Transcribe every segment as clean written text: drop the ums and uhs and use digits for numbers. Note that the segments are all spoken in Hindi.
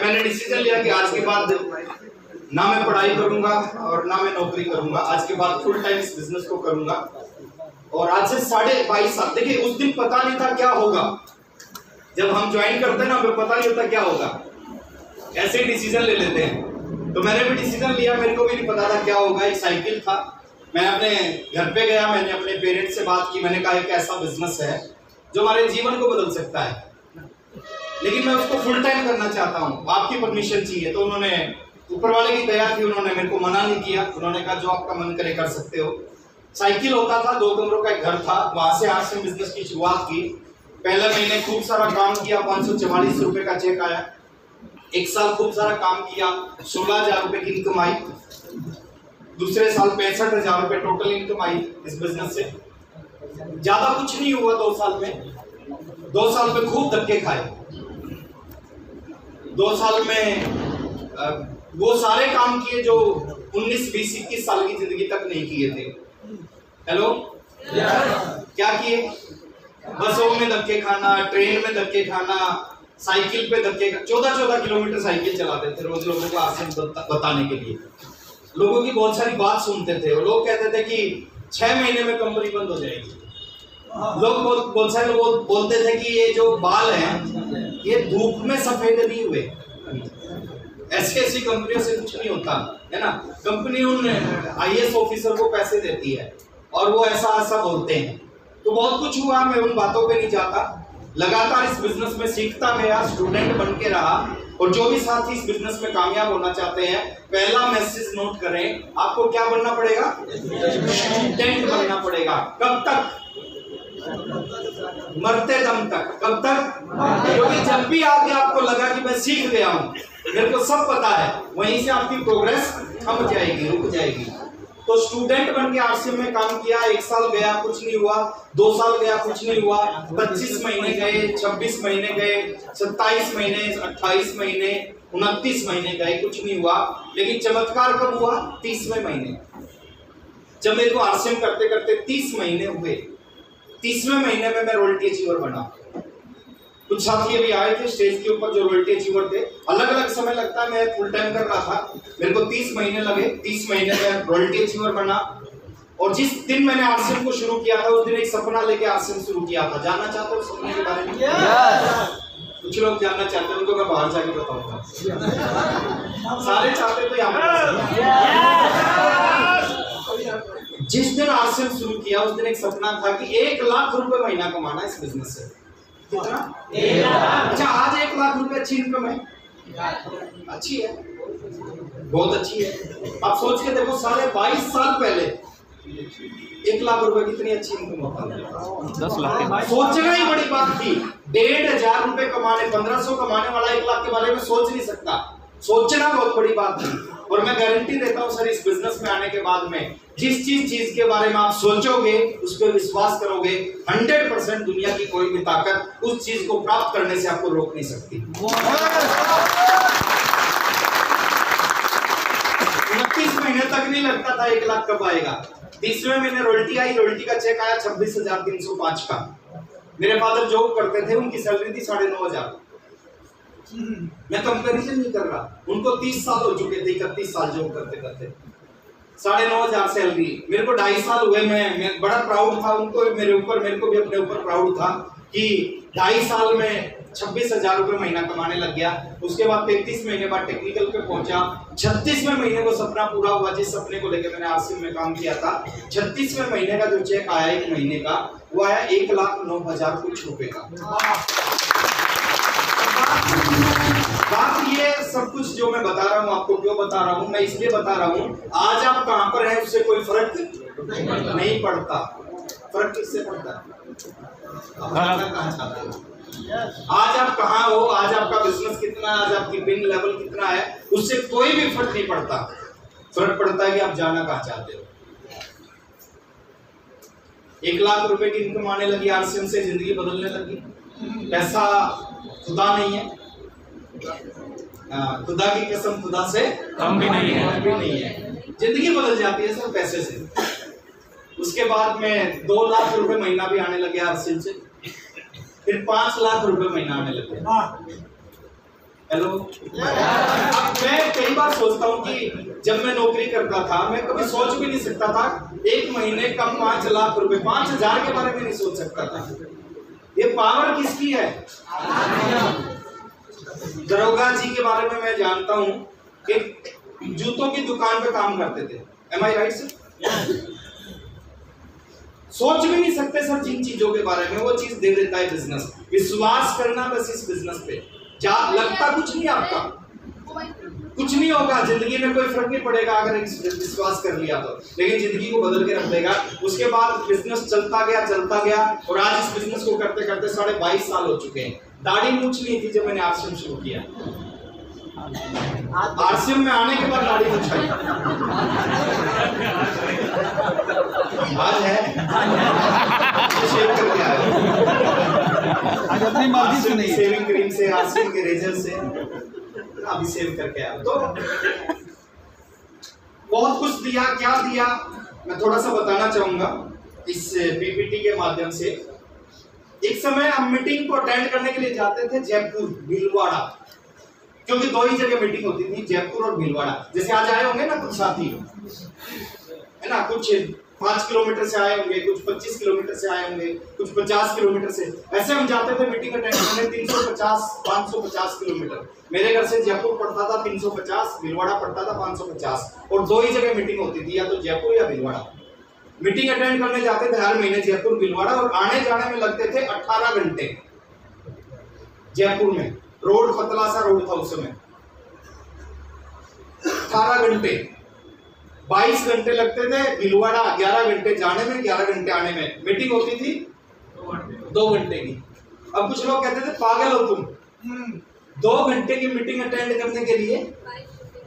मैंने डिसीजन लिया कि आज के बाद ना मैं पढ़ाई करूंगा और ना मैं नौकरी करूंगा। आज के बाद फुल टाइम इस बिजनेस को करूंगा। और आज से 22.5 साल, देखिए उस दिन पता नहीं था क्या होगा। जब हम ज्वाइन करते हैं ना, हमें पता नहीं होता क्या होगा, ऐसे डिसीजन ले लेते हैं। तो मैंने भी डिसीजन लिया, मेरे को भी नहीं पता था क्या होगा। एक साइकिल था, मैं अपने घर पे गया, मैंने अपने पेरेंट्स से बात की, मैंने कहा एक ऐसा बिजनेस है जो हमारे जीवन को बदल सकता है, लेकिन मैं उसको फुल टाइम करना चाहता हूँ, आपकी परमिशन चाहिए। तो उन्होंने, ऊपर वाले की दया थी, उन्होंने मेरे को मना नहीं किया। उन्होंने कहा जो आपका मन करे कर सकते हो। साइकिल होता था, 2 कमरों का एक घर था, वहां से आरसीएम बिजनेस की शुरुआत की। पहले महीने खूब सारा काम किया, 544 रुपए का चेक आया। एक साल खूब सारा काम किया, 16,000 रुपए की इनकम आई। दूसरे साल 65,000 रुपए टोटल इनकम आई इस बिजनेस से। ज्यादा कुछ नहीं हुआ 2 साल में। 2 साल में खूब धक्के खाए। 2 साल में वो सारे काम किए जो 19, 20, 21 साल की जिंदगी तक नहीं किए थे। हेलो, क्या किए? बसों में धक्के खाना, ट्रेन में धक्के खाना, साइकिल पे धक्के, 14 किलोमीटर साइकिल चलाते थे रोज लोगों को आरसीएम बताने के लिए। लोगों की बहुत सारी बात सुनते थे। और लोग कहते थे कि 6 महीने में कंपनी बंद हो जाएगी। लोग बहुत सारे लोग बोलते थे कि ये जो बाल हैं ये धूप में सफेद नहीं हुए। ऐसी कंपनियों से कुछ नहीं होता है ना। कंपनी उन आईएएस ऑफिसर को पैसे देती है और वो ऐसा बोलते हैं। तो बहुत कुछ हुआ, मैं उन बातों पे नहीं जाता। लगातार इस बिजनेस में सीखता गया, स्टूडेंट बन के रहा। और जो भी साथी इस बिजनेस में कामयाब होना चाहते हैं, पहला मैसेज नोट करें, आपको क्या बनना पड़ेगा? स्टूडेंट बनना पड़ेगा। कब तक? मरते दम तक। कब तक? क्योंकि जब भी आगे आपको लगा कि मैं सीख गया हूं, मेरे को सब पता है, वहीं से आपकी प्रोग्रेस थम जाएगी, रुक जाएगी। तो स्टूडेंट बन के आरसीएम में काम किया। 1 साल गया, कुछ नहीं हुआ। 2 साल गया, कुछ नहीं हुआ। 25 महीने गए, 26 महीने गए, 27 महीने, 28 महीने, 29 महीने गए, कुछ नहीं हुआ। लेकिन चमत्कार कब हुआ? 30वें महीने, जब मेरे को आरसीएम करते करते 30 महीने हुए। 30वें महीने में मैं रॉयल्टी अचीवर बना। कुछ साथी अभी आए थे स्टेज के ऊपर जो रॉयल्टी अचीवर थे। अलग अलग समय लगता है, मैं फुल टाइम कर रहा था, मेरे को 30 महीने लगे। 30 महीने में रॉयल्टी अचीवर बना। और जिस दिन मैंने आरसीएम को शुरू किया था, उस दिन एक सपना लेके आरसीएम शुरू किया था। जानना चाहते हो सपने के बारे में? कुछ लोग जानना चाहते हैं, उनको मैं बाहर जाके बताऊंगा। सारे चाहते तो यहाँ। जिस दिन आरसीएम शुरू किया, उस दिन एक सपना था कि 1 लाख रुपए महीना कमाना इस बिजनेस से। कितना? 1 लाख। अच्छा, आज 1 लाख रुपए अच्छी इनकम है? अच्छी है, बहुत अच्छी है। आप सोच के देखो, साढ़े 22 साल पहले 1 लाख रुपए कितनी अच्छी इनकम होता है। 10 लाख। सोचना ही बड़ी बात थी। 1,500 रुपए कमाने, 1500 कमाने वाला 1 लाख के बारे में सोच नहीं सकता। सोचना बहुत बड़ी बात थी। और मैं गारंटी देता हूं सर, इस बिजनेस में आने के बाद में जिस चीज के बारे में आप सोचोगे, उस पर विश्वास करोगे, 100% दुनिया की कोई भी ताकत उस चीज को प्राप्त करने से आपको रोक नहीं सकती। 29 महीने तक नहीं लगता था 1 लाख कब आएगा। 30वें महीने रॉयल्टी आई। रॉयल्टी का चेक आया 26,305 का। मेरे फादर जॉब करते थे, उनकी सैलरी थी 9,500। मैं कंपैरिजन नहीं कर रहा, उनको 30 साल हो चुके थे, 31 साल जॉब करते करते, 9,500 सैलरी। मेरे को 2.5 साल हुए। मैं बड़ा प्राउड था उनको, मेरे को भी अपने ऊपर प्राउड था कि 2.5 साल में 26,000 रुपए महीना कमाने लग गया। उसके बाद 33 महीने बाद टेक्निकल पे पहुंचा। 36वें महीने को सपना पूरा हुआ, जिस सपने को लेकर मैंने आरसीएम में काम किया था। 36वें महीने का जो चेक आया 1 महीने का, वो आया 1,09,000 कुछ रुपए का। बात ये सब कुछ जो मैं बता रहा हूँ आपको, क्यों बता रहा हूँ? मैं इसलिए बता रहा हूँ, आज आप कहाँ पर हैं उससे कोई फर्क नहीं पड़ता। फर्क किससे पड़ता है? कहाँ चाहते हो? आज आप कहाँ हो, आज आपका बिजनेस कितना, आज आपकी बिन लेवल कितना है, उससे कोई भी फर्क नहीं पड़ता। फर्क पड़ता है कि आप जाना कहाँ चाहते हो। 1 लाख रुपए की इनकम आने लगी आरसीएम से, जिंदगी बदलने लगी। पैसा खुदा नहीं है, खुदा की कसम, खुदा से कम भी नहीं है। जिंदगी बदल जाती है सर पैसे से। उसके बाद में 2 लाख रुपए महीना भी आने लगे आरसीएम से, फिर 5 लाख रुपए महीना आने लगे। हेलो। अब मैं कई बार सोचता हूँ कि जब मैं नौकरी करता था मैं कभी सोच भी नहीं सकता था एक महीने का 5 लाख रुपए, 5,000 के बारे में नहीं सोच सकता था। ये पावर किसकी है? दरोगा जी के बारे में मैं जानता हूँ कि जूतों की दुकान पे काम करते थे। M I right sir? सोच भी नहीं सकते सर जिन चीजों के बारे में, वो चीज दे देता है बिजनेस। विश्वास करना बस इस बिजनेस पे, लगता कुछ नहीं, आपका कुछ नहीं होगा जिंदगी में, कोई फर्क नहीं पड़ेगा अगर विश्वास कर लिया तो, लेकिन जिंदगी को बदल के रख देगा। उसके बाद बिजनेस चलता गया और आज इस बिजनेस को करते करते 22.5 साल हो चुके हैं। दाढ़ी मूछ नहीं थी जब मैंने आरसीएम शुरू किया, आरसीएम में आने के बाद दाढ़ी मूछाई। आज है शेव करके आया, आज अपनी मर्जी से नहीं, सेविंग क्रीम से, आरसीएम के रेजर से अभी सेव करके आया। तो बहुत कुछ दिया, क्या दिया मैं थोड़ा सा बताना चाहूंगा इस पीपीटी के माध्यम से। एक समय हम मीटिंग को अटेंड करने के लिए जाते थे जयपुर, भीलवाड़ा, क्योंकि 2 ही जगह मीटिंग होती थी, जयपुर और भीलवाड़ा। जैसे आज आए होंगे ना कुछ साथी, है ना, कुछ 5 किलोमीटर से आए होंगे, कुछ 25 किलोमीटर से आए होंगे, कुछ 50 किलोमीटर से। ऐसे हम जाते थे मीटिंग अटेंड करने 350-550 किलोमीटर। मेरे घर से जयपुर पड़ता था 350, भीलवाड़ा पड़ता था 550, और 2 ही जगह मीटिंग होती थी, या तो जयपुर या भीलवाड़ा। मीटिंग अटेंड करने जाते थे हर महीने जयपुर भीलवाड़ा, और आने जाने में लगते थे 18 घंटे। जयपुर में रोड पतला सा रोड था उस समय, 18 घंटे, 22 घंटे लगते थे भीलवाड़ा, 11 घंटे जाने में, 11 घंटे आने में। मीटिंग होती थी 2 घंटे की। अब कुछ लोग कहते थे पागल हो तुम, 2 घंटे की मीटिंग अटेंड करने के लिए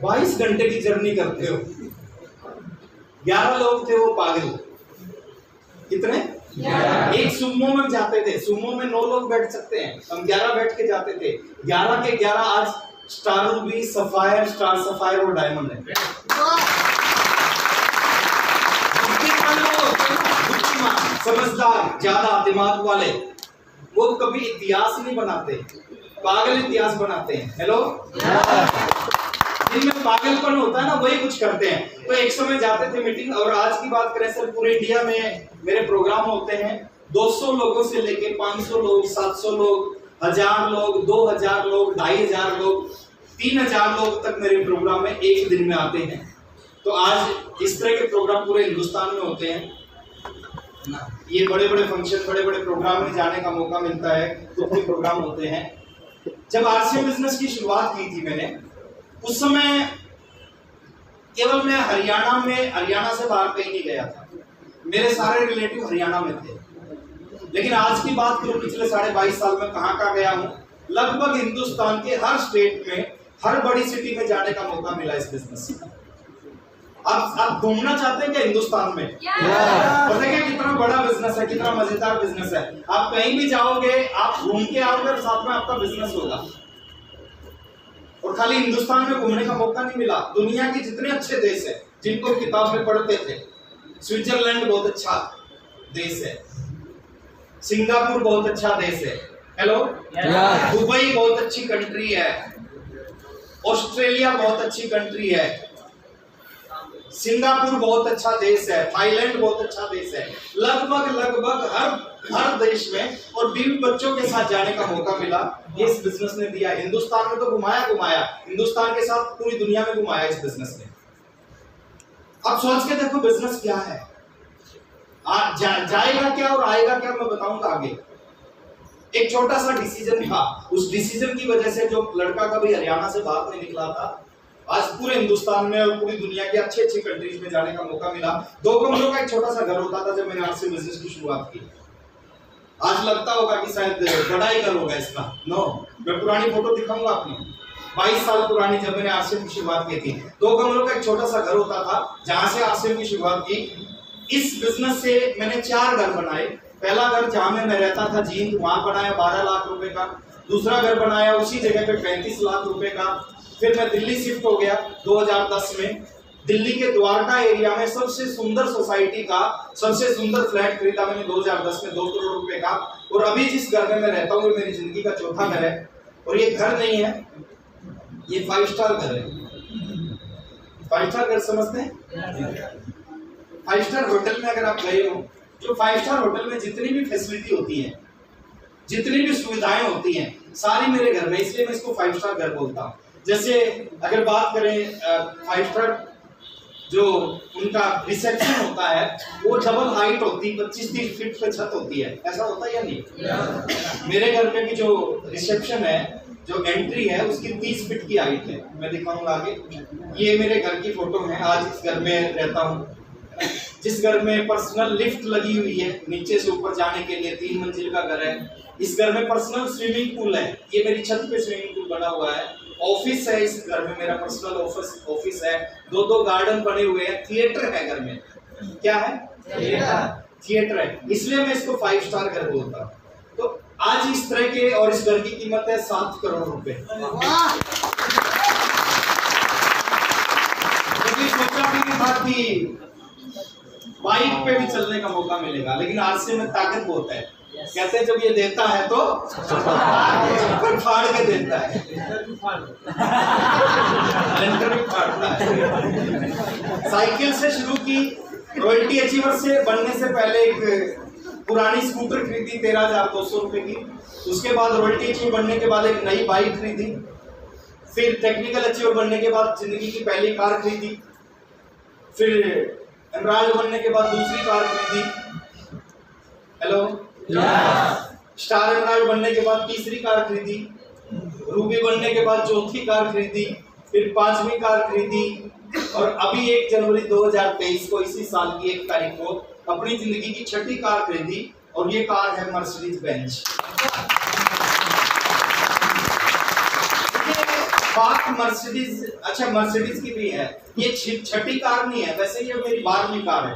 22 घंटे की जर्नी करते हो। 11 लोग थे वो पागल। कितने? एक सुमो में जाते थे, सुमो में 9 लोग बैठ सकते हैं, हम 11 बैठ के जाते थे। 11 के 11 आज star Ruby, sapphire, star sapphire और डायमंड है। समझदार, ज्यादा दिमाग वाले, वो कभी इतिहास नहीं बनाते, पागल इतिहास बनाते हैं। हेलो, जिनमें पागलपन होता है ना वही कुछ करते हैं। तो एक समय जाते थे मीटिंग, और आज की बात करें सर, पूरे इंडिया में मेरे प्रोग्राम होते हैं 200 लोगों से लेके 500 लोग, 700 लोग, 1000 लोग, 2000 लोग, 2500 लोग, 3000 लोग तक मेरे प्रोग्राम में एक दिन में आते हैं। तो आज इस तरह के प्रोग्राम पूरे हिंदुस्तान में होते हैं। ये बड़े बड़े फंक्शन, बड़े बड़े प्रोग्राम में जाने का मौका मिलता है, तो भी प्रोग्राम होते हैं। जब आरसीएम बिजनेस की शुरुआत की थी मैंने, उस समय केवल मैं हरियाणा से बाहर कहीं नहीं गया था, मेरे सारे रिलेटिव हरियाणा में थे। लेकिन आज की बात करूं, पिछले 22.5 साल में कहाँ गया हूँ, लगभग हिंदुस्तान के हर स्टेट में, हर बड़ी सिटी में जाने का मौका मिला इस बिजनेस से। आप घूमना चाहते हैं क्या हिंदुस्तान में? पता है कितना बड़ा बिजनेस है, कितना मजेदार बिजनेस है। आप कहीं भी जाओगे, आप घूम के आओगे और साथ में आपका बिजनेस होगा। और खाली हिंदुस्तान में घूमने का मौका नहीं मिला, दुनिया के जितने अच्छे देश है जिनको किताब में पढ़ते थे, स्विट्जरलैंड बहुत अच्छा देश है, सिंगापुर बहुत अच्छा देश है, हेलो, दुबई बहुत अच्छी कंट्री है, ऑस्ट्रेलिया बहुत अच्छी कंट्री है, सिंगापुर बहुत अच्छा देश है, थाईलैंड बहुत अच्छा देश है। लगभग हर देश में, और बीवी बच्चों के साथ जाने का मौका मिला, ये इस बिजनेस ने दिया। हिंदुस्तान में तो घुमाया, हिंदुस्तान के साथ पूरी दुनिया में घुमाया इस बिजनेस ने। अब सोच के देखो बिजनेस क्या है, जाएगा क्या और आएगा क्या, मैं बताऊंगा आगे। एक छोटा सा डिसीजन था, उस डिसीजन की वजह से जो लड़का कभी हरियाणा से बाहर नहीं निकला था, आज पूरे हिंदुस्तान में और पूरी दुनिया की अच्छी कंट्रीज में जाने का मौका मिला। 2 कमरों का एक छोटा सा घर होता था जब मैंने आरसीएम बिजनेस की शुरुआत की। आज लगता होगा कि शायद बड़ा ही घर होगा इसका। नो, मैं पुरानी फोटो दिखाऊंगा अपनी, 22 साल पुरानी, जब मैंने आरसीएम की शुरुआत की थी। 2 कमरों का एक छोटा सा घर होता था जहां से आरसीएम की शुरुआत की। इस बिजनेस से मैंने 4 घर बनाए। पहला घर जहां में मैं रहता था जींद, वहां बनाया 12 लाख रुपए का। दूसरा घर बनाया उसी जगह पे 35 लाख रुपए का। फिर मैं दिल्ली शिफ्ट हो गया 2010 में। दिल्ली के द्वारका एरिया में सबसे सुंदर सोसाइटी का सबसे सुंदर फ्लैट खरीदा मैंने 2010 में 2 करोड़ रुपए का। और अभी जिस घर में मैं रहता हूँ, मेरी जिंदगी का चौथा घर है। और ये घर नहीं है, ये 5 स्टार घर है। 5 स्टार घर समझते हैं? 5 स्टार होटल में अगर आप गए हो, जो 5 स्टार होटल में जितनी भी फैसिलिटी होती है, जितनी भी सुविधाएं होती हैं, सारी मेरे घर में, इसलिए मैं इसको 5 स्टार घर बोलता हूँ। जैसे अगर बात करें 5 स्टार जो उनका रिसेप्शन होता है वो डबल हाइट होती है, 25-30 फीट पे छत होती है, ऐसा होता है या नहीं? मेरे घर में भी जो रिसेप्शन है, जो एंट्री है, उसकी 30 फीट की हाइट है। मैं दिखाऊंगा आगे। ये मेरे घर की फोटो है। आज इस घर में रहता हूँ, जिस घर में पर्सनल लिफ्ट लगी हुई है नीचे से ऊपर जाने के लिए, 3 मंजिल का घर है। इस घर में पर्सनल स्विमिंग पूल है, ये मेरी छत पे स्विमिंग पूल बना हुआ है। ऑफिस है इस घर में, मेरा पर्सनल ऑफिस है। 2 गार्डन बने हुए हैं। थिएटर है घर में। क्या है? थिएटर है। इसलिए मैं इसको 5 स्टार घर बोलता हूँ। तो आज इस तरह के, और इस घर की कीमत है 7 करोड़ रुपए। सोचा भी नहीं था कि बाइक पे भी चलने का मौका मिलेगा, लेकिन आज से मैं ताकत बहुत है। कहते हैं जब ये देता है तो चप्पल फाड़ के देता है, लेंटर भी फाड़ता है। साइकिल से शुरू की, रॉयल्टी अचीवर से बनने से पहले एक पुरानी स्कूटर खरीदी 13,200 रुपए की। उसके बाद रॉयल्टी अचीवर बनने के बाद एक नई बाइक खरीदी। फिर टेक्निकल अचीवर बनने के बाद जिंदगी की पहली कार खरीदी। फिर एमराल्ड बनने के बाद दूसरी कार खरीदी। हेलो, स्टार एमराल्ड बनने के बाद तीसरी कार खरीदी। रूबी बनने के बाद चौथी कार खरीदी। फिर 5वीं कार खरीदी। और अभी 1 जनवरी 2023 को, इसी साल की 1 तारीख को, अपनी जिंदगी की 6ठी कार खरीदी। और ये कार है मर्सिडीज बेंज। बात मर्सिडीज, अच्छा मर्सिडीज की भी है। ये 6ठी कार नहीं है, वैसे ये मेरी 12वीं कार है।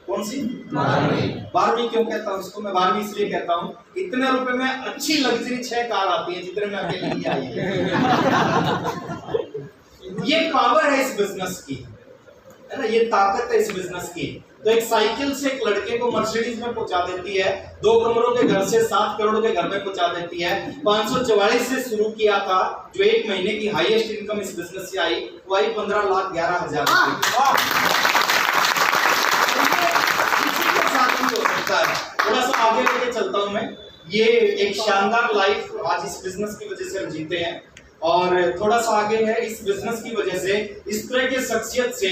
कौन सी? 12वीं क्यों कहता हूँ इसको? मैं 12वीं इसलिए कहता हूँ, इतने रुपए में अच्छी लग्जरी 6 कार आती है जितने में अकेले नहीं आई है। ये पावर है इस बिजनेस की, है ना? ये ताकत है इस बिजनेस की। तो एक साइकिल से एक लड़के को मर्सिडीज में पहुंचा देती है, 2 कमरों के घर से 7 करोड़ के घर में पहुंचा देती है। 544 से शुरू किया था, जो 1 महीने की हाईएस्ट इनकम इस बिजनेस से आई, वो आई 15,11,000 थोड़ा सा आगे लेके चलता हूं मैं। ये एक शानदार लाइफ आज इस बिजनेस की वजह से हम जीते हैं। और थोड़ा सा आगे है, इस बिजनेस की वजह से इस तरह के शख्सियत से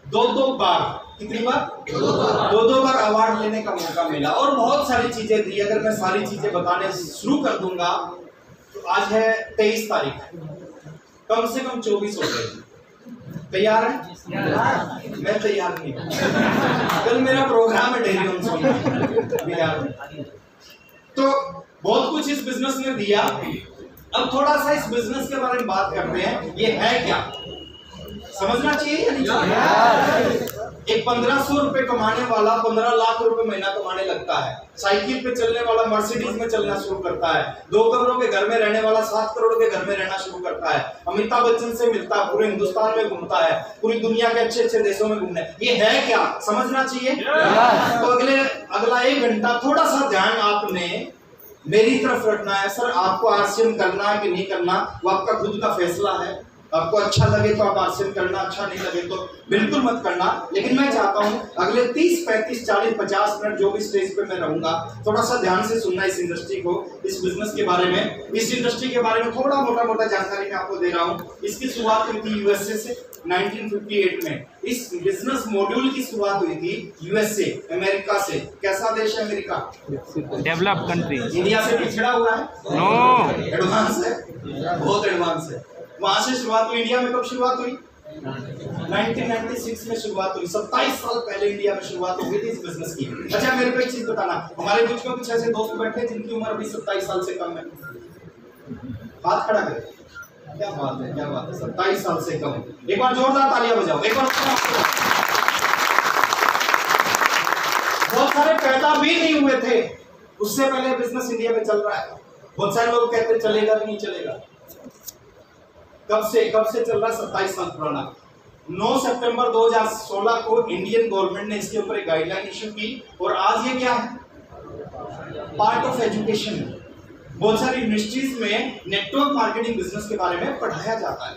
2 बार, कितनी बार? 2 बार अवार्ड लेने का मौका मिला। और बहुत सारी चीजें दी। अगर मैं सारी चीजें बताने शुरू कर दूंगा तो आज है 23 तारीख, कम से कम 24 हो गए। तैयार है? मैं तैयार नहीं। कल मेरा प्रोग्राम है डेयरी ऑन सोना बिहार में। तो बहुत कुछ इस बिजनेस ने दिया। अब थोड़ा सा इस बिजनेस के बारे में बात करते हैं। ये है क्या, समझना चाहिए या नहीं चाहिए? एक 1500 रुपए कमाने वाला 15 लाख रुपए महीना कमाने लगता है। साइकिल पे चलने वाला मर्सिडीज में चलना शुरू करता है। 2 कमरों के घर में रहने वाला 7 करोड़ के घर में रहना शुरू करता है। अमिताभ बच्चन से मिलता है, पूरे हिंदुस्तान में घूमता है, पूरी दुनिया के अच्छे देशों में घूमने। ये है क्या, समझना चाहिए? तो अगला 1 घंटा थोड़ा सा ध्यान आपने मेरी तरफ रखना है। सर आपको आरसीएम करना है कि नहीं करना, वो आपका खुद का फैसला है। आपको अच्छा लगे तो आप आरसीएम करना, अच्छा नहीं लगे तो बिल्कुल मत करना। लेकिन मैं चाहता हूं अगले 30, 35, 40, 50 मिनट जो भी स्टेज पे मैं रहूंगा, थोड़ा सा ध्यान से सुनना इस इंडस्ट्री को, इस बिजनेस के बारे में। इस इंडस्ट्री के बारे में थोड़ा मोटा जानकारी मैं आपको दे रहा हूँ। इसकी शुरुआत हुई थी यूएसए से 1958 में। इस बिजनेस मॉड्यूल की शुरुआत हुई थी यूएसए, अमेरिका से। कैसा देश है अमेरिका? Develop country. इंडिया से पिछड़ा हुआ है? नो, एडवांस है, बहुत एडवांस है। वहां से शुरुआत हुई। इंडिया में कब शुरुआत हुई? 1996 में शुरुआत हुई। 27 साल पहले इंडिया में शुरुआत हो गई थी इस बिजनेस की। अच्छा मेरे को एक चीज बताना, हमारे बीच में कुछ ऐसे दोस्त बैठे जिनकी उम्र अभी 27 साल से कम है? हाथ खड़ा करें। क्या बात है, क्या बात है, 27 साल से कम। एक बार जोरदार तालियां बजाओ। एक बार बहुत सारे पैदा भी नहीं हुए थे, उससे पहले बिजनेस इंडिया में चल रहा है। बहुत सारे लोग कहते चलेगा कि नहीं चलेगा। कब से चल रहा है? 27 साल पुराना। 9 सितंबर 2016 को इंडियन गवर्नमेंट ने इसके ऊपर एक गाइडलाइन इशू की। और आज ये क्या है? Part of education. बहुत सारी यूनिवर्सिटीज में नेटवर्क मार्केटिंग बिजनेस के बारे में पढ़ाया जाता है।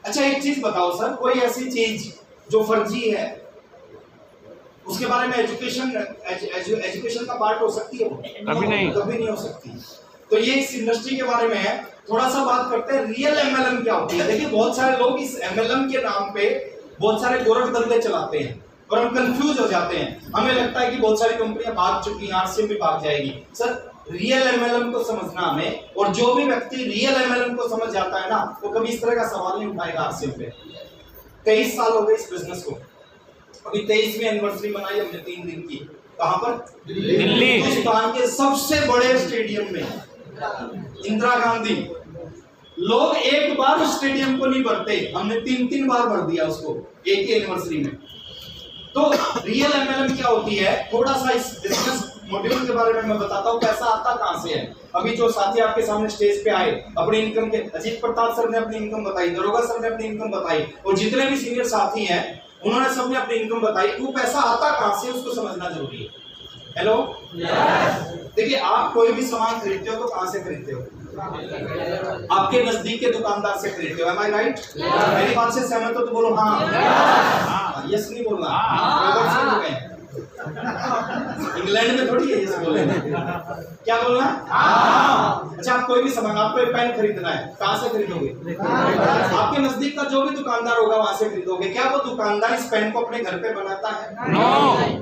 अच्छा एक चीज बताओ सर, कोई ऐसी चीज जो फर्जी है उसके बारे में एजुकेशन का पार्ट हो सकती है? कभी नहीं, कभी नहीं हो सकती। तो ये इस इंडस्ट्री के बारे में है। थोड़ा सा बात करते हैं रियल एमएलएम क्या होती है। देखिए बहुत सारे लोग इस एमएलएम के नाम पे बहुत सारे गोरख धंधे चलाते हैं और हम कंफ्यूज हो जाते हैं। हमें लगता है कि बहुत सारी कंपनियां भाग चुकी हैं, आरसीएम भी भाग जाएगी। सर रियल एमएलएम को समझना हमें, और जो भी व्यक्ति रियल एमएलएम को समझ जाता है ना, वो कभी इस तरह का सवाल नहीं उठाएगा आरसीएम पे। 23 साल हो गए इस बिजनेस को, अभी 23वीं एनिवर्सरी मनाई हमने 3 दिन की। कहां पर? दिल्ली। हिंदुस्तान के सबसे बड़े स्टेडियम में, इंदिरा गांधी। लोग एक बार उस स्टेडियम को नहीं भरते, हमने 3 बार भर दिया उसको एक ही एनिवर्सरी में। तो रियल एमएलएम क्या होती है, थोड़ा सा इस बिजनेस मॉड्यूल के बारे में मैं बताता हूँ। पैसा आता कहां से है। अभी जो साथी आपके सामने स्टेज पे आए, अपनी इनकम के, अजीत प्रताप सर ने अपनी इनकम बताई, दरोगा सर ने अपनी इनकम बताई, और जितने भी सीनियर साथी हैं उन्होंने सबने अपनी इनकम बताई। वो पैसा आता कहां से, उसको समझना जरूरी है। हेलो, देखिए आप कोई भी सामान खरीदते हो तो कहां से खरीदते हो? आपके नजदीक के दुकानदार से खरीदते हो। M I right? मेरी बात से सहमत हो तो बोलो हाँ। यस नहीं बोलना, रॉबर्ट से बोल गए। इंग्लैंड में थोड़ी है यस बोले, क्या बोलना? हाँ। अच्छा आप कोई भी सामान, आपको एक पेन खरीदना है, कहां से खरीदोगे? आपके नजदीक का जो भी दुकानदार होगा वहां से खरीदोगे। क्या वो दुकानदार इस पेन को अपने घर पे बनाता है? नो।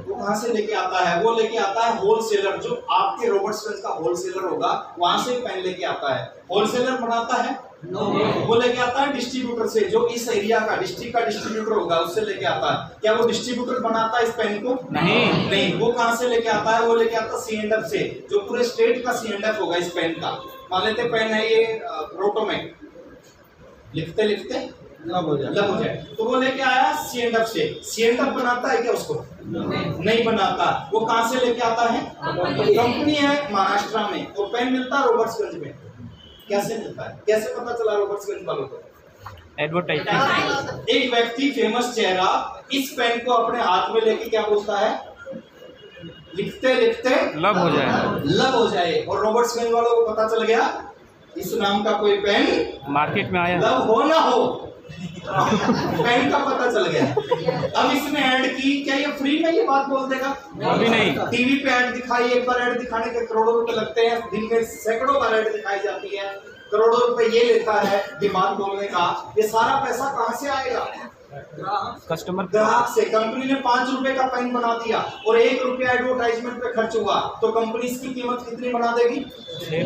वो कहां से लेके आता है? वो लेके आता है होलसेलर, जो आपके रॉबर्ट्सगंज का होलसेलर होगा वहां से पेन लेके आता है। होलसेलर बनाता है? नो। वो लेके आता है डिस्ट्रीब्यूटर से, जो इस एरिया का डिस्ट्रिक्ट का डिस्ट्रीब्यूटर होगा उससे लेके आता है। क्या वो डिस्ट्रीब्यूटर बनाता है इस पेन को? नहीं। वो कहां से लेके आता है? वो लेके आता है सीएंडएफ से, जो पूरे स्टेट का सीएंडएफ होगा इस पेन का। मान लेते पेन है ये रोटोमेक, लिखते लिखते लब हो जाए, तो वो लेके आया सीएंडएफ से। सीएंडएफ बनाता है क्या उसको? नहीं बनाता। वो कहां से लेके आता है? कंपनी है महाराष्ट्र में, वो पेन मिलता है रॉबर्ट्सगंज में। कैसे मिलता है? कैसे पता चला रॉबर्ट्सगंज वालों को? एडवर्टाइजमेंट। एक व्यक्ति फेमस चेहरा इस पेन को अपने हाथ में लेके क्या बोलता है? लिखते लिखते लब हो जाए, लब हो जाए। और रॉबर्ट्सगंज वालों को पता चल गया इस नाम का कोई पेन मार्केट में आया, लब हो ना हो पेन का पता चल गया। अब इसने ऐड की, क्या ये फ्री में ये बात बोल देगा? अभी नहीं। टीवी पे ऐड दिखाई, एक बार ऐड दिखाने के करोड़ों रुपए लगते हैं, दिन में सैकड़ों बार ऐड दिखाई जाती है, करोड़ों रुपए ये लेता है डिमांड बोलने का। ये सारा पैसा कहां से आएगा? कस्टमर, ग्राहक से। कंपनी ने 5 रुपए का पेन बना दिया और 1 रुपया एडवर्टाइजमेंट पे खर्च हुआ, तो कंपनी इसकी कीमत कितनी बना देगी?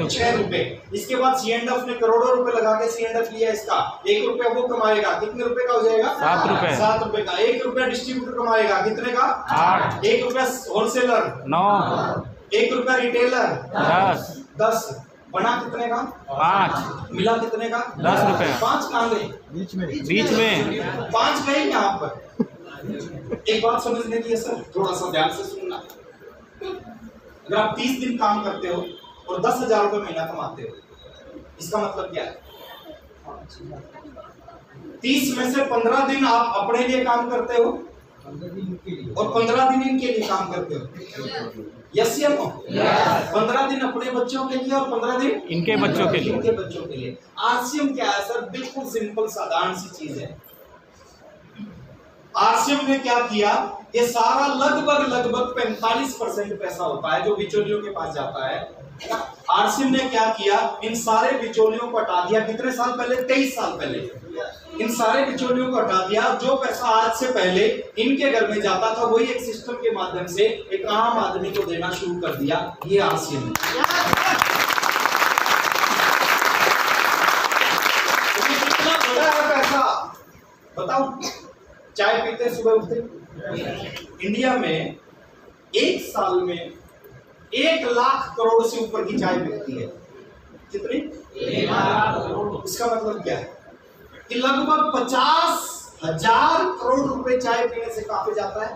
6 रुपए। इसके बाद सीएंडएफ ने करोड़ों रुपए लगा के सीएंडएफ लिया इसका, 1 रुपया वो कमाएगा, कितने रुपए का हो जाएगा? 7 रुपए। 7 रुपए का। 1 रुपया डिस्ट्रीब्यूटर कमाएगा, कितने का? 8। 1 रुपया होलसेलर, 9। 1 रुपया रिटेलर, 10 बना कितने का? 5। मिला कितने का? 10 रुपए। 5 कहां गए? बीच में 5 गए यहाँ पर। एक बात समझने की है सर, थोड़ा सा ध्यान से सुनना। अगर आप 30 दिन काम करते हो और 10,000 रुपए महीना कमाते हो, इसका मतलब क्या है? 30 में से 15 दिन आप अपने लिए काम करते हो और 15 दिन इनके लिए काम करते हो। यस या नो? 15 दिन अपने बच्चों के लिए और 15 दिन इनके बच्चों के लिए। इनके बच्चों के लिए। आरसीएम क्या है सर? बिल्कुल सिंपल साधारण सी चीज है। आरसीएम ने क्या किया, ये सारा लगभग 45% पैसा होता है जो बिचौलियों के पास जाता है। आरसीएम ने क्या किया, इन सारे बिचौलियों को हटा दिया। कितने साल पहले? 23 साल पहले इन सारे बिचौलियों को हटा दिया। जो पैसा आज से पहले इनके घर में जाता था, वही एक सिस्टम के माध्यम से एक आम आदमी को देना शुरू कर दिया। ये आरसीएम है। कितना बड़ा है पैसा बताओ। चाय पीते सुबह उठते, इंडिया में एक साल में 1 लाख करोड़ से ऊपर की चाय बिकती है। कितनी? 1 लाख करोड़। इसका मतलब क्या है कि लगभग 50,000 करोड़ रुपए चाय पीने से कहां पे जाता है?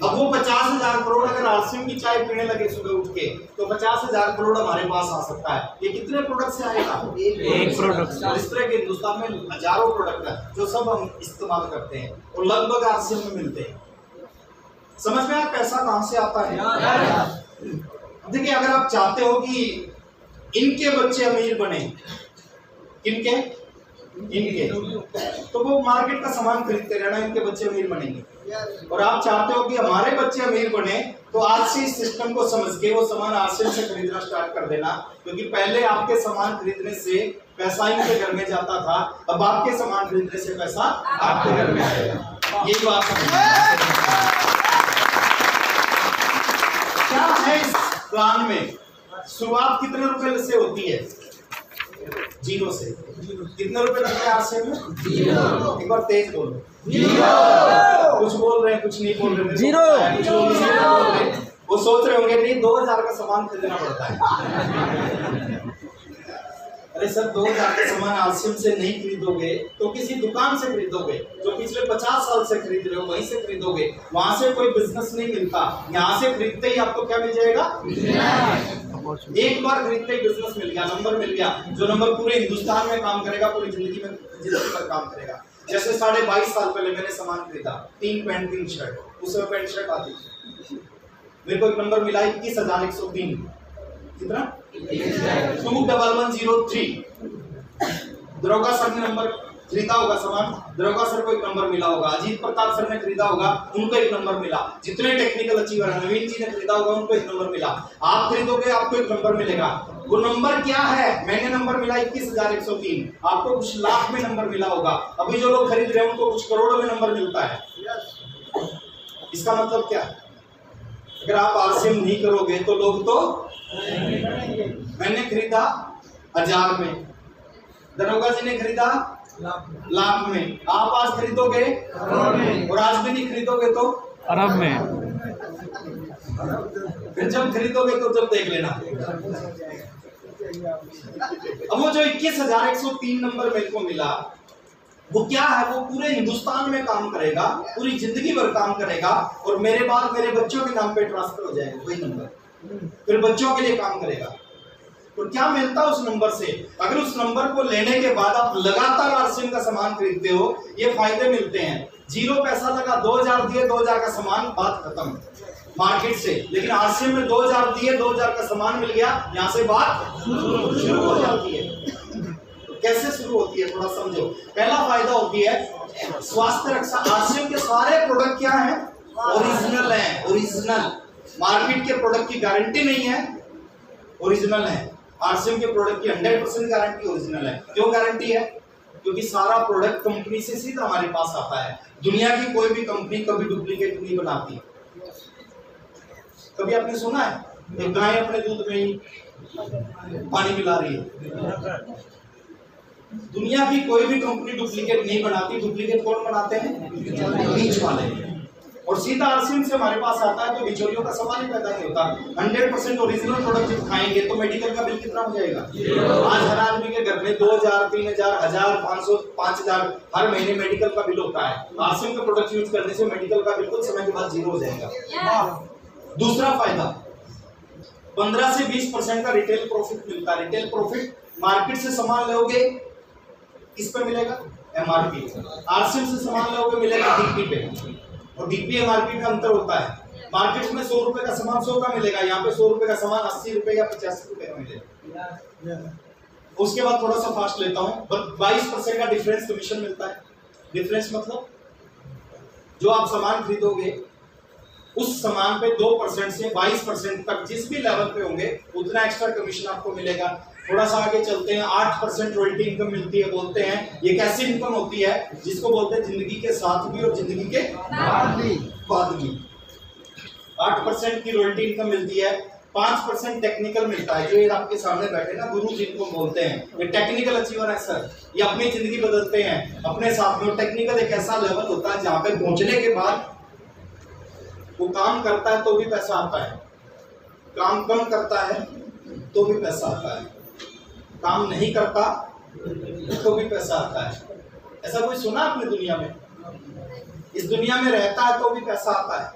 अब वो 50,000 करोड़ अगर आरसीएम की चाय पीने लगे सुबह उठ के, तो 50,000 करोड़ हमारे पास आ सकता है। ये कितने प्रोडक्ट से आएगा? एक प्रोडक्ट। और इस तरह के हिंदुस्तान में हजारों प्रोडक्ट है जो सब हम इस्तेमाल करते हैं और लगभग आरसीएम में मिलते हैं। समझ में आया पैसा कहां से आता है? देखिए, अगर आप चाहते हो कि इनके बच्चे अमीर बने, इनके तो वो मार्केट का सामान खरीदते रहना, इनके बच्चे अमीर बनेंगे। और आप चाहते हो कि हमारे बच्चे अमीर बने, तो आज से इस सिस्टम को समझ के वो सामान आरसीएम से खरीदना स्टार्ट कर देना, क्योंकि पहले आपके सामान खरीदने से पैसा इनके घर में जाता था, अब आपके सामान खरीदने से पैसा आपके घर में आएगा। यही बात क्या है इस प्लान में? शुरुआत कितने रुपए से होती है? 0 से। कितने रुपए लगते हैं आरसीएम में? 0। एक बार तेज बोलो। 0। कुछ बोल रहे हैं, कुछ नहीं बोल रहे। 0। वो सोच रहे होंगे नहीं 2000 का सामान खरीदना पड़ता है। अरे सर, 2000 का सामान आरसीएम से नहीं खरीदोगे तो किसी दुकान से खरीदोगे, जो पिछले 50 साल से खरीद रहे हो वहीं से खरीदोगे। वहां से कोई बिजनेस नहीं मिलता, यहाँ से खरीदते ही आपको क्या मिल जाएगा? एक बार खरीदते ही बिजनेस मिल गया, नंबर मिल गया, जो नंबर पूरे हिंदुस्तान में काम करेगा, पूरी जिंदगी पर काम करेगा। जैसे 22.5 साल पहले मैंने सामान खरीदा, 3 पैंट 3 शर्ट, उसमें पैंट शर्ट आती थी, मेरे को एक नंबर मिला 21,103। कितना? 21103। दरोगा सर ने नंबर खरीदा होगा सामान, दरोगा सर को एक नंबर मिला होगा, अजीत प्रताप सर ने खरीदा होगा, उनको एक नंबर मिला, जितने टेक्निकल अचीवर है, नवीन जी ने खरीदा होगा, उनको एक नंबर मिला। आप खरीदोगे, आपको एक नंबर मिलेगा। वो नंबर क्या है? मैंने नंबर मिला 21,103, आपको कुछ लाख में नंबर मिला होगा। अभी जो लोग खरीद रहे हैं उनको कुछ करोड़ों में नंबर मिलता है। इसका मतलब क्या? अगर आप आरसीएम नहीं करोगे तो लोग तो मैंने खरीदा 1000 में, दरोगा जी ने खरीदा लाख में, आप आज खरीदोगे और आज भी नहीं खरीदोगे तो अरब में। फिर जब खरीदोगे तो जब देख लेना। अब वो जो 21,103 नंबर मेरे को मिला, वो क्या है? वो पूरे हिंदुस्तान में काम करेगा, पूरी जिंदगी भर काम करेगा, और मेरे बाद मेरे बच्चों के नाम पे ट्रांसफर हो जाएगा वही नंबर, फिर बच्चों के लिए काम करेगा। तो क्या मिलता है उस नंबर से? अगर उस नंबर को लेने के बाद आप लगातार आरसीएम का सामान खरीदते हो, ये फायदे मिलते हैं। 0 पैसा लगा, 2000 दिए, 2000 का सामान, बात खत्म मार्केट से। लेकिन आरसीएम में 2000 दिए, 2000 का सामान मिल गया, यहाँ से बात शुरू हो जाती है। कैसे शुरू होती है थोड़ा समझो। पहला फायदा होती है स्वास्थ्य रक्षा। आरसीएम के सारे प्रोडक्ट क्या है? ओरिजिनल है, ओरिजिनल। मार्केट के प्रोडक्ट की गारंटी नहीं है, ओरिजिनल है। आरसीएम के प्रोडक्ट की 100% गारंटी ओरिजिनल है। क्यों गारंटी है? क्योंकि सारा प्रोडक्ट कंपनी से सीधा हमारे पास आता है। दुनिया की कोई भी कंपनी कभी डुप्लीकेट नहीं बनाती। कभी आपने सुना है एक गाय अपने दूध में ही पानी मिला रही है? दुनिया की कोई भी कंपनी डुप्लीकेट नहीं बनाती। डुप्लीकेट कौन बनाते हैं? बीच वाले। और सीधा आरसीएम से हमारे पास आता है तो बिचौलियों का सवाल ही पैदा नहीं होता। 100% ओरिजिनल प्रोडक्ट जब खाएंगे तो मेडिकल का बिल कितना हो जाएगा? आज हर आदमी के घर में 2000, 3000, 1000, 500, 5000 हर महीने मेडिकल का बिल होता है। आरसीएम के प्रोडक्ट यूज करने से मेडिकल का बिल कुछ समय के बाद 0 हो जाएगा। दूसरा फायदा, 15 से 20% का रिटेल प्रॉफिट मिलता है। रिटेल प्रॉफिट, मार्केट से सामान लोगे किस पे मिलेगा? एमआरपी। आरसीएम से सामान लोगे मिलेगा डीपी पे, और डीपी एमआरपी का अंतर होता है। मार्केट में 100 रुपए का सामान 100 का मिलेगा, यहाँ पे 100 रुपए का सामान 80 रुपए या 85 रुपए का मिलेगा। उसके बाद थोड़ा सा फास्ट लेता हूँ, 22% का डिफरेंस कमीशन मिलता है। डिफरेंस मतलब जो आप सामान खरीदोगे उस सामान पे 2% से 22% तक जिस भी लेवल पे होंगे उतना एक्स्ट्रा कमीशन आपको मिलेगा। थोड़ा सा आगे चलते हैं, 8% रॉयल्टी इनकम मिलती है। बोलते हैं ये कैसी इनकम होती है जिसको बोलते हैं जिंदगी के साथ भी और जिंदगी के बाद भी। 8% की रॉयल्टी इनकम मिलती है। 5% टेक्निकल मिलता है। जो ये आपके सामने बैठे ना गुरु जिनको बोलते हैं, ये टेक्निकल अचीवर है सर। ये अपनी जिंदगी बदलते हैं अपने साथ में। टेक्निकल एक ऐसा लेवल होता है जहाँ पे पहुंचने के बाद वो काम करता है तो भी पैसा आता है, काम कम करता है तो भी पैसा आता है, काम नहीं करता तो भी पैसा आता है। ऐसा कोई सुना आपने दुनिया में? इस दुनिया में रहता है तो भी पैसा आता है,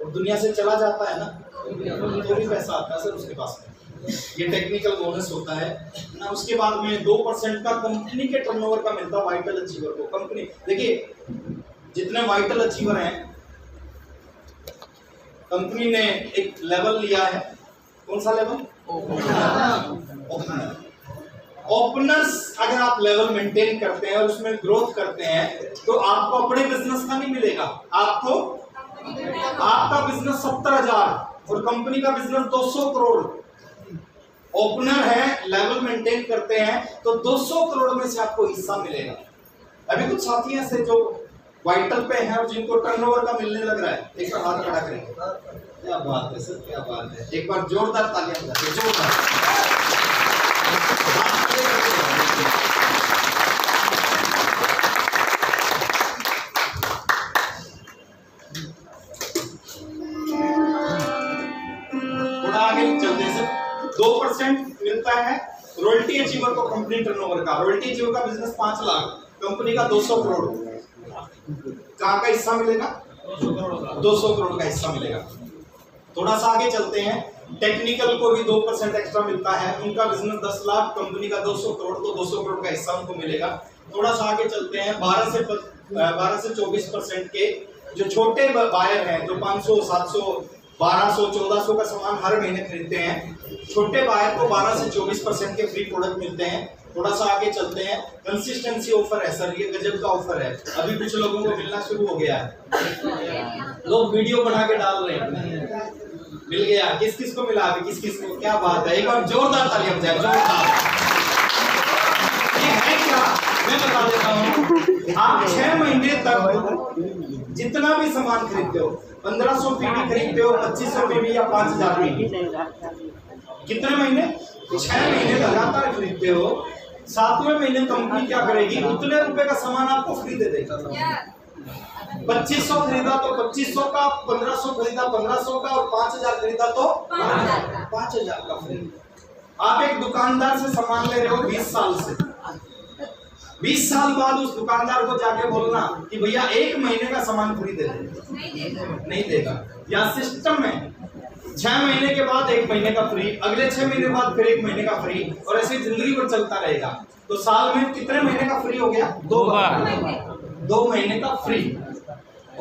और दुनिया से चला जाता है ना तो भी पैसा आता है सर उसके पास में। ये टेक्निकल बोनस होता है ना। उसके बाद में 2% का कंपनी के टर्नओवर का मिलता है वाइटल अचीवर को। कंपनी देखिए जितने वाइटल अचीवर हैं कंपनी ने एक लेवल लिया है, कौन सा लेवल? ओपनर। ओपनर्स अगर आप लेवल मेंटेन करते हैं और उसमें ग्रोथ करते हैं तो आपको अपने बिजनेस का नहीं मिलेगा, आपका बिजनेस 70,000 और कंपनी का बिजनेस 200 करोड़। ओपनर है, लेवल मेंटेन करते हैं तो 200 करोड़ में से आपको हिस्सा मिलेगा। अभी कुछ साथी ऐसे जो वाइटल पे हैं और जिनको टर्नओवर का मिलने लग रहा है, एक बार हाथ खड़ा करेंगे। क्या बात है सर, क्या बात है, एक बार जोरदार तालियां बजाइए, जोरदार। थोड़ा आगे चलते हैं सर। 2% मिलता है रॉयल्टी अचीवर को कंपनी टर्नओवर का। रॉयल्टी अचीवर का बिजनेस 5 लाख, कंपनी का 200 करोड़। कहाँ का हिस्सा मिलेगा? 200 करोड़ का हिस्सा मिलेगा। थोड़ा सा आगे चलते हैं। टेक्निकल को भी 2% एक्स्ट्रा मिलता है, उनका बिजनेस 10 लाख, कंपनी का 200 करोड़, तो 200 करोड़ का हिस्सा उनको मिलेगा। थोड़ा सा आगे चलते हैं। 12 से 24% के जो छोटे बायर हैं, जो 500, 700, 1200, 1400 का सामान हर महीने खरीदते हैं, छोटे बायर को 12 से 24% के फ्री प्रोडक्ट मिलते हैं। थोड़ा सा आगे चलते हैं। कंसिस्टेंसी ऑफर है सर, ये गजब का ऑफर है। अभी कुछ लोगों को मिलना शुरू हो गया है, लोग वीडियो बना के डाल रहे हैं। मिल गया, किस किस को मिला, अभी किस किस को? क्या बात है, एक बार जोरदार तालियां बजाएं, जोरदार। ये है क्या, मैं बता देता हूँ। आप 6 महीने तक जितना भी सामान खरीदते हो, 1500 पीडी खरीदते हो, 2500 पीडी या 5000 पीडी, कितने महीने? 6 महीने लगातार खरीदते हो। 7वें महीने कंपनी क्या करेगी? उतने रुपए का सामान आपको फ्री दे देगा। 2500 खरीदा तो 2500 का, 1500 खरीदा 1500 का, और 5000 खरीदा तो 5000 का फ्री। आप एक दुकानदार से सामान ले रहे हो 20 साल से, 20 साल बाद उस दुकानदार को जाके बोलना कि भैया 1 महीने का सामान फ्री दे दे, नहीं देगा। या सिस्टम में 6 महीने के बाद 1 महीने का फ्री, अगले 6 महीने बाद फिर 1 महीने का फ्री, और ऐसे जिंदगी भर चलता रहेगा। तो साल में कितने महीने का फ्री हो गया? 2 बार, 2 महीने का फ्री।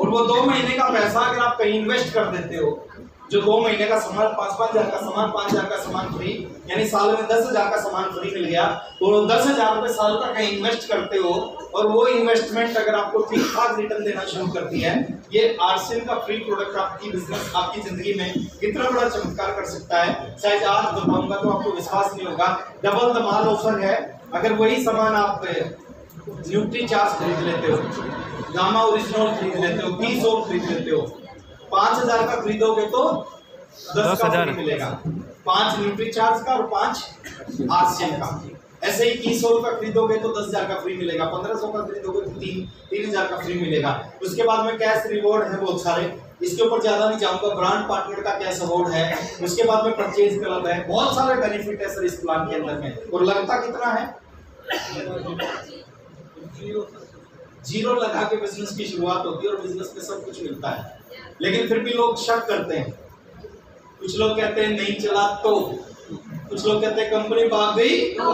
और वो 2 महीने का पैसा अगर आप कहीं इन्वेस्ट कर देते हो, जो 2 महीने का सामान 5,000 का सामान, 5,000 का सामान फ्री, यानी साल में 10,000 का सामान फ्री मिल गया। तो 10,000 रुपए साल का कहीं इन्वेस्ट करते हो, और वो इन्वेस्टमेंट अगर आपको ठीक ठाक रिटर्न देना शुरू करती है, ये आरसीएम का फ्री प्रोडक्ट आपकी बिजनेस, आपकी जिंदगी में कितना बड़ा चमत्कार कर सकता है। शायद आज बताऊंगा तो आपको विश्वास नहीं होगा। डबल धमाल ऑफर है। अगर वही सामान आप न्यूट्री चार्ज खरीद लेते हो, गामा ओरिजिनल खरीद लेते हो, 20 और खरीद लेते हो, 5000 का खरीदोगे तो 10 का फ्री मिलेगा। 5 न्यूट्री चार्ज का और 5 आरसीएम का। ऐसे ही 300 का खरीदोगे तो 10,000 का फ्री मिलेगा। 1500 का खरीदोगे तो 3,000 का फ्री मिलेगा। उसके बाद में कैश रिवॉर्ड है बहुत सारे, इसके ऊपर ज्यादा नहीं जाऊंगा। ब्रांड पार्टनर का कैश अवार्ड है, उसके बाद में परचेज क्लब है, बहुत सारे बेनिफिट है सर इस प्लान के अंदर में। और लगता कितना है? 0 लगा के बिजनेस की शुरुआत होती है, और बिजनेस में सब कुछ मिलता है। लेकिन फिर भी लोग शक करते हैं। कुछ लोग कहते हैं नहीं चला तो, कुछ लोग कहते हैं कंपनी भाग गई तो।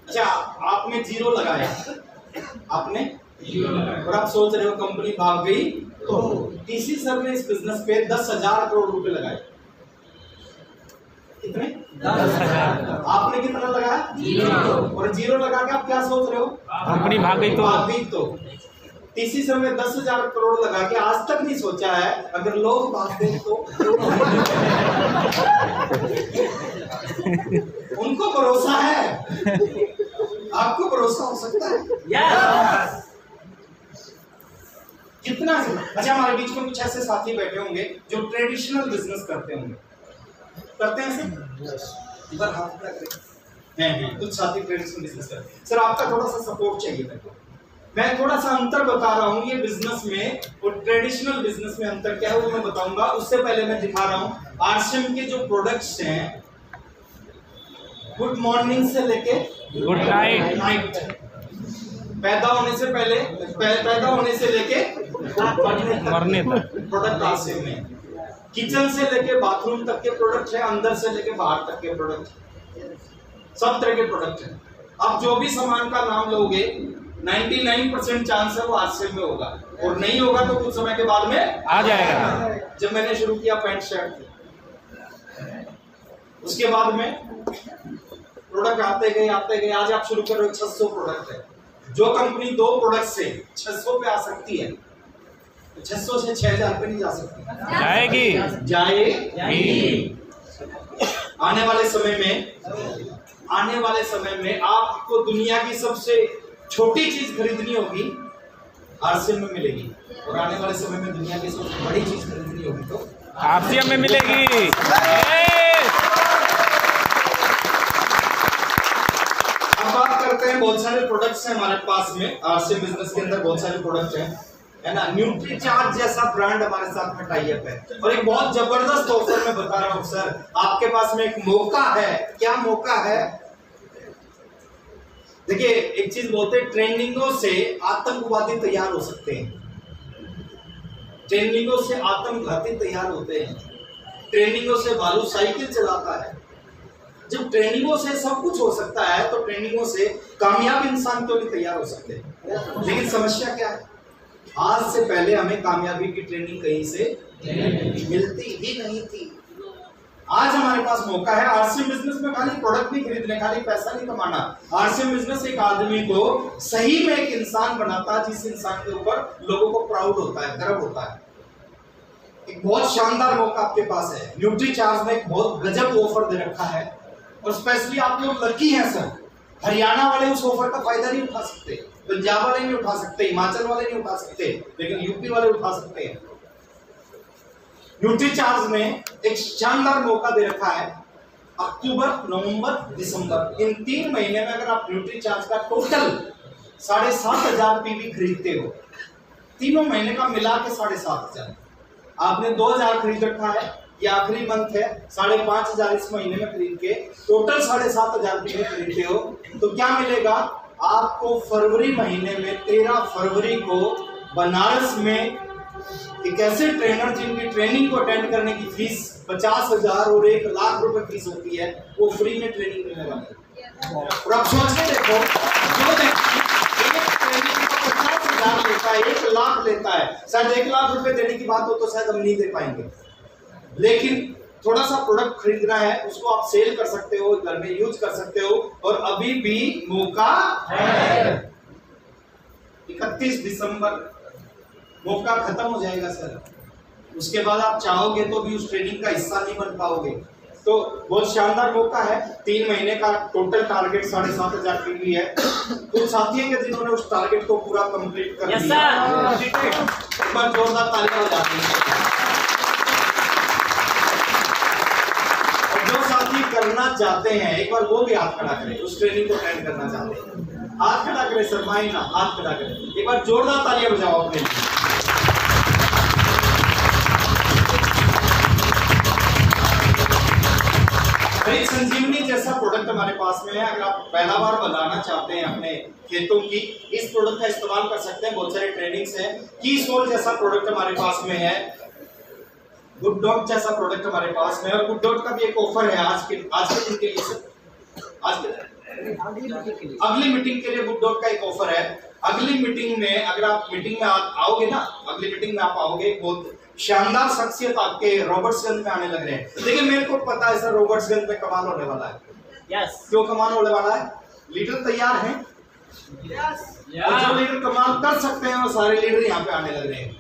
अच्छा, आपने 0 लगाया, आपने 0 लगाया, और आप सोच रहे हो कंपनी भाग गई तो। टीसी सर ने इस बिजनेस पे 10,000 करोड़ रुपए लगाए। कितने? 10,000। आपने कितना लगाया? 0। और 0 लगा के आप क्या सोच रहे हो? कंपनी भाग गई तो। भाग गई तो। टीसी सर ने 10,000 करोड़ लगा के आज तक नहीं सोचा है अगर लोग भाग गए तो। उनको भरोसा है, आपको भरोसा हो सकता है? yes! कितना? अच्छा, हमारे बीच में कुछ ऐसे साथी बैठे होंगे जो ट्रेडिशनल बिजनेस करते होंगे, करते हैं सर? इधर हाथ हैं, कुछ साथी ट्रेडिशनल बिजनेस करते हैं। सर आपका थोड़ा सा सपोर्ट चाहिए मेरे को। मैं थोड़ा सा अंतर बता रहा हूँ, ये बिजनेस में और ट्रेडिशनल बिजनेस में अंतर क्या है वो मैं बताऊंगा। उससे पहले मैं दिखा रहा हूँ आरसीएम के जो प्रोडक्ट्स हैं। गुड मॉर्निंग से लेके गुड नाइट, पैदा होने से पहले, पैदा होने से लेके मरने तक प्रोडक्ट आरसीएम में। किचन से लेके बाथरूम तक के प्रोडक्ट है, अंदर से लेके बाहर तक के प्रोडक्ट, सब तरह के प्रोडक्ट हैं। आप जो भी सामान का नाम लोगे 99% चांस है वो आज से में होगा, और नहीं होगा तो कुछ समय के बाद में आ जाएगा। जब मैंने शुरू किया पैंट शर्ट, उसके बाद में प्रोडक्ट आते गए आज आप शुरू कर रहे हो 600 प्रोडक्ट है। जो कंपनी 2 प्रोडक्ट से 600 पे आ सकती है, 600 से 6000 पे नहीं जा सकती, जाएगी। आने वाले समय में आपको दुनिया की सबसे छोटी चीज खरीदनी होगी, आरसीएम में मिलेगी, और आने वाले समय में दुनिया की सबसे बड़ी चीज खरीदनी होगी तो आरसीएम में मिलेगी। अब बात करते हैं, बहुत सारे प्रोडक्ट्स हैं हमारे पास में आरसीएम बिजनेस के अंदर, बहुत सारे प्रोडक्ट हैं, है ना। न्यूट्रीचार्ज जैसा ब्रांड हमारे साथ में टाई अप है, और एक बहुत जबरदस्त ऑफर मैं बता रहा हूं सर, आपके पास में एक मौका है। क्या मौका है? देखिए, एक चीज बोलते हैं, ट्रेनिंगों से आतंकवादी तैयार हो सकते हैं, ट्रेनिंगों से आत्मघाती तैयार होते हैं, ट्रेनिंगों से भालू साइकिल चलाता है। जब ट्रेनिंगों से सब कुछ हो सकता है तो ट्रेनिंगों से कामयाब इंसान तो भी तैयार हो सकते हैं। लेकिन समस्या क्या है? आज से पहले हमें कामयाबी की ट्रेनिंग कहीं से मिलती ही नहीं थी। आज हमारे पास मौका है। आरसीएम बिजनेस में खाली प्रोडक्ट नहीं खरीदने, खाली पैसा नहीं कमाना। आरसीएम बिजनेस एक आदमी को सही में एक इंसान बनाता है, जिस इंसान के ऊपर लोगों को प्राउड होता है, गर्व होता है। एक बहुत शानदार मौका आपके पास है। न्यूट्रीचार्ज ने एक बहुत गजब ऑफर दे रखा है, और स्पेशली आप लोग लकी हैं सर। हरियाणा वाले उस ऑफर का फायदा नहीं उठा सकते, पंजाब वाले नहीं उठा सकते, हिमाचल वाले नहीं उठा सकते, लेकिन यूपी वाले उठा सकते हैं। न्यूट्रीचार्ज ने एक शानदार मौका दे रखा है। अक्टूबर, नवंबर, दिसंबर, इन 3 महीने में अगर आप न्यूट्रीचार्ज का टोटल 7,500 पीवी खरीदते हो, तीनों महीने का मिला के 7,500, आपने 2,000 खरीद रखा है, ये आखिरी मंथ है, 5,500 इस महीने में खरीद के टोटल 7,500 पीवी खरीदते हो, तो क्या मिलेगा आपको? फरवरी महीने में 13 फरवरी को बनारस में एक ऐसे ट्रेनर जिनकी ट्रेनिंग को अटेंड करने की फीस 50,000 और 1,00,000 रुपए फीस होती है, वो फ्री में ट्रेनिंग मिलने वाली है। और आप सोच के देखो, जो व्यक्ति एक ट्रेनिंग को 50,000 लेता है, 1,00,000 लेता है, शायद 1,00,000 रुपए देने की बात हो तो शायद हम नहीं दे पाएंगे, लेकिन थोड़ा सा प्रोडक्ट खरीदना है, उसको आप सेल कर सकते हो, घर में यूज कर सकते हो, और अभी भी मौका है। 31 दिसंबर मौका खत्म हो जाएगा सर। उसके बाद आप चाहोगे तो भी उस ट्रेनिंग का हिस्सा नहीं बन पाओगे। तो बहुत शानदार मौका है। 3 महीने का टोटल टारगेट 7,500 पीवी है। कुछ साथी हैं जिन्होंने उस टारगेट को पूरा कंप्लीट कर दिया। एक बार जोरदार तालियां हो जाती हैं। जो साथी करना चाहते हैं, एक बार वो भी हाथ खड़ा करें, उस ट्रेनिंग को अटेंड करना चाहते हैं, हाथ खड़ा करें सर, माइना हाथ खड़ा करें, एक बार जोरदार तालियां बजाओ अपने लिए। एक संजीवनी जैसा प्रोडक्ट हमारे पास में है। अगर आप पैदावार बढ़ाना चाहते हैं अपने खेतों की, इस प्रोडक्ट का इस्तेमाल कर सकते हैं। बहुत सारे ट्रेनिंग्स हैं। कीसोल जैसा प्रोडक्ट हमारे पास में है, गुड डॉट जैसा प्रोडक्ट हमारे पास में है, और गुड डॉट का भी एक ऑफर है आज के दिन के लिए सर। आज अगली मीटिंग के लिए गुड डॉट का एक ऑफर है। अगली मीटिंग में अगर आप मीटिंग में आओगे ना, अगली मीटिंग में आप आओगे, बहुत शानदार शख्सियत आपके रॉबर्ट्सगंज में आने लग रहे हैं। देखिए, मेरे को पता है सर, रॉबर्ट्सगंज में कमाल होने वाला है। क्यों कमाल होने वाला है? लीडर तैयार हैं। और जो लीडर कमाल कर सकते हैं, वो सारे लीडर यहाँ पे आने लग रहे हैं।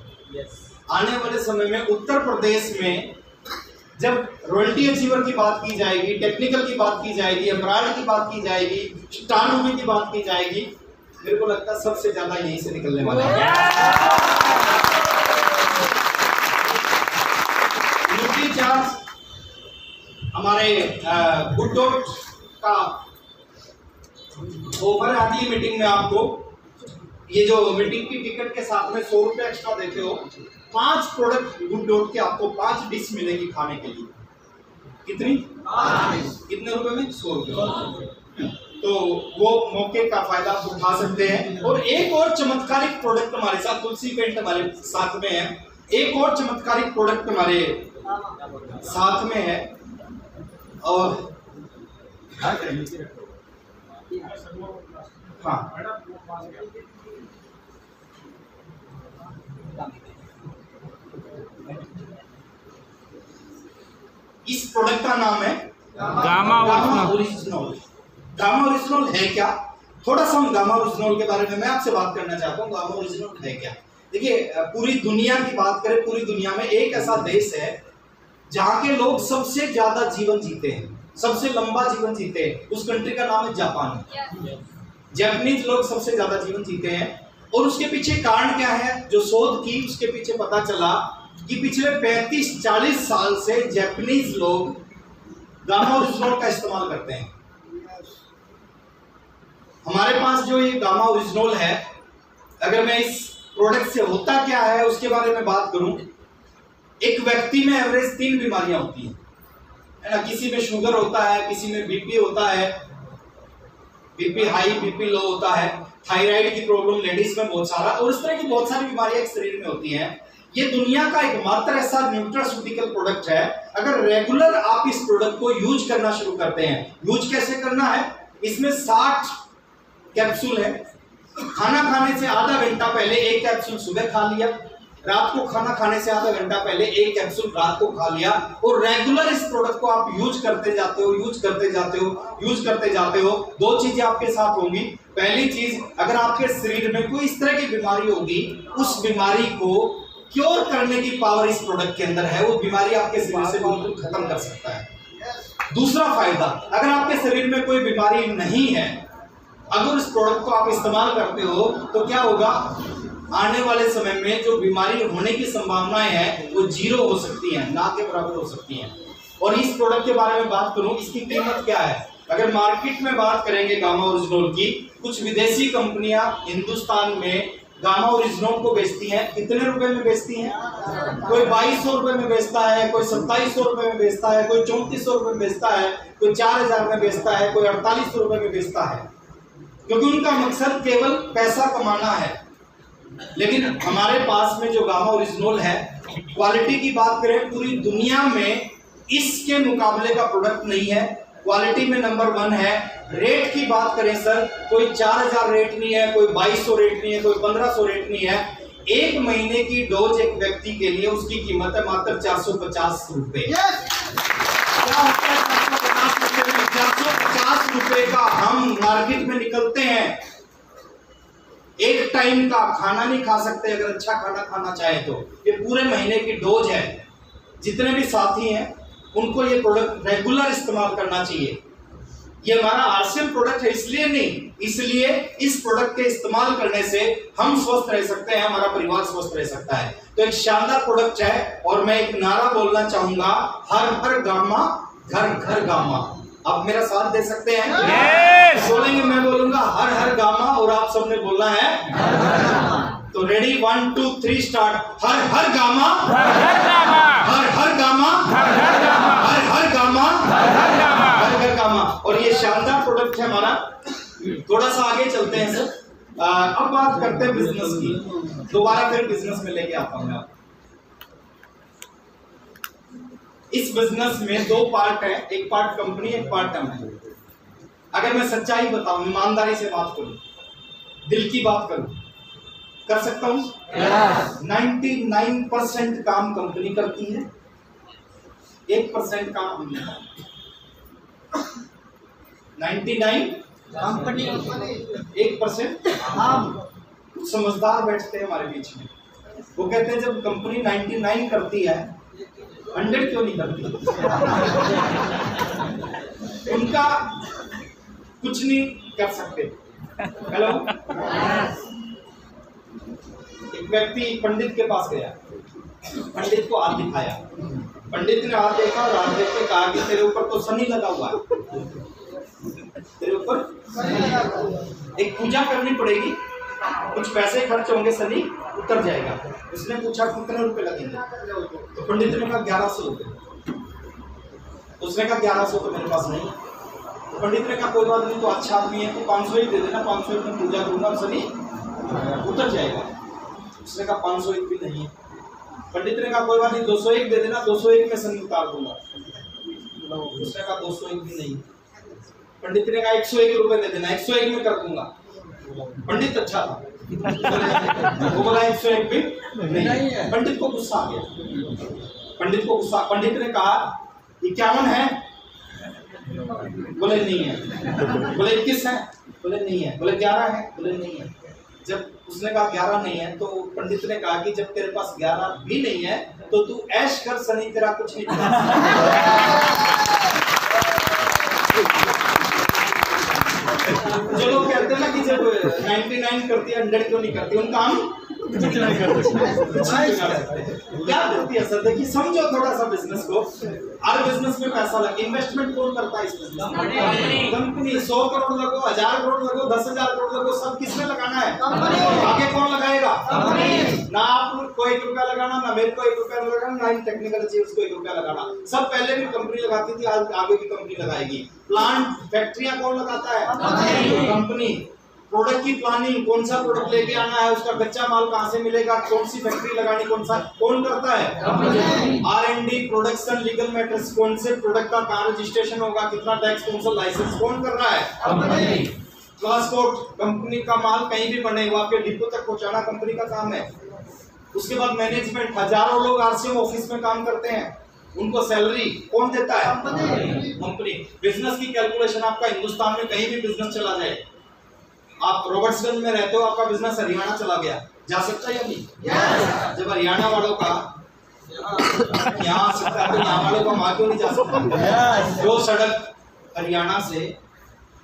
आने वाले समय में उत्तर प्रदेश में जब रॉयल्टी अचीवर की बात की जाएगी, टेक्निकल की बात की जाएगी, एम्ब्रॉयडरी की बात की जाएगी, स्टार मूवी की बात की जाएगी, मेरे को लगता है सबसे ज्यादा यहीं से निकलने वाला है। न्यूट्रीचार्ज हमारे गुड डॉट का ऑफर है। अगली मीटिंग में आपको ये जो मीटिंग की टिकट के साथ में 100 रुपए एक्स्ट्रा देते हो, 5 प्रोडक्ट गुड डॉट के आपको 5 डिश मिलेगी खाने के लिए। कितनी? 5। कितने रुपए में? 100 रुपए। तो वो मौके का फायदा आप उठा सकते हैं। और एक और चमत्कारिक प्रोडक्ट हमारे साथ, तुलसी पेंट हमारे साथ में है। एक और चमत्कारिक प्रोडक्ट हमारे साथ में है। और हाँ, इस प्रोडक्ट का नाम है गामा ओरिजिनल। गामा ओरिजिनल है क्या? थोड़ा सा हम गामा ओरिजिनल के बारे में मैं आपसे बात करना चाहता हूँ। गामा ओरिजिनल है क्या? देखिए, पूरी दुनिया की बात करें, पूरी दुनिया में एक ऐसा देश है जहाँ के लोग सबसे ज्यादा जीवन जीते हैं, सबसे लंबा जीवन जीते हैं। उस कंट्री का नाम है जापान। जापानीज लोग सबसे ज्यादा जीवन जीते हैं। और उसके पीछे कारण क्या है? जो शोध की उसके पीछे पता चला कि पिछले 35-40 साल से जापानीज लोग गामा ओरिजिनल का इस्तेमाल करते हैं। हमारे पास जो ये गामा ओरिजिनल है, अगर मैं इस प्रोडक्ट से होता क्या है उसके बारे में बात करूं, एक व्यक्ति में एवरेज 3 बीमारियां होती हैं, है ना। किसी में शुगर होता है, किसी में बीपी होता है, बीपी हाई बीपी लो होता है, थायराइड की प्रॉब्लम लेडीज में बहुत सारा, और इस तरह की बहुत सारी बीमारियां शरीर में होती हैं। ये दुनिया का एकमात्र ऐसा न्यूट्रास्यूटिकल प्रोडक्ट है, अगर रेगुलर आप इस प्रोडक्ट को यूज करना शुरू करते हैं। यूज कैसे करना है? इसमें 60 कैप्सूल है। खाना खाने से आधा घंटा पहले एक कैप्सूल सुबह खा लिया, रात को खाना खाने से आधा घंटा पहले एक कैप्सूल रात को खा लिया, और रेगुलर इस प्रोडक्ट को आप यूज करते जाते हो, यूज करते जाते हो, यूज करते जाते हो। 2 चीजें आपके साथ होंगी। पहली चीज, अगर आपके शरीर में कोई इस तरह की बीमारी होगी, उस बीमारी को क्योर करने की पावर इस प्रोडक्ट के अंदर है। वो बीमारी आपके शरीर से बिल्कुल खत्म कर सकता है। दूसरा फायदा, अगर आपके शरीर में कोई बीमारी नहीं है, अगर इस प्रोडक्ट को आप इस्तेमाल करते हो तो क्या होगा? आने वाले समय में जो बीमारी होने की संभावनाएं हैं वो 0 हो सकती हैं, ना के बराबर हो सकती हैं। और इस प्रोडक्ट के बारे में बात करूं, इसकी कीमत क्या है? अगर मार्केट में बात करेंगे गामा ओरिजिनल की, कुछ विदेशी कंपनियां हिंदुस्तान में गामा ओरिजिनल को बेचती हैं। कितने रुपए में बेचती हैं? कोई 2200 रुपए में बेचता है, कोई 2700 रुपए में बेचता है, कोई 3400 रुपए में बेचता है, कोई 4000 में बेचता है, कोई 4800 रुपए में बेचता है, क्योंकि उनका मकसद केवल पैसा कमाना है। लेकिन हमारे पास में जो गामा ओरिजिनल है, क्वालिटी की बात करें, पूरी दुनिया में इसके मुकाबले का प्रोडक्ट नहीं है। क्वालिटी में नंबर 1 है। रेट की बात करें सर, कोई 4000 रेट नहीं है, कोई 2200 रेट नहीं है, कोई 1500 रेट नहीं है। 1 महीने की डोज एक व्यक्ति के लिए उसकी कीमत है मात्र 450 रुपए। क्या होता है 450 रुपए का हम मार्केट में निकलते हैं। एक टाइम का खाना नहीं खा सकते, अगर अच्छा खाना खाना चाहे तो। ये पूरे महीने की डोज है। जितने भी साथी हैं उनको ये प्रोडक्ट रेगुलर इस्तेमाल करना चाहिए। ये हमारा आरसीएम प्रोडक्ट है इसलिए नहीं, इसलिए इस प्रोडक्ट के इस्तेमाल करने से हम स्वस्थ रह सकते हैं, हमारा परिवार स्वस्थ रह सकता है। तो एक शानदार प्रोडक्ट है। और मैं एक नारा बोलना चाहूंगा, हर हर गामा, घर घर गामा। आप मेरा साथ दे सकते हैं? yes! बोलेंगे, मैं बोलूंगा हर हर गामा, और आप सबने बोलना है हर हर गामा। तो रेडी, 1 2 3 स्टार्ट। हर हर गामा, हर हर गामा, हर हर गामा, हर हर गामा, हर हर गामा, हर हर गामा, हर हर गामा। और ये शानदार प्रोडक्ट है हमारा। थोड़ा सा आगे चलते हैं सर। अब बात करते हैं बिजनेस की। दोबारा फिर बिजनेस में लेके आता हूं मैं। इस बिजनेस में 2 पार्ट है, एक पार्ट कंपनी, एक पार्ट हम। अगर मैं सच्चाई बताऊं, ईमानदारी से बात करूं, दिल की बात करूं, कर सकता हूं? 99% काम कंपनी करती है, 1% काम हम करते हैं। 99 कंपनी, 1% हम। कुछ समझदार बैठते हैं हमारे बीच में, वो कहते हैं जब कंपनी 99 करती है, 100 क्यों नहीं करती? उनका कुछ नहीं कर सकते। हेलो, एक व्यक्ति पंडित के पास गया, पंडित को हाथ दिखाया, पंडित ने हाथ देखा और हाथ देख के कहा कि तेरे ऊपर तो शनि लगा हुआ है, तेरे ऊपर एक पूजा करनी पड़ेगी, कुछ पैसे खर्च होंगे, शनि उतर जाएगा। उसने पूछा कितने रुपए लगेंगे? तो पंडित ने कहा 1100 रुपए। उसने कहा 1100 तो मेरे पास नहीं। तो पंडित ने कहा कोई बात नहीं, तो अच्छा आदमी है तो 500 ही दे देना, 500 में पूजा करूंगा, शनि उतर जाएगा। उसने कहा 501 भी नहीं। पंडित ने कहा कोई बात नहीं, 201 दे देना, 201 में शनि उतार दूंगा। उसने कहा 201 भी नहीं। पंडित ने कहा 101 रुपए दे देना, 101 में कर दूंगा। पंडित अच्छा था, वो बोला 101 भी नहीं है। पंडित को गुस्सा आ गया, पंडित ने कहा 51 है, बोले नहीं है। बोले 21 है, बोले नहीं है। बोले 11 है, बोले नहीं है। जब उसने कहा 11 नहीं है तो पंडित ने कहा कि जब तेरे पास 11 भी नहीं है तो तू ऐश कर सनी, तेरा कुछ नहीं कर जो लोग कहते हैं ना कि जब 99 करती है 100 क्यों नहीं करती, उनका हम क्या करती है सर? देखिए समझो थोड़ा सा बिजनेस को। हर बिजनेस में पैसा लगे, इन्वेस्टमेंट कौन करता है इस बिजनेस में? कंपनी। 100 करोड़ लगो, 1000 करोड़ लगो, 10,000 करोड़ लगो, सब किसमें लगाना है? आगे कौन लगाएगा? ना आप को 1 रुपया लगाना, ना मेरे को 1 रुपया लगाना, ना इन टेक्निकल चीज को 1 रुपया लगाना। सब पहले भी कंपनी लगाती थी, आज आगे भी कंपनी लगाएगी। प्लांट फैक्ट्रियां कौन लगाता है? कंपनी। प्रोडक्ट की प्लानिंग, कौन सा प्रोडक्ट लेके आना है, उसका कच्चा माल कहां से मिलेगा, कौन सी फैक्ट्री लगानी, कौन करता है? R&D, प्रोडक्शन, लीगल मैटर्स, कौन से प्रोडक्ट का कहां रजिस्ट्रेशन होगा, कितना टैक्स, कौन सा लाइसेंस, कौन कर रहा है? ट्रांसपोर्ट, कंपनी का माल कहीं भी बने वो आपके डिपो तक पहुंचाना कंपनी का काम है। उसके बाद मैनेजमेंट, हजारों लोग RCM ऑफिस में काम करते हैं, उनको सैलरी कौन देता है? कंपनी। बिजनेस की कैलकुलेशन, आपका हिंदुस्तान में कहीं भी बिजनेस चला जाए, आप रॉबर्ट्सगंज में रहते हो, आपका बिजनेस हरियाणा चला गया, जा सकता है या नहीं? जब हरियाणा वालों का यहाँ आ सकता है तो यहाँ वालों का वहां क्यों नहीं जा सकता? जो सड़क हरियाणा से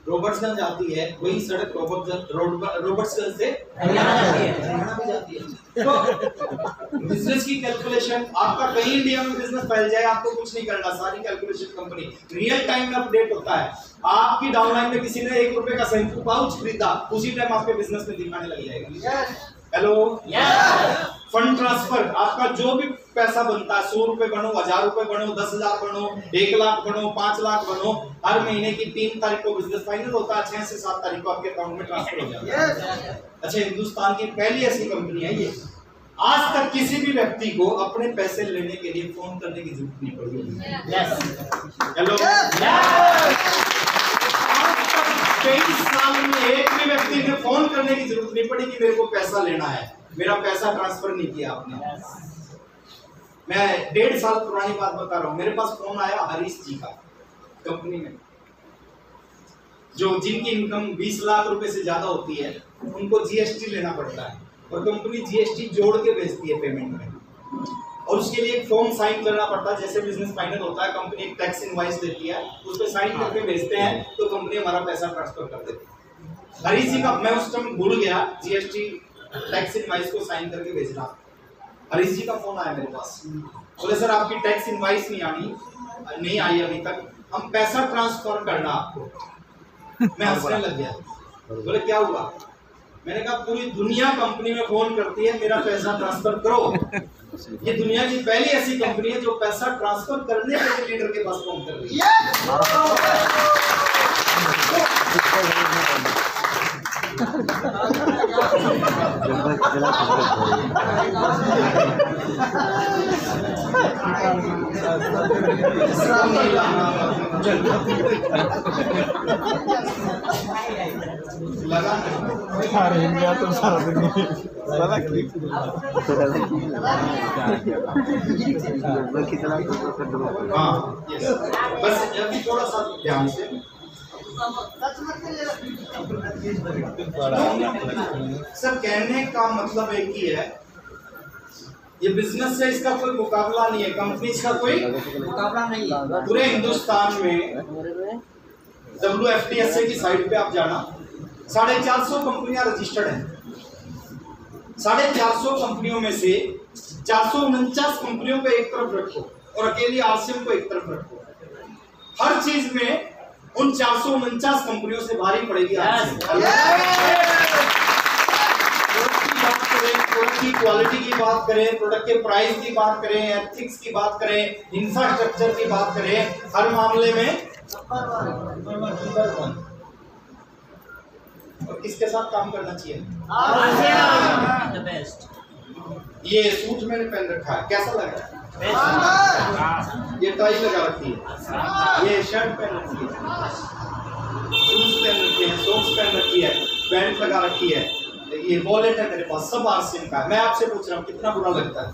रॉबर्ट्सगंज जाती है वही सड़क रॉबर्ट्सगंज से हरियाणा भी जाती है। तो बिजनेस की कैलकुलेशन, आपका कहीं इंडिया में बिजनेस फैल जाए, आपको कुछ नहीं करना, सारी कैलकुलेशन कंपनी रियल टाइम में अपडेट होता है। आपकी डाउनलाइन में किसी ने 1 रुपए का शैम्पू पाउच खरीदा, उसी टाइम आपके बिजनेस में दिखाने लग जाएगा। हेलो, फंड ट्रांसफर, आपका जो भी पैसा बनता है, 100 रुपए बनो, 1000 रुपए बनो, 10,000 बनो, 1 लाख बनो, 5 लाख बनो, हर महीने की 3 तारीख को बिजनेस फाइनल होता है, 6 से 7 तारीख को आपके अकाउंट में ट्रांसफर हो जाता है। अच्छा, हिंदुस्तान की पहली ऐसी कंपनी है ये। आज तक किसी भी व्यक्ति को अपने पैसे लेने के लिए फोन करने की जरूरत नहीं पड़ी। हेलो, 23 साल में एक भी व्यक्ति ने फोन करने की जरूरत नहीं पड़ी कि मेरे को पैसा लेना है, मेरा पैसा ट्रांसफर नहीं किया आपने। मैं 1.5 साल पुरानी बात बता रहा हूँ, मेरे पास फोन आया हरीश जी का, कंपनी में जो जिनकी इनकम 20 लाख रुपए से ज्यादा होती है, उनको GST लेना पड़ता है और कंपनी GST जोड़ के भेजती है पेमेंट में, और उसके लिए एक फॉर्म साइन करना पड़ता है। जैसे बिजनेस फाइनल होता है, कंपनी एक टैक्स इनवॉइस देती है, उस पर साइन करके भेजते हैं तो कंपनी हमारा पैसा ट्रांसफर कर देती है। हरीश जी का मैं उस टाइम भूल गया GST टैक्स इनवॉइस को साइन करके भेजना। हरीश जी का फोन आया मेरे पास, बोले सर आपकी टैक्स इनवॉइस नहीं आई अभी तक, हम पैसा ट्रांसफर करना आपको। मैं हंसने लग गया, बोले क्या हुआ? मैंने कहा पूरी दुनिया कंपनी में फोन करती है मेरा पैसा ट्रांसफर करो, ये दुनिया की पहली ऐसी कंपनी है जो पैसा ट्रांसफर करने के लिए लीडर के पास फोन कर रही है। लगा तुम सारा दिन हाँ, बस अभी थोड़ा सा ध्यान से। सर कहने का मतलब एक ही है, ये बिजनेस से इसका कोई मुकाबला नहीं है, कंपनी का कोई मुकाबला नहीं है। पूरे हिंदुस्तान में WFTSA की साइट पे आप जाना, 450 कंपनियां रजिस्टर्ड हैं। 450 कंपनियों में से 449 कंपनियों को एक तरफ रखो और अकेली RCM को एक तरफ रखो, हर चीज में उन 449 कंपनियों से भारी पड़ेगी प्रोडक्ट की क्वालिटी की बात करें, प्रोडक्ट के प्राइस की बात करें, एथिक्स की बात करें, इंफ्रास्ट्रक्चर की बात करें, हर मामले में और किसके साथ काम करना चाहिए? ये सूट मैंने पहन रखा है, कैसा लग रहा है? ये टाई लगा रखी है, ये शर्ट पहन रखी है, शूज पहन रखे हैं, सॉक्स पहन रखी है, पैंट लगा रखी है, ये वॉलेट है मेरे पास, सब आरसीएम का है। मैं आपसे पूछ रहा हूँ कितना बुरा लगता है?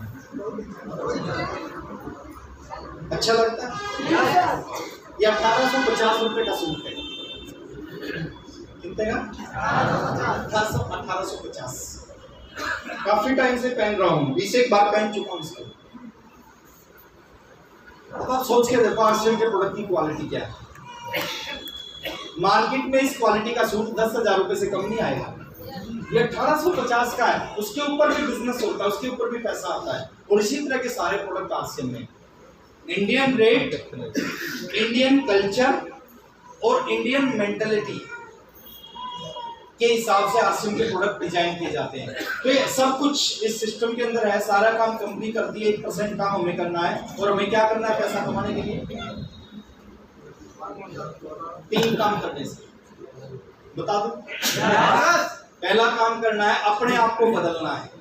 अच्छा लगता है? ये 1850 रुपए का सूट है। कितने का? 1850। काफी टाइम से पहन रहा हूँ, 20 एक बार पहन चुका हूँ इसको। अब आप सोच के देखो आरसीएम के प्रोडक्ट की क्वालिटी क्या है। मार्केट में इस क्वालिटी का सूट 10,000 रुपए से कम नहीं आएगा। ये 1850 का है, उसके ऊपर भी बिजनेस होता है, उसके ऊपर भी पैसा आता है। और इसी तरह के सारे प्रोडक्ट आरसीएम में इंडियन रेट, इंडियन कल्चर और इंडियन मेंटालिटी के हिसाब से आरसीएम के प्रोडक्ट डिजाइन किए जाते हैं। तो ये सब कुछ इस सिस्टम के अंदर है। सारा काम कंपनी करती है, 1% काम हमें करना है। और हमें क्या करना है पैसा कमाने के लिए? 3 काम करने से। बता दो। पहला काम करना है अपने आप को बदलना है।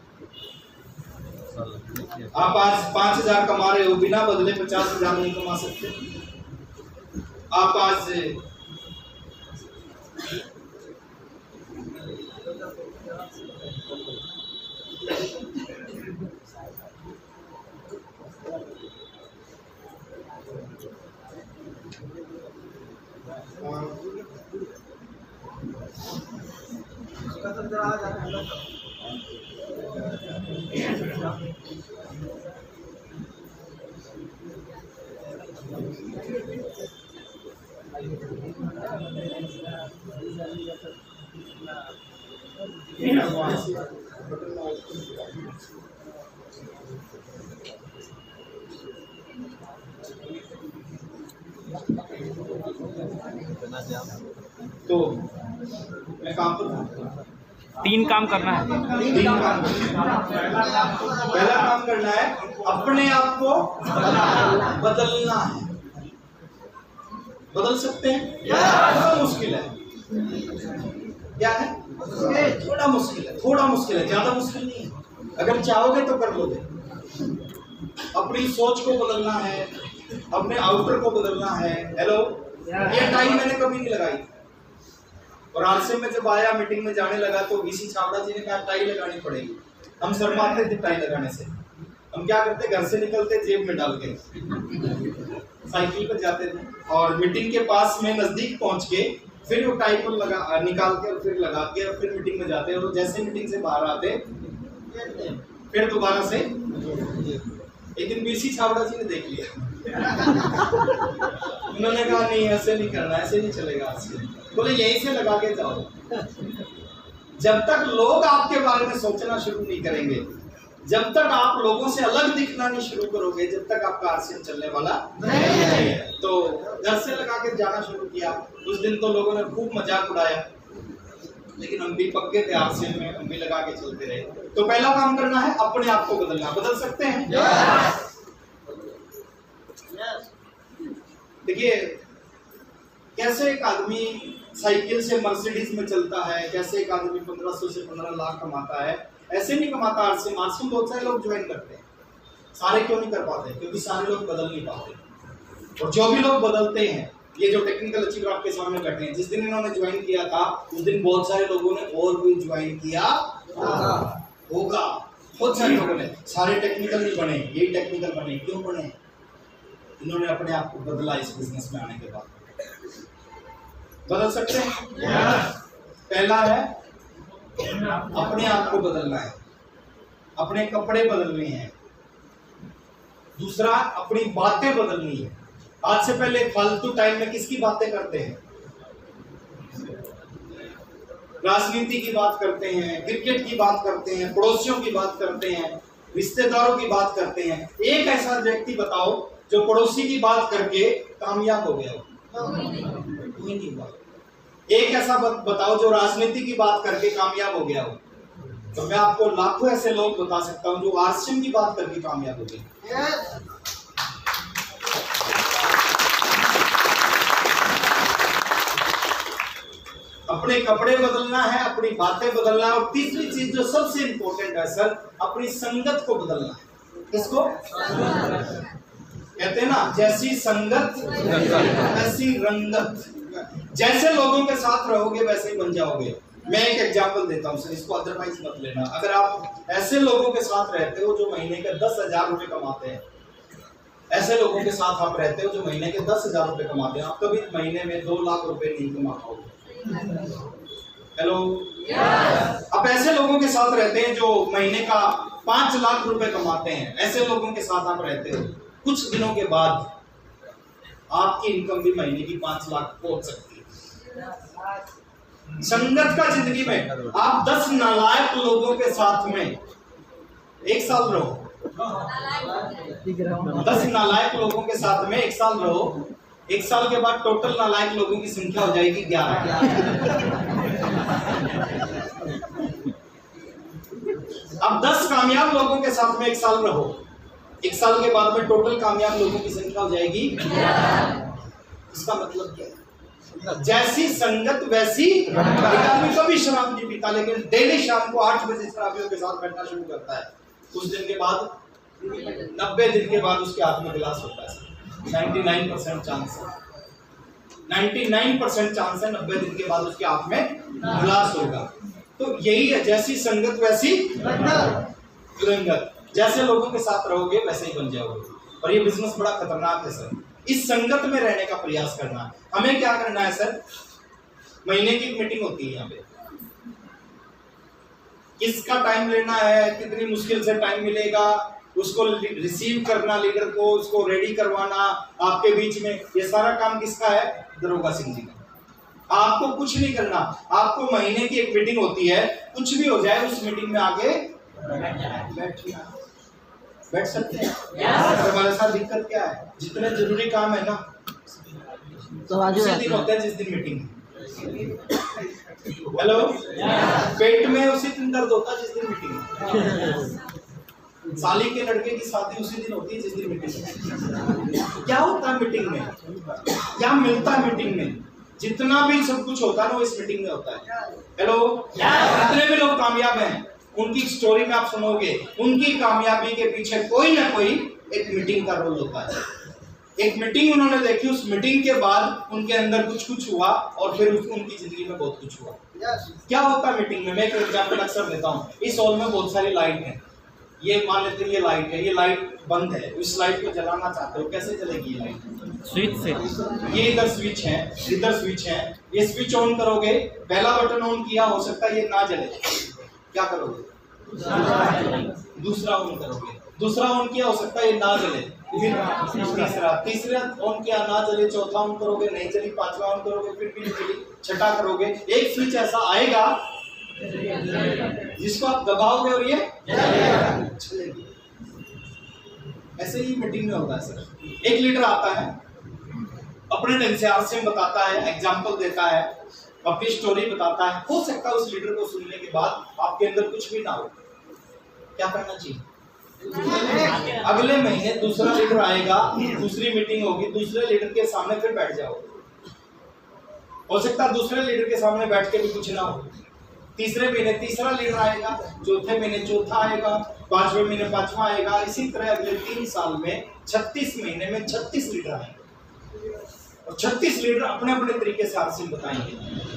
आप आज 5,000 कमा रहे हो, बिना बदले 50,000 नहीं कमा सकते। आप आज तो मैं काम करूँ। 3 काम करना है। 3 काम। पहला काम करना है अपने आप को बदलना है। बदल सकते हैं? थोड़ा मुश्किल है। क्या है? थोड़ा मुश्किल है, थोड़ा मुश्किल है, ज्यादा मुश्किल नहीं है। अगर चाहोगे तो कर लोगे। अपनी सोच को बदलना है, अपने आउटर को बदलना है। हेलो, ये टाई मैंने कभी नहीं लगाई। और आरसीएम में जब आया, मीटिंग में जाने लगा तो वीसी छाबड़ा जी ने कहा टाई लगानी पड़ेगी। हम शर्माते थे टाई लगाने से। हम क्या करते, घर से निकलते जेब में डाल के साइकिल पर जाते थे और मीटिंग के पास में नजदीक पहुंच के फिर वो टाई को लगा निकाल के और फिर लगा के और फिर मीटिंग में जाते। और जैसे मीटिंग से बाहर आते फिर दोबारा से। एक दिन बीसी छाबड़ा जी ने देख लिया। उन्होंने कहा नहीं ऐसे नहीं करना, ऐसे नहीं चलेगा आजकल। बोले यहीं से लगा के जाओ। जब तक लोग आपके बारे में सोचना शुरू नहीं करेंगे, जब तक आप लोगों से अलग दिखना नहीं शुरू करोगे, जब तक आपका आरसीएम चलने वाला नहीं है। तो घर से लगा के जाना शुरू किया। उस दिन तो लोगों ने खूब मजाक उड़ाया, लेकिन हम भी पक्के थे आरसीएम में, हम भी लगा के चलते रहे। तो पहला काम करना है अपने आप को बदलना। बदल सकते हैं? देखिए कैसे एक आदमी साइकिल से मर्सिडीज में चलता है, कैसे एक आदमी 1500 से 15 लाख कमाता है, ऐसे नहीं कमाता आरसीएम। आरसीएम बहुत सारे लोग ज्वाइन करते हैं। सारे क्यों नहीं कर पाते? क्योंकि सारे लोग बदल नहीं पाते। और जो भी लोग बदलते हैं, ये जो टेक्निकल अचीवर आपके सामने बैठे हैं, जिस दिन इन्होंने ज्वाइन किया था उस दिन बहुत सारे लोगों ने और भी ज्वाइन किया होगा। बहुत सारे लोगों ने, सारे टेक्निकल नहीं बने, ये टेक्निकल बने। क्यों बने? इन्होंने अपने आप को बदला। इस बिजनेस में आने के बाद बदल सकते हैं। पहला है अपने आप को बदलना है, अपने कपड़े बदलने हैं। दूसरा अपनी बातें बदलनी है। आज से पहले फालतू टाइम में किसकी बातें करते हैं? राजनीति की बात करते हैं, क्रिकेट की बात करते हैं, पड़ोसियों की बात करते हैं, रिश्तेदारों की बात करते हैं। एक ऐसा व्यक्ति बताओ जो पड़ोसी की बात करके कामयाब हो गया हो? कोई नहीं हुआ। एक ऐसा बताओ जो राजनीति की बात करके कामयाब हो गया हो? तो मैं आपको लाखों ऐसे लोग बता सकता हूं जो आरसीएम की बात करके कामयाब हो गए। अपने कपड़े बदलना है, अपनी बातें बदलना है। और तीसरी चीज जो सबसे इंपॉर्टेंट है सर, अपनी संगत को बदलना है। किसको कहते हैं ना, जैसी संगत वैसी रंगत। जैसे लोगों के साथ रहोगे वैसे ही बन जाओगे। मैं एक एग्जांपल देता हूँ सर, इसको अदरवाइज मत लेना। अगर आप ऐसे लोगों के साथ रहते हो जो महीने के 10,000 रुपए कमाते हैं, ऐसे लोगों के साथ आप रहते हो जो महीने के 10,000 रुपए कमाते हैं, आप कभी महीने में 2 लाख रुपए नहीं कमा पाओगे। हेलो, आप ऐसे लोगों के साथ रहते हैं जो महीने का 5 लाख रुपए कमाते हैं, ऐसे लोगों के साथ आप रहते हो, कुछ दिनों के बाद आपकी इनकम भी महीने की 5 लाख पहुंच सकती है। संगत का जिंदगी में आप 10 नालायक लोगों के साथ में 1 साल रहो, 10 नालायक लोगों के साथ में 1 साल रहो, 1 साल के बाद टोटल नालायक लोगों की संख्या हो जाएगी 11। अब 10 कामयाब लोगों के साथ में 1 साल रहो, 1 साल के बाद में टोटल कामयाब लोगों की संख्या हो जाएगी। इसका मतलब क्या है? जैसी संगत वैसी आदमी कभी शराब नहीं पीता, लेकिन डेली शाम को 8 बजे शराबियों के साथ बैठना शुरू करता है। कुछ दिन के बाद 90 दिन के बाद उसके हाथ में गिलास होता है। 99% चांस है, 99% चांस है 90 दिन के बाद उसके हाथ में गिलास होगा। तो यही है, जैसी संगत वैसी रंगत। जैसे लोगों के साथ रहोगे वैसे ही बन जाओगे। और ये बिजनेस बड़ा खतरनाक है सर, इस संगत में रहने का प्रयास करना। हमें क्या करना है सर, महीने की मीटिंग होती है यहाँ पे, किसका टाइम लेना है, कितनी मुश्किल से टाइम मिलेगा, उसको रिसीव करना लीडर को, उसको रेडी करवाना आपके बीच में, ये सारा काम किसका है? दरोगा सिंह जी का। आपको कुछ नहीं करना, आपको महीने की एक मीटिंग होती है, कुछ भी हो जाए उस मीटिंग में आके बैठ सकते हैं। हमारे साथ दिक्कत क्या है, जितने जरूरी काम है ना तो उसी दिन होते हैं जिस दिन मीटिंग है। हेलो, पेट में उसी दिन दर्द होता है जिस दिन मीटिंग है। साली के लड़के की शादी उसी दिन होती है जिस दिन मीटिंग है। क्या होता है मीटिंग में, क्या मिलता है मीटिंग में? जितना भी सब कुछ होता है ना वो इस मीटिंग में होता है। हेलो, जितने भी लोग कामयाब हैं उनकी स्टोरी में आप सुनोगे, उनकी कामयाबी के पीछे कोई ना कोई एक मीटिंग का रोल होता है। एक मीटिंग उन्होंने देखी, उस मीटिंग के बाद उनके अंदर कुछ हुआ और फिर उनकी जिंदगी में बहुत कुछ हुआ। क्या होता है मीटिंग में? मैं एक एग्जांपल अक्सर देता हूँ। इस हॉल में बहुत सारी लाइट है, ये मान लेते हैं ये लाइट है, ये लाइट बंद है, इस लाइट को जलाना चाहते हो, कैसे जलेगी ये लाइट? स्विच से। ये इधर स्विच है, इधर स्विच है, ये स्विच ऑन करोगे, पहला बटन ऑन किया, हो सकता है ये ना जले, क्या करोगे? दूसरा ऑन करोगे, दूसरा ऑन किया, हो सकता है ये ना जले, फिर तीसरा ऑन किया, ना जले, चौथा ऑन करोगे, नहीं चली, पांचवा ऑन करोगे, फिर भी नहीं चली, छठा करोगे। एक स्विच ऐसा आएगा जिसको आप दबाओगे और ये चलेगी। ऐसे ही मीटिंग में होता है सर। एक लीडर आता है, अपने ढंग से आरसीएम बताता है, एग्जाम्पल देता है, अपनी स्टोरी बताता है। हो सकता है उस लीडर को सुनने के बाद आपके अंदर कुछ भी ना हो, क्या करना चाहिए? अगले महीने दूसरा लीडर आएगा, दूसरी मीटिंग होगी, दूसरे लीडर के सामने फिर बैठ जाओ। हो सकता है दूसरे लीडर के सामने बैठ के भी कुछ ना हो। तीसरे महीने तीसरा लीडर आएगा, चौथे महीने चौथा आएगा, पांचवें महीने पांचवा आएगा। इसी तरह अगले 3 साल में 36 महीने में 36 लीडर आएंगे और 36 लीडर अपने अपने तरीके से आरसीएम बताएंगे।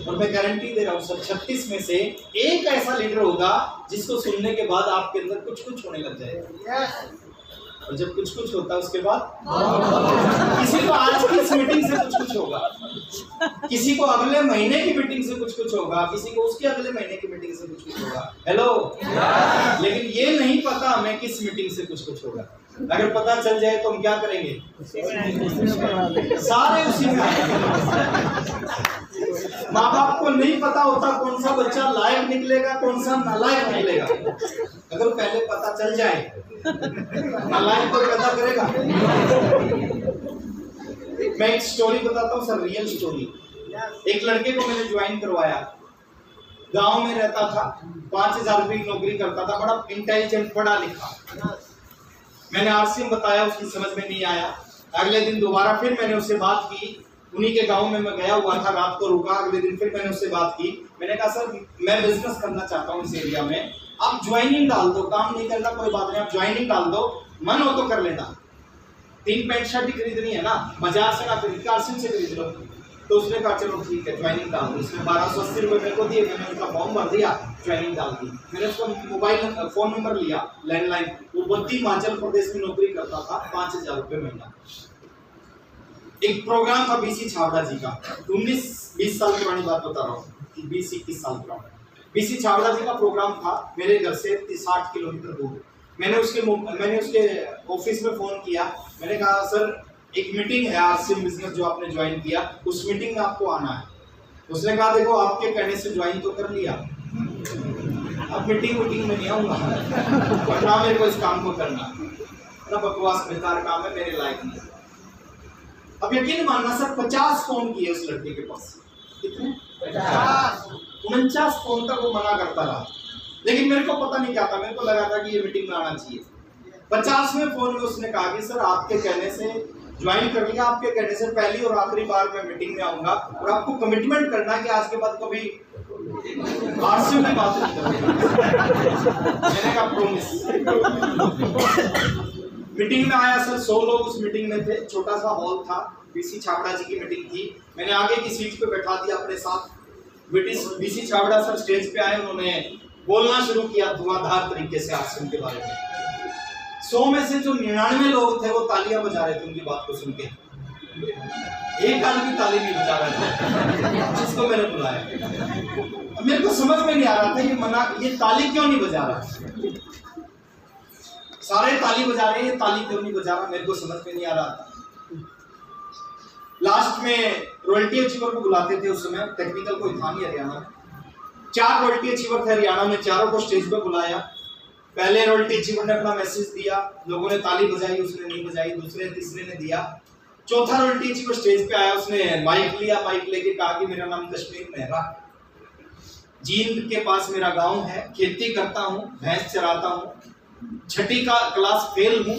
और मैं गारंटी दे रहा हूँ सर, 36 में से एक ऐसा लीडर होगा जिसको सुनने के बाद आपके अंदर कुछ कुछ होने लग जाएगा। और जब कुछ कुछ होता है उसके बाद किसी को आज की इस मीटिंग से कुछ कुछ होगा, किसी को अगले महीने की मीटिंग से कुछ कुछ होगा, किसी को उसके अगले महीने की मीटिंग से कुछ कुछ होगा। हेलो, लेकिन ये नहीं पता हमें किस मीटिंग से कुछ कुछ होगा। अगर पता चल जाए तो हम क्या करेंगे? सारे उसी में आएंगे। माँ बाप को नहीं पता होता कौन सा बच्चा लायक निकलेगा, कौन सा नालायक निकलेगा। अगर पहले पता चल जाए, नालायक को पैदा करेगा। मैं एक स्टोरी बताता हूँ सर, रियल स्टोरी। एक लड़के को मैंने ज्वाइन करवाया, गांव में रहता था, 5,000 रुपये की नौकरी करता था, बड़ा इंटेलिजेंट, पढ़ा लिखा। मैंने आरसीएम बताया, उसकी समझ में नहीं आया। अगले दिन दोबारा फिर मैंने उससे बात की, उन्हीं के गांव में मैं गया हुआ था, रात को रुका। अगले दिन फिर मैंने उससे बात की। मैंने कहा सर मैं बिजनेस करना चाहता हूँ इस एरिया में, आप ज्वाइनिंग डाल दो, काम नहीं करना कोई बात नहीं, आप ज्वाइनिंग डाल दो, मन हो तो कर लेना। 3 पैंट शर्ट ही खरीदनी है ना, बाजार से ना खरीद के आरसीएम से खरीद लो। तो उसने कहा चलो ठीक है, ज्वाइनिंग डाल दी। उसने 1280 रुपये मेरे को दिए, मैंने उसका फॉर्म भर दिया, ज्वाइनिंग डाल दी। मैंने उसका मोबाइल फोन नंबर लिया, लैंडलाइन। वो बद्दी हिमाचल प्रदेश में नौकरी करता था, 5000 रुपये महीना। एक प्रोग्राम था बीसी छाबड़ा जी का, 19-20 साल पुरानी बात बता रहा हूँ, 20-21 साल पुराना। बीसी छाबड़ा जी का प्रोग्राम था मेरे घर से 60 किलोमीटर दूर। मैंने उसके ऑफिस में फ़ोन किया। मैंने कहा सर एक मीटिंग है आरसीएम बिजनेस जो आपने ज्वाइन किया, उस मीटिंग में आपको आना है। उसने कहा देखो आपके कहने से ज्वाइन तो कर लिया, अब मीटिंग में नहीं आऊँगा और ना मेरे को इस काम को करना, ना बकवास बेकार काम है, मेरे लायक नहीं। अब यकीन मानना सर 50 फोन किए उस लड़के के पास। कितने? 49 फोन तक वो मना करता रहा, लेकिन मेरे को पता नहीं क्या था, मेरे को लगा था कि ये मीटिंग में आना चाहिए। 50वें फोन में उसने कहा कि सर आपके कहने से ज्वाइन कर लिया, आपके कहने से पहली और आखिरी बार मैं मीटिंग में आऊंगा और आपको कमिटमेंट करना है कि आज के बाद कभी आरसीएम की बात नहीं करूंगा। मैंने कहा प्रॉमिस। मीटिंग में आया सर, 100 लोग उस मीटिंग में थे, छोटा सा हॉल था, बीसी छाबड़ा जी की मीटिंग थी। मैंने आगे की सीट पे बैठा दिया अपने साथ। बीसी छाबड़ा सर स्टेज पे आए, उन्होंने बोलना शुरू किया धुआंधार तरीके से आरसीएम के बारे में। 100 में से जो 99 लोग थे वो तालियां बजा रहे थे उनकी बात को सुन के। एक आदमी ताली नहीं बजा रहा था जिसको मैंने बुलाया। मेरे को समझ में नहीं आ रहा था ये ताली क्यों नहीं बजा रहा। सारे ताली बजा रहे हैं, ये ताली क्यों नहीं बजा रहा, मेरे को समझ में नहीं आ रहा था। लास्ट में रॉयल्टी अचीवर को बुलाते थे उस समय, टेक्निकल कोई था नहीं हरियाणा में। 4 रॉयल्टी अचीवर थे हरियाणा में, चारों को स्टेज पे बुलाया। पहले रॉयल्टी अचीवर ने अपना मैसेज दिया, लोगों ने ताली बजाई, उसने नहीं बजाई। दूसरे तीसरे ने दिया। चौथा रॉयल्टी अचीवर स्टेज पे आया, उसने माइक लिया, माइक लेके कहा कि मेरा नाम कश्मीर मेहरा, जींद के पास मेरा गांव है, खेती करता हूँ, भैंस चराता हूँ, 6ठी क्लास फेल हूँ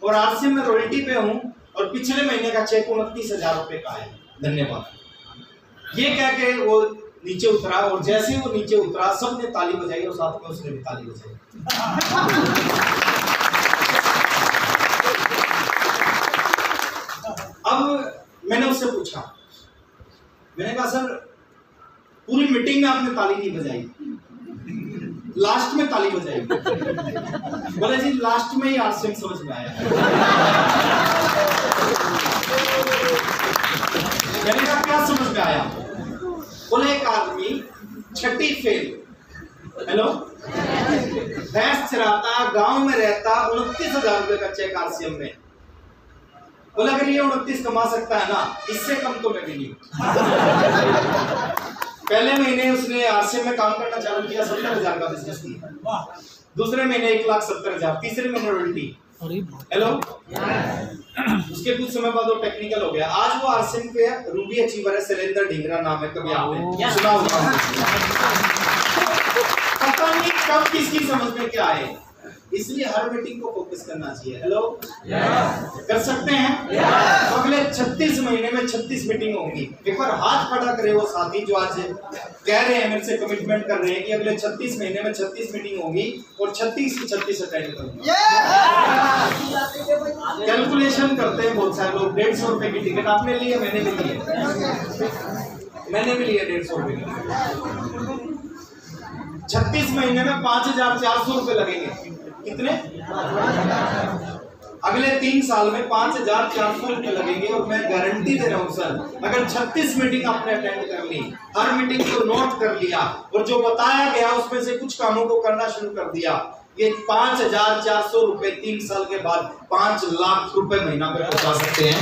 और आरसीएम में रॉयल्टी पे हूँ और पिछले महीने का चेक 29,000 रुपये का है, धन्यवाद। ये कह के वो नीचे उतरा और जैसे ही वो नीचे उतरा सबने ताली बजाई और साथ में उसने भी ताली बजाई। अब मैंने उससे पूछा, मैंने कहा सर पूरी मीटिंग में आपने ताली नहीं बजाई, लास्ट में ताली बजाई। बोले जी लास्ट में ही आरसीएम समझ में आया। मैंने कहा क्या समझ में आया। बोले एक आदमी 6ठी फेल, हेलो, भैंस चराता, गांव में रहता, 29,000 रुपए का चेक आरसीएम में। बोला अगर ये 29 कमा सकता है ना, इससे कम तो मैं भी नहीं। पहले महीने उसने आरसीएम में काम करना चालू किया, 70,000 का बिजनेस किया। दूसरे महीने 1,70,000, तीसरे महीने रॉयल्टी, हेलो। उसके कुछ समय बाद वो टेक्निकल हो गया। आज वो आरसीएम पे रूबी अचीवर है, शैलेंद्र ढींगरा नाम है, कभी आपने सुना होगा। पता नहीं कब किसकी समझ में क्या आए, इसलिए हर मीटिंग को फोकस करना चाहिए। हेलो, कर सकते हैं? तो अगले 36 महीने में 36 मीटिंग होंगी। एक बार हाथ खड़ा करे वो साथी जो आज कह रहे हैं, मेरे से कमिटमेंट कर रहे हैं कि अगले 36 महीने में 36 मीटिंग होगी और 36 की 36 अटेंड करूंगा। कैलकुलेशन करते हैं बहुत सारे लोग। 150 रुपए की टिकट आपने ली है, मैंने भी ली है, 150 रुपए की। 36 महीने में 5,400 रुपए लगेंगे। कितने? अगले 3 साल में 5,400 रुपए लगेंगे और मैं गारंटी दे रहा हूँ सर, अगर 36 मीटिंग आपने अटेंड कर ली, हर मीटिंग को नोट कर लिया और जो बताया गया उसमें से कुछ कामों को करना शुरू कर दिया, ये 5,400 रुपए 3 साल के बाद 5 लाख रुपए महीना में पहुंचा सकते हैं।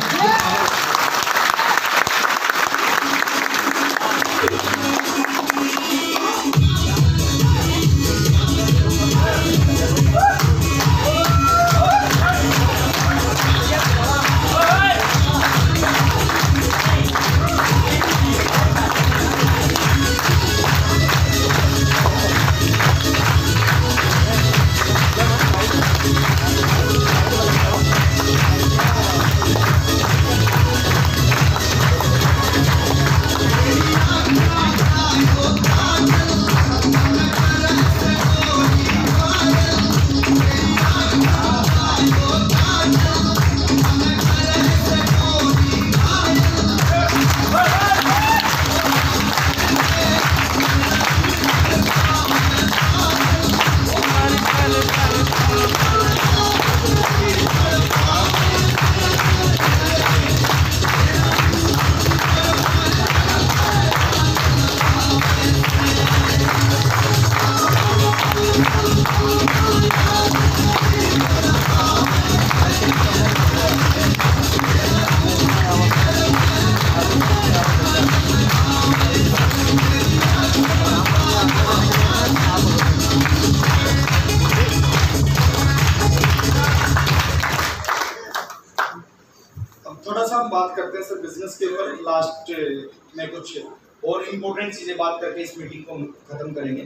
लास्ट में कुछ और इम्पोर्टेंट चीजें बात करके इस मीटिंग को खत्म करेंगे।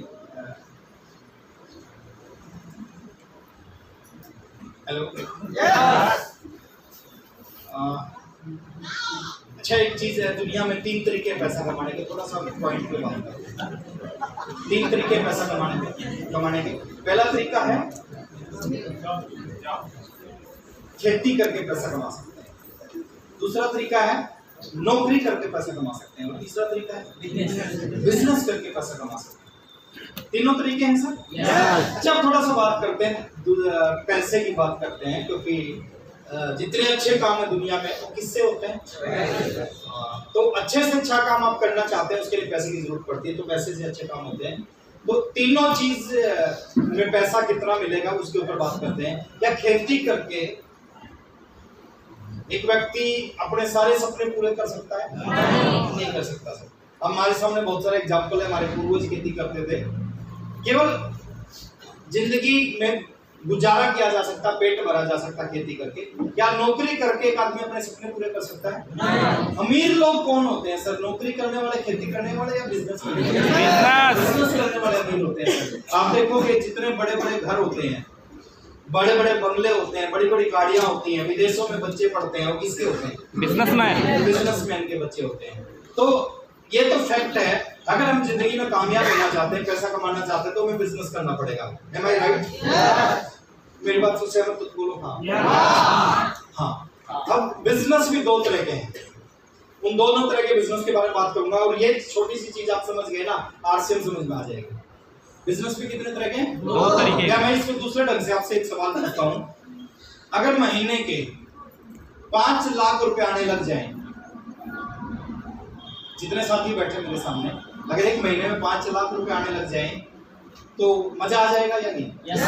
हेलो। अच्छा, एक चीज है, दुनिया में 3 तरीके हैं पैसा कमाने के। थोड़ा सा पॉइंट पे बात करें। 3 तरीके हैं पैसा कमाने के। पहला तरीका है खेती करके पैसा कमा सकते हैं। दूसरा तरीका है नौकरी करके पैसा कमा सकते हैं। और तीसरा तरीका है बिजनेस करके पैसा कमा सकते हैं। तीनों तरीके हैं सर। अच्छा, थोड़ा सा बात करते हैं पैसे की बात करते हैं, क्योंकि जितने अच्छे काम है दुनिया में वो किससे होते हैं? तो अच्छे से अच्छा काम आप करना चाहते हैं, उसके लिए पैसे की जरूरत पड़ती है, तो पैसे से अच्छे काम होते हैं। तो तीनों चीज में पैसा कितना मिलेगा उसके ऊपर बात करते हैं। या खेती करके एक व्यक्ति अपने सारे सपने पूरे कर सकता है? नहीं कर सकता सर। हमारे सामने बहुत सारे एग्जाम्पल है। हमारे पूर्वज खेती करते थे। केवल जिंदगी में गुजारा किया जा सकता, पेट भरा जा सकता खेती करके। या नौकरी करके एक आदमी अपने सपने पूरे कर सकता है? अमीर लोग कौन होते हैं सर? नौकरी करने वाले, खेती करने वाले, या बिजनेस करने वाले? बिजनेस करने वाले अमीर होते हैं। आप देखोगे जितने बड़े बड़े घर होते हैं, बड़े बड़े बंगले होते हैं, बड़ी बड़ी गाड़ियां होती हैं, विदेशों में बच्चे पढ़ते हैं, वो किसके होते हैं? बिजनेसमैन के बच्चे होते हैं। तो ये तो फैक्ट है। अगर हम जिंदगी में कामयाब होना चाहते हैं, पैसा कमाना चाहते हैं, तो हमें बिजनेस करना पड़ेगा। Am I right? मेरी बात से सहमत तो बोलो हाँ। हाँ। अब बिजनेस भी 2 तरह के हैं। उन दोनों तरह के बिजनेस के बारे में बात करूंगा। और ये छोटी सी चीज आप समझ गए ना, आरसीएम समझ में आ जाएगी। बिजनेस भी कितने तरह के हैं? 2 तरीके। क्या मैं इसको दूसरे ढंग से आपसे एक सवाल पूछता हूँ? अगर महीने के 5 लाख रुपए आने लग जाएं, जितने साथी बैठे मेरे सामने, अगर एक महीने में 5 लाख रुपए आने लग जाएं, तो मजा आ जाएगा या नहीं? yes,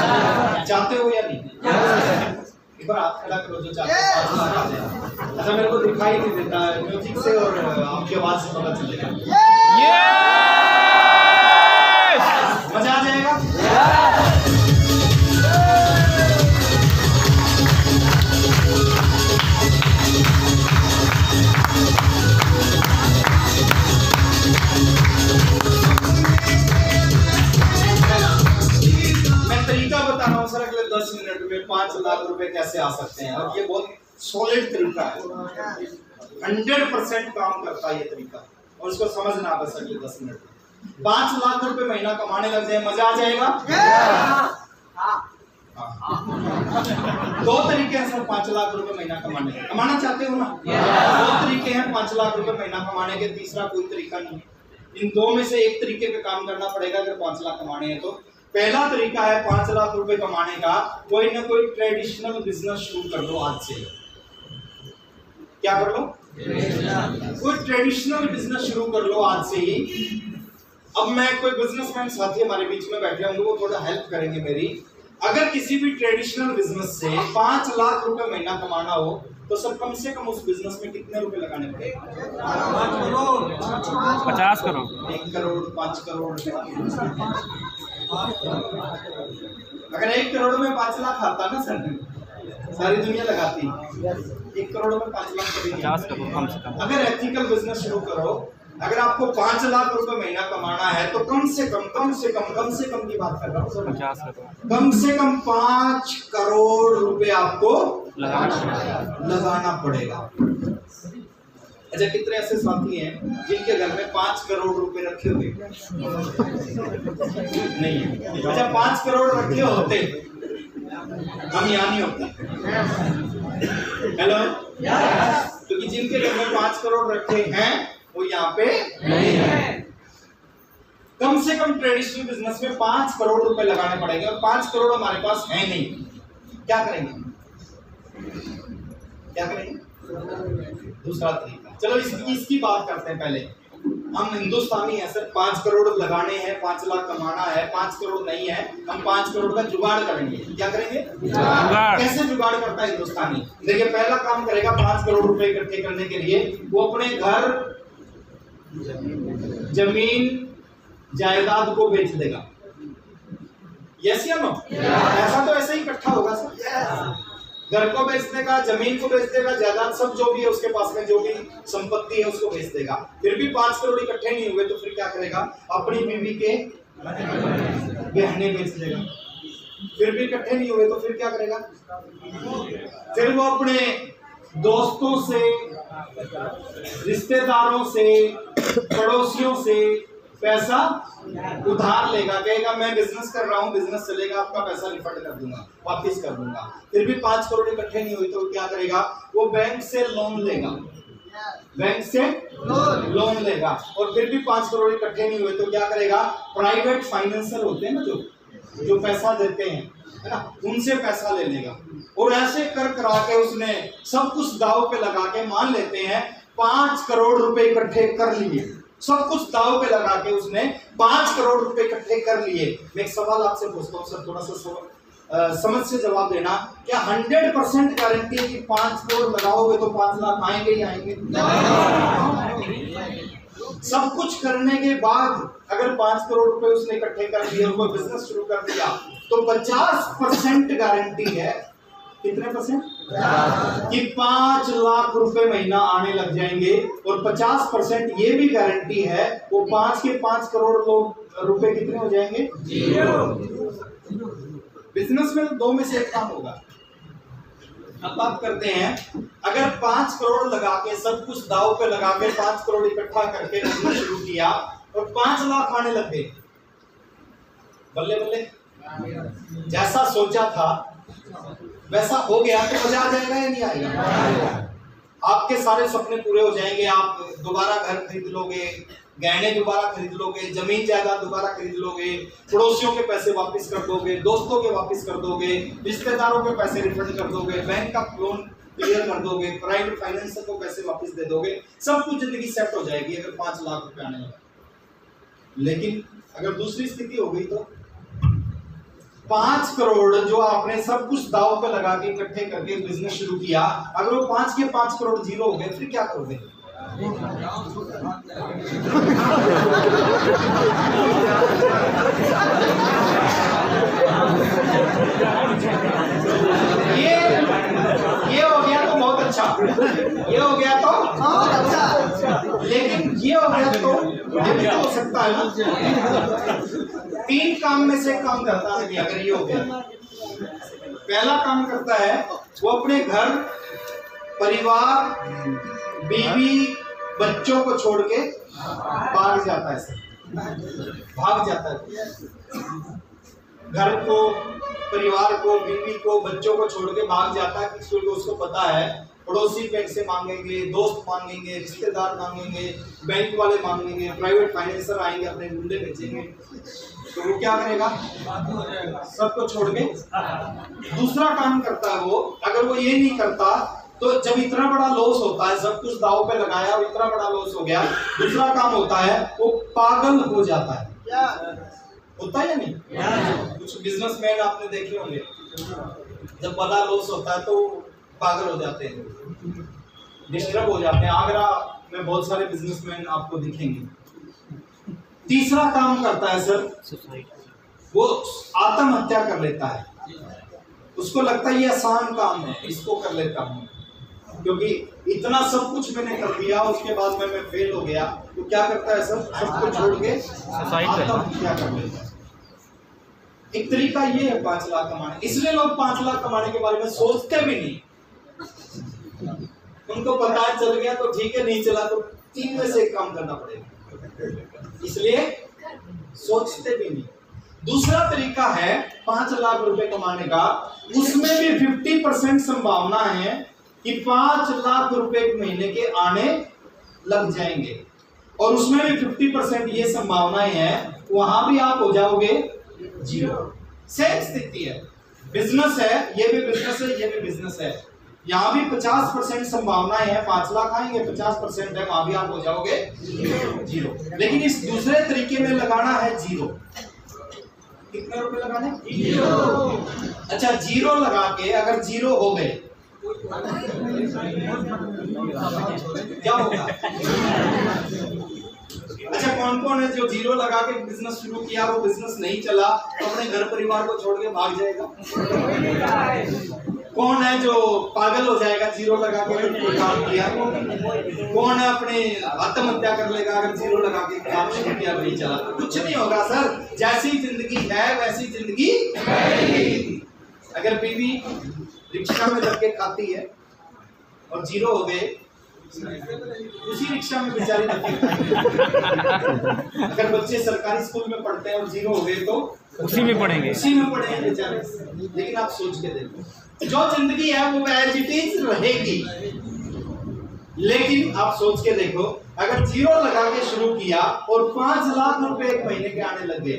चाहते हो या नहीं? yes, एक बार हाथ खड़ा करो जो चाहते हो 5 लाख आ जाए। अच्छा, मेरे को दिखाई नहीं देता, म्यूजिक से और आपकी आवाज से पता चलेगा। मजा आ जाएगा। बता रहा हूँ सर, अगले 10 मिनट में 5 लाख रुपए कैसे आ सकते हैं। और ये बहुत सॉलिड तरीका है, 100% काम करता है ये तरीका, और उसको समझना आप अगले 10 मिनट में। 5 लाख रुपए महीना कमाने लग जाए, मजा आ जाएगा। 2 तरीके हैं सर 5 लाख रुपए महीना कमाने के। कमाना चाहते हो ना? 2 तरीके हैं 5 लाख रुपए महीना कमाने के। तीसरा कोई तरीका नहीं है। इन 2 में से एक तरीके पे काम करना पड़ेगा अगर 5 लाख कमाने हैं तो। पहला तरीका है 5 लाख रुपए कमाने का, कोई ना कोई ट्रेडिशनल बिजनेस शुरू कर लो आज से। क्या कर लो? कोई ट्रेडिशनल बिजनेस शुरू कर लो आज से ही। अब मैं कोई बिजनेसमैन साथी हमारे बीच में बैठे होंगे, वो थोड़ा हेल्प करेंगे मेरी। अगर किसी भी ट्रेडिशनल बिजनेस से 5 लाख रुपए महीना कमाना हो तो सब कम से कम उस बिजनेस में कितने रुपए लगाने पड़ेंगे? 50 करोड़, 1 करोड़, 5 करोड़। अगर 1 करोड़ में 5 लाख आता ना सर, सारी दुनिया लगाती। 1 करोड़ में 5 लाख कभी 50 करोड़ कम से कम। अगर एथिकल बिजनेस शुरू करो, अगर आपको 5 लाख रुपए महीना कमाना है तो कम से कम की बात कर रहा हूँ सर, 50 करोड़, कम से कम 5 करोड़ रुपए आपको लगाना पड़ेगा। अच्छा, कितने ऐसे साथी हैं जिनके घर में 5 करोड़ रुपए रखे हुए? नहीं है। अच्छा, 5 करोड़ रखे होते हम यहाँ नहीं होते। हेलो, क्योंकि जिनके घर में 5 करोड़ रखे हैं वो यहाँ पे नहीं है। कम से कम ट्रेडिशनल बिजनेस में 5 करोड़ रुपए लगाने पड़ेंगे, और 5 करोड़ हमारे पास है नहीं। क्या करेंगे? दूसरा तरीका, चलो इसकी बात करते हैं। पहले हम हिंदुस्तानी हैं सर, 5 करोड़ लगाने हैं, 5 लाख कमाना है, 5 करोड़ नहीं है, हम 5 करोड़ का जुगाड़ करेंगे। क्या करेंगे? कैसे जुगाड़ करता है हिंदुस्तानी? देखिए, पहला काम करेगा 5 करोड़ रुपए इकट्ठे करने के लिए, वो अपने घर, जमीन, जायदाद को बेच देगा। यस या नो? ऐसा तो ऐसे ही इकट्ठा होगा सर। घर को बेच देगा, जमीन को बेच देगा, जायदाद सब जो भी है उसके पास में जो भी संपत्ति है उसको बेच देगा। फिर भी 5 करोड़ इकट्ठे नहीं हुए तो फिर क्या करेगा? अपनी बीवी के गहने बेच देगा। फिर भी इकट्ठे नहीं हुए तो फिर क्या करेगा? फिर वो अपने दोस्तों से, रिश्तेदारों से, पड़ोसियों से पैसा उधार लेगा, कहेगा मैं बिजनेस कर रहा हूँ, बिजनेस चलेगा, आपका पैसा रिफंड कर दूंगा, वापिस कर दूंगा। फिर भी 5 करोड़ इकट्ठे नहीं हुई तो क्या करेगा? वो बैंक से लोन लेगा, बैंक से लोन लेगा। और फिर भी 5 करोड़ इकट्ठे नहीं हुए तो क्या करेगा? प्राइवेट फाइनेंसर होते हैं ना जो पैसा देते हैं, है ना, उनसे पैसा ले लेगा। और ऐसे कर करा के उसने सब कुछ दाव पे लगा के, मान लेते हैं 5 करोड़ रुपए इकट्ठे कर लिए, सब कुछ दाव पे लगा के उसने 5 करोड़ रुपए इकट्ठे कर लिए। मैं एक सवाल आपसे पूछता हूँ सर, थोड़ा सा समझ से जवाब देना। क्या 100% गारंटी है कि 5 करोड़ लगाओगे तो 5 लाख आएंगे ही आएंगे? सब कुछ करने के बाद अगर 5 करोड़ रुपए उसने इकट्ठे कर लिए और कोई बिजनेस शुरू कर दिया तो 50% गारंटी है। कितने परसेंट? कि 5 लाख रुपए महीना आने लग जाएंगे। और 50% ये भी गारंटी है वो 5 के 5 करोड़ लोग रुपए कितने हो जाएंगे? बिजनेस में तो 2 में से एक काम होगा। अब बात करते हैं, अगर 5 करोड़ लगा के सब कुछ दाव पे लगा के 5 करोड़ इकट्ठा करके बिजनेस शुरू किया और 5 लाख आने लग गए, बल्ले बल्ले जैसा सोचा था वैसा हो गया तो मजा आ जाएगा या नहीं आएगा? आपके सारे सपने पूरे हो जाएंगे, आप दोबारा घर खरीद लोगे, गहने दोबारा खरीद लोगे, जमीन जायदाद दोबारा खरीद लोगे, पड़ोसियों के पैसे वापस कर दोगे, दोस्तों के वापस कर दोगे, रिश्तेदारों के पैसे रिफंड कर दोगे, बैंक का लोन क्लियर कर दोगे, प्राइवेट फाइनेंसर को पैसे वापस दे दोगे, सब कुछ जिंदगी सेट हो जाएगी अगर 5 लाख रुपए आने लगे। लेकिन अगर दूसरी स्थिति हो गई तो 5 करोड़ जो आपने सब कुछ दाव पे लगा के इकट्ठे करके बिजनेस शुरू किया, अगर वो 5 के 5 करोड़ जीरो हो गए फिर क्या करोगे? ये हो गया तो बहुत अच्छा, ये हो गया तो बहुत अच्छा, लेकिन ये हो गया तो ये भी हो सकता है ना। 3 काम में से काम करता है अगर ये हो गया। पहला काम करता है वो अपने घर परिवार बीवी बच्चों को छोड़ के भाग जाता है, भाग जाता है। घर को परिवार को बीवी को बच्चों को छोड़ के भाग जाता है क्योंकि उसको पता है पड़ोसी पैसे मांगेंगे, दोस्त मांगेंगे, रिश्तेदार मांगेंगे, बैंक वाले मांगेंगे, प्राइवेट फाइनेंसर आएंगे अपने गुंडे बेचेंगे, तो वो क्या करेगा? सबको छोड़ के। दूसरा काम करता है वो, अगर वो ये नहीं करता तो जब इतना बड़ा लॉस होता है, सब कुछ दाव पे लगाया और इतना बड़ा लॉस हो गया, दूसरा काम होता है वो पागल हो जाता है। होता है या नहीं? कुछ बिजनेसमैन आपने देखे होंगे, जब बड़ा लॉस होता है तो पागल हो जाते हैं, डिस्टर्ब हो जाते हैं। आगरा में बहुत सारे बिजनेसमैन आपको दिखेंगे। तीसरा काम करता है सर, वो आत्महत्या कर लेता है। उसको लगता है ये आसान काम है, इसको कर लेता हूँ, क्योंकि इतना सब कुछ मैंने कर दिया उसके बाद मैं फेल हो गया। तो क्या करता है सर? सबको छोड़ के आत्महत्या कर लेता है। एक तरीका ये है 5 लाख कमाने, इसलिए लोग 5 लाख कमाने के बारे में सोचते भी नहीं। उनको पता चल गया तो ठीक है, नहीं चला तो 3 में से एक काम करना पड़ेगा, इसलिए सोचते भी नहीं। दूसरा तरीका है 5 लाख रुपए कमाने का, उसमें भी 50% संभावना है कि 5 लाख रुपए महीने के आने लग जाएंगे, और उसमें भी 50% ये संभावनाएं हैं वहां भी आप हो जाओगे जीरो। सेम स्थिति है, बिजनेस है, ये भी बिजनेस है, ये भी बिजनेस है, यहाँ भी 50% संभावनाएं है 5 लाख आएंगे, 50% है वहां भी आप हो जाओगे जीरो। लेकिन इस दूसरे तरीके में लगाना है जीरो। कितने रुपए लगाने? जीरो। अच्छा, जीरो लगा के अगर जीरो हो गए क्या होगा? अच्छा, कौन कौन है जो जीरो लगा के बिजनेस शुरू किया, वो बिजनेस नहीं चला तो अपने घर परिवार को छोड़ के भाग जाएगा? कौन है जो पागल हो जाएगा जीरो लगा के अगर कोई काम किया? कौन है अपने आत्महत्या कर लेगा अगर जीरो लगा के काम शुरू किया नहीं चला? कुछ नहीं होगा सर। जैसी जिंदगी है वैसी जिंदगी है। अगर बीवी रिक्शा में लग के खाती है और जीरो हो गए, उसी रिक्शा में बेचारी लगती। अगर बच्चे सरकारी स्कूल में पढ़ते हैं और जीरो हो गए तो उसी में पढ़ेंगे बेचारे। लेकिन आप सोच के देखो, जो जिंदगी है वो एज इट इज रहेगी। लेकिन आप सोच के देखो, अगर जीरो लगा के शुरू किया और 5 लाख रुपए एक महीने के आने लग गए,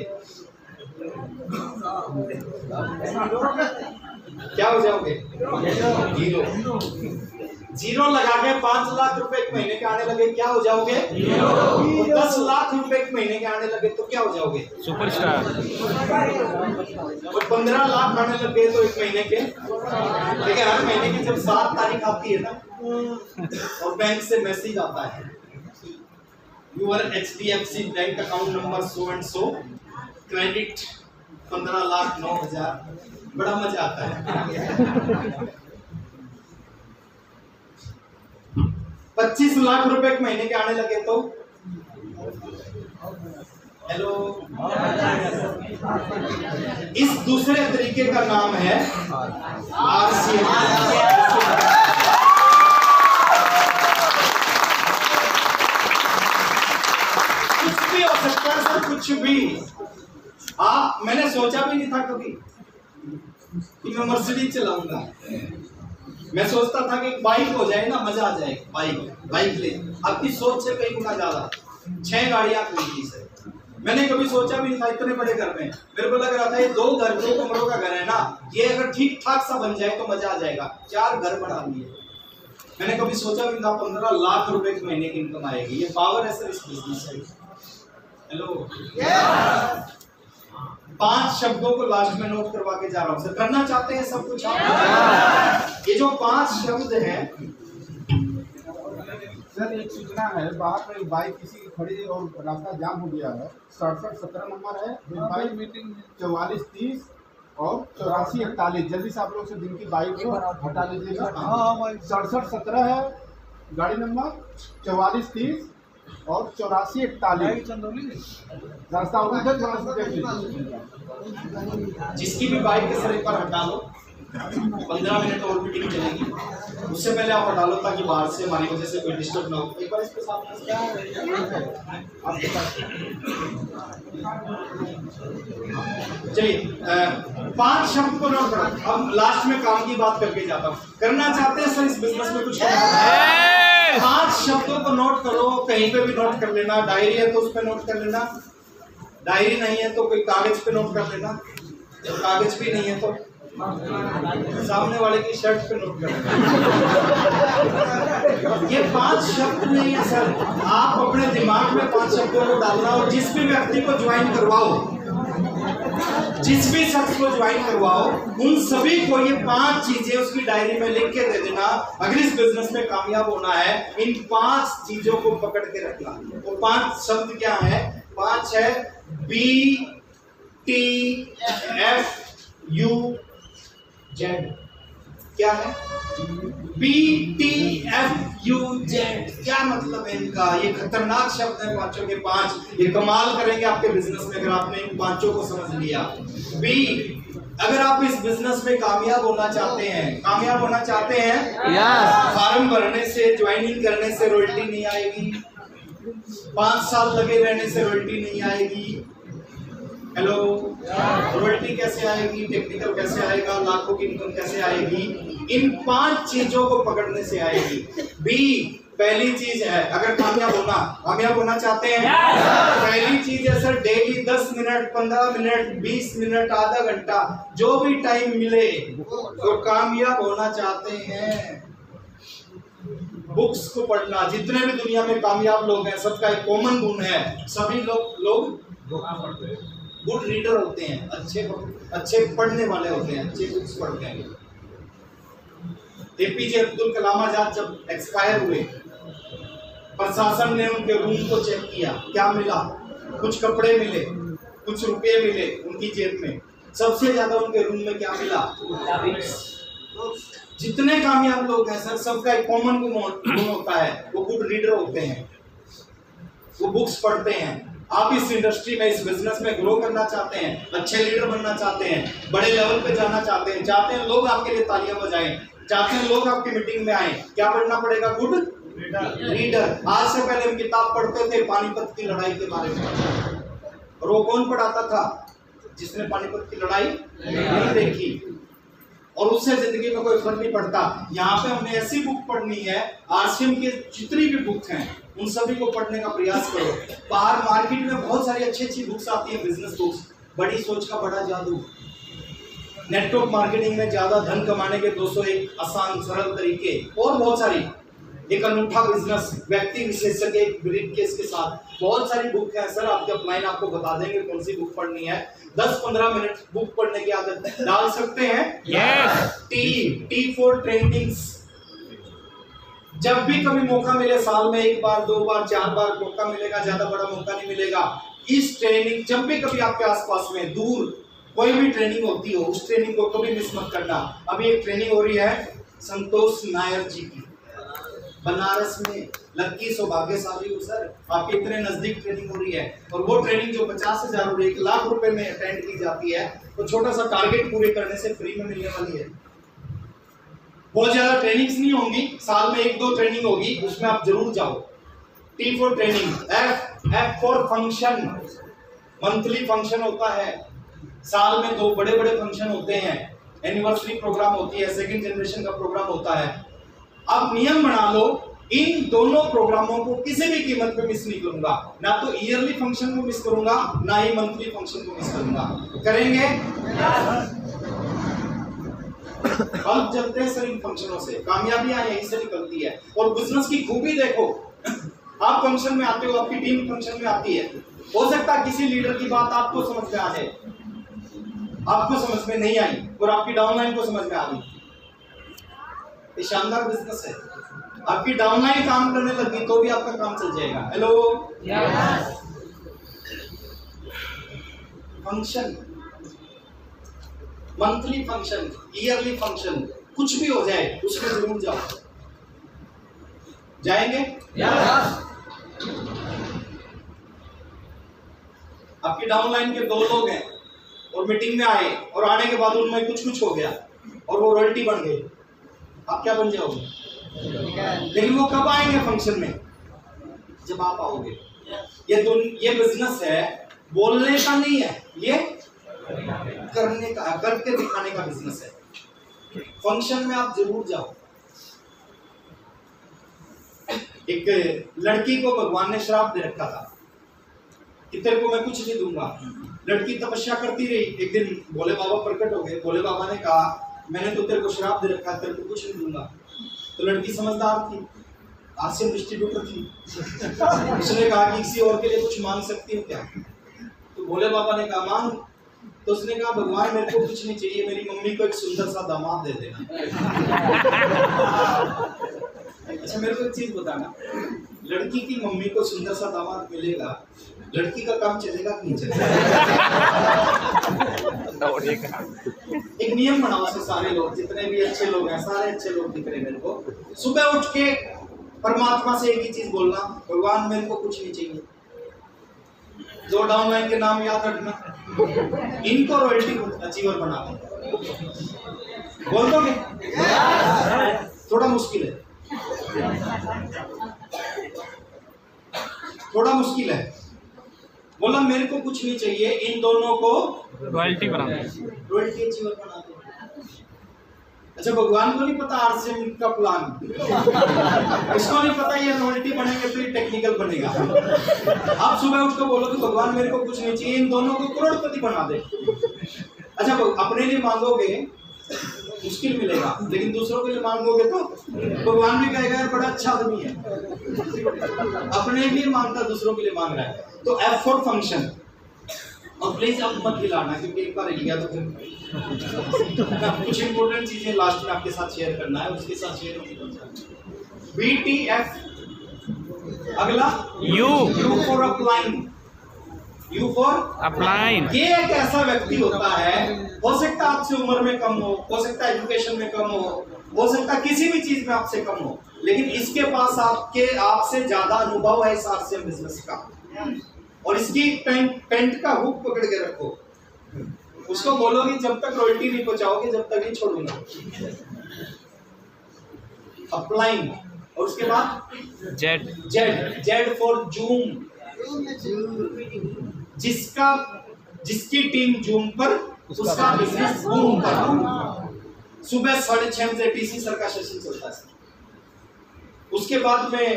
क्या हो जाओगे? जीरो। जीरो लगा के 5 लाख रुपए एक महीने के आने लगे, क्या हो जाओगे? और 10 लाख रुपए एक महीने के आने लगे तो क्या हो जाओगे? सुपरस्टार। और 15 लाख आने लगे तो एक महीने के, देखिए हर महीने की जब 7 तारीख आती है ना और बैंक से मैसेज आता है, your HDFC bank account number so and so credit 15,09,000, बड़ा मजा आता है। 25 लाख रुपए एक महीने के आने लगे तो हेलो, इस दूसरे तरीके का नाम है RCM। कुछ भी हो सकता है सर, कुछ भी। मैंने सोचा भी नहीं था कभी कि मैं मर्सिडीज चलाऊंगा। मैं सोचता था कि बाइक हो जाए ना, मजा आ जाए। बाइक ले, आपकी सोच से कई गुना ज्यादा। 6 गाड़ियां खरीदी सर। मैंने कभी सोचा भी नहीं था इतने बड़े घर में। मेरे को लग रहा था ये 2 कमरों का घर है ना, ये अगर ठीक ठाक सा बन जाए तो मजा आ जाएगा। 4 घर बना लिए। मैंने कभी सोचा भी नहीं था 15 लाख रुपए के महीने की इनकम आएगी। ये पावर है सर इस बिजनेस में। हेलो, 5 शब्दों को लास्ट में नोट करवा के जा रहा हूं सर। करना चाहते हैं सब कुछ आप? ये जो 5 शब्द हैं सर, एक सूचना है, बाहर में एक बाइक किसी की खड़ी है और रास्ता जाम हो गया है। 6717 नंबर है, बाइक मीटिंग 4430 और 8441। जल्दी से आप लोग से जिनकी बाइक को हटा लीजिएगा। 6717 है गाड़ी नंबर, 4430 और 8441। रास्ता उधर देख लीजिए। जिसकी भी बाइक के सर एक बार हटा लो। 15 मिनट और मीटिंग चलेगी। उससे पहले आप हटा लो ताकि बाहर से हमारी वजह से कोई डिस्टर्ब ना हो। एक बार इसके साथ चलिए, 5 शब्द को नोट करो। अब लास्ट में काम की बात करके जाता हूँ। करना चाहते हैं सर इस बिजनेस में कुछ? 5 शब्दों को नोट करो। कहीं पे भी नोट कर लेना। डायरी है तो उस पर नोट कर लेना। डायरी नहीं है तो कोई कागज पे नोट कर लेना। जब कागज भी नहीं है तो सामने वाले की शर्ट पे नोट कर लेना। ये 5 शब्द नहीं है सर। आप अपने दिमाग में 5 शब्दों को डालना और जिस भी व्यक्ति को ज्वाइन करवाओ, जिस भी शख्स को ज्वाइन करवाओ, उन सभी को ये 5 चीजें उसकी डायरी में लिख के दे देना। अगर इस बिजनेस में कामयाब होना है, इन 5 चीजों को पकड़ के रखना। वो 5 शब्द क्या है? 5 है BTFUZ। क्या है BTFUZ? क्या मतलब है इनका? ये खतरनाक शब्द है 5 के 5। ये कमाल करेंगे आपके बिजनेस में अगर आपने इन 5 को समझ लिया। बी, अगर आप इस बिजनेस में कामयाब होना चाहते हैं, फॉर्म भरने से, ज्वाइनिंग करने से रॉयल्टी नहीं आएगी। 5 साल लगे रहने से रॉयल्टी नहीं आएगी। हेलो, रॉयल्टी कैसे आएगी? टेक्निकल कैसे आएगा? लाखों की इनकम कैसे आएगी? इन 5 चीजों को पकड़ने से आएगी। बी, पहली चीज है, अगर कामयाब होना चाहते हैं, पहली चीज है sir, daily 10 minute, 15 minute, 20 minute, आधा घंटा, जो भी टाइम मिले, तो कामयाब होना चाहते हैं, बुक्स को पढ़ना। जितने भी दुनिया में कामयाब लोग हैं, सबका एक कॉमन गुण है, सभी लोग गुड रीडर होते हैं, अच्छे पढ़ने वाले होते हैं, अच्छे बुक्स पढ़ते हैं। APJ अब्दुल कलाम आजाद जब एक्सपायर हुए, प्रशासन ने उनके रूम को चेक किया। क्या मिला? कुछ कपड़े मिले, कुछ रुपए मिले उनकी जेब में। सबसे ज्यादा उनके रूम में क्या मिला? जितने कामयाब लोग हैं सर, सबका एक कॉमन गुण होता है, वो गुड रीडर होते हैं, वो बुक्स पढ़ते हैं। आप इस इंडस्ट्री में, इस बिजनेस में ग्रो करना चाहते हैं, अच्छे लीडर बनना चाहते हैं, बड़े लेवल पे जाना चाहते हैं लोग आपके लिए तालियां बजाएं, चाहते हैं लोग आपकी मीटिंग में आए, क्या पढ़ना पड़ेगा? Good reader. आज से पहले हम किताब पढ़ते थे पानीपत की लड़ाई के बारे में, और वो कौन पढ़ाता था? जिसने पानीपत की लड़ाई नहीं देखी, और उससे जिंदगी में कोई फर्क नहीं पड़ता। यहाँ पे हमने ऐसी बुक पढ़नी है, आरसीएम के जितनी भी बुक हैं उन सभी को पढ़ने का प्रयास करो। बाहर मार्केट में बहुत सारी अच्छी बुक्स आती है, बिजनेस बुक्स, बड़ी सोच का बड़ा जादू, नेटवर्क मार्केटिंग में ज्यादा धन कमाने के 201 आसान सरल तरीके, और बहुत सारी, एक अनूठा बिजनेस, व्यक्ति विशेषज्ञ ब्रीफकेस के साथ, बहुत सारी बुक है सर। आपके अपलाइन आपको बता देंगे कौन सी बुक पढ़नी है। 10-15 मिनट बुक पढ़ने की आदत डाल सकते हैं। यस। T for trainings. जब भी कभी मौका मिले, साल में 1 बार 2 बार 4 बार मौका मिलेगा, ज्यादा बड़ा मौका नहीं मिलेगा। इस ट्रेनिंग, जब भी कभी आपके आसपास में दूर कोई भी ट्रेनिंग होती हो, उस ट्रेनिंग को कभी मिस मत करना। अभी एक ट्रेनिंग हो रही है संतोष नायर जी की, बनारस में। लक्की सौभाग्यशाली हो सर, आपके इतने नजदीक ट्रेनिंग हो रही है। और वो ट्रेनिंग जो 50,000 और 1 लाख रुपए में अटेंड की जाती है, तो छोटा सा टारगेट पूरे करने से फ्री में मिलने वाली है। बहुत ज्यादा ट्रेनिंग्स नहीं होंगी, साल में 1-2 ट्रेनिंग होगी, उसमें आप जरूर जाओ। T for training, F for function. Monthly function होता है, साल में 2 बड़े फंक्शन होते हैं, एनिवर्सरी प्रोग्राम होती है, सेकंड जनरेशन का प्रोग्राम होता है। आप नियम बना लो, इन दोनों प्रोग्रामों को किसी भी कीमत पे मिस नहीं करूंगा। ना तो ईयरली फंक्शन को मिस करूंगा, ना ही मंथली फंक्शन को मिस करूंगा। करेंगे? बल्ब जलते हैं सर इन फंक्शनों से, कामयाबियां यहीं से निकलती है। और बिजनेस की खूबी देखो, आप फंक्शन में आते हो, आपकी टीम फंक्शन में आती है, हो सकता है किसी लीडर की बात आपको समझ में आ जाए, आपको समझ में नहीं आई, और आपकी डाउनलाइन को समझ में आ गई। ये शानदार बिजनेस है। आपकी डाउनलाइन काम करने लगी तो भी आपका काम चल जाएगा। Hello, function, monthly function, yearly function, कुछ भी हो जाए उसमें जरूर जाओ। जाएंगे? आपकी डाउनलाइन के 2 लोग हैं और मीटिंग में आए, और आने के बाद उनमें कुछ हो गया और वो रॉयल्टी बन गई, आप क्या बन जाओगे? लेकिन वो कब आएंगे फंक्शन में? जब आप आओगे। ये बिजनेस है, बोलने का नहीं है, ये करने का, करके दिखाने का बिजनेस है। फंक्शन में आप जरूर जाओ। एक लड़की को भगवान ने श्राप दे रखा था कि तेरे को मैं कुछ नहीं दूंगा। लड़की तपस्या करती रही, एक दिन भोले बाबा प्रकट हो गए। भोले बाबा ने कहा, मैंने तो तेरे को श्राप दे रखा है, तेरे को कुछ नहीं दूंगा। तो लड़की समझदार थी, आरसीएम डिस्ट्रीब्यूटर थी, उसने कहा कि किसी और के लिए कुछ मांग सकती हूँ क्या? तो भोले बाबा ने कहा मांग। तो उसने कहा, भगवान मेरे को कुछ नहीं चाहिए, मेरी मम्मी को एक सुंदर सा दामाद दे देना। अच्छा मेरे को एक चीज बताना, लड़की की मम्मी को सुंदर सा दामाद मिलेगा, लड़की का काम चलेगा कि नहीं चलेगा? एक नियम बनाओ से सारे लोग, जितने भी अच्छे लोग हैं, सारे अच्छे लोग दिख रहे मेरे को, सुबह उठ के परमात्मा से एक ही चीज बोलना, भगवान मेरे को कुछ नहीं चाहिए। 2 डाउनलाइन के नाम याद रखना, इनको रॉयल्टी अचीवर बना दो। बोल दोगे? थोड़ा मुश्किल है, थोड़ा मुश्किल है। बोला मेरे को कुछ नहीं चाहिए, इन दोनों को रॉयल्टी बना दो, रॉयल्टी अचीवर बना दो। अच्छा भगवान को नहीं पता आरसीएम का प्लान, इसको नहीं पता ये रॉयल्टी बनेंगे तो ये टेक्निकल बनेगा। आप सुबह उठ कर बोलो कि भगवान मेरे को कुछ नहीं चाहिए, इन दोनों को करोड़पति बना दे। अच्छा अपने लिए मांगोगे मुश्किल मिलेगा, लेकिन दूसरों के लिए मांगोगे तो भगवान भी कहेगा यार बड़ा अच्छा आदमी है, अपने लिए मांगता दूसरों के लिए मांग रहा है। तो एफ फॉर फंक्शन। और प्लीज अब मत हिलाना, क्योंकि एक बार हिल गया तो फिर कुछ इंपॉर्टेंट चीजें लास्ट में आपके साथ शेयर करना है, उसके साथ शेयर नहीं करना। BTF। अगला you for upline, you for upline. ये एक ऐसा व्यक्ति होता है, हो सकता है आपसे उम्र में कम हो सकता है एजुकेशन में कम हो सकता है किसी भी चीज में आपसे कम हो, लेकिन इसके पास आपसे ज्यादा अनुभव है इस आरसीएम बिजनेस का, और इसकी पेंट का हुक पकड़ के रखो, उसको बोलोगे जब तक रॉयल्टी नहीं पहुंचाओगे जब तक नहीं छोड़ूंगा। अपलाइन, और उसके बाद जेड। जेड फॉर जूम, जिसकी टीम जूम पर उसका बिजनेस बूम पर। सुबह 6:30 बजे टीसी सर का सेशन चलता है, उसके बाद में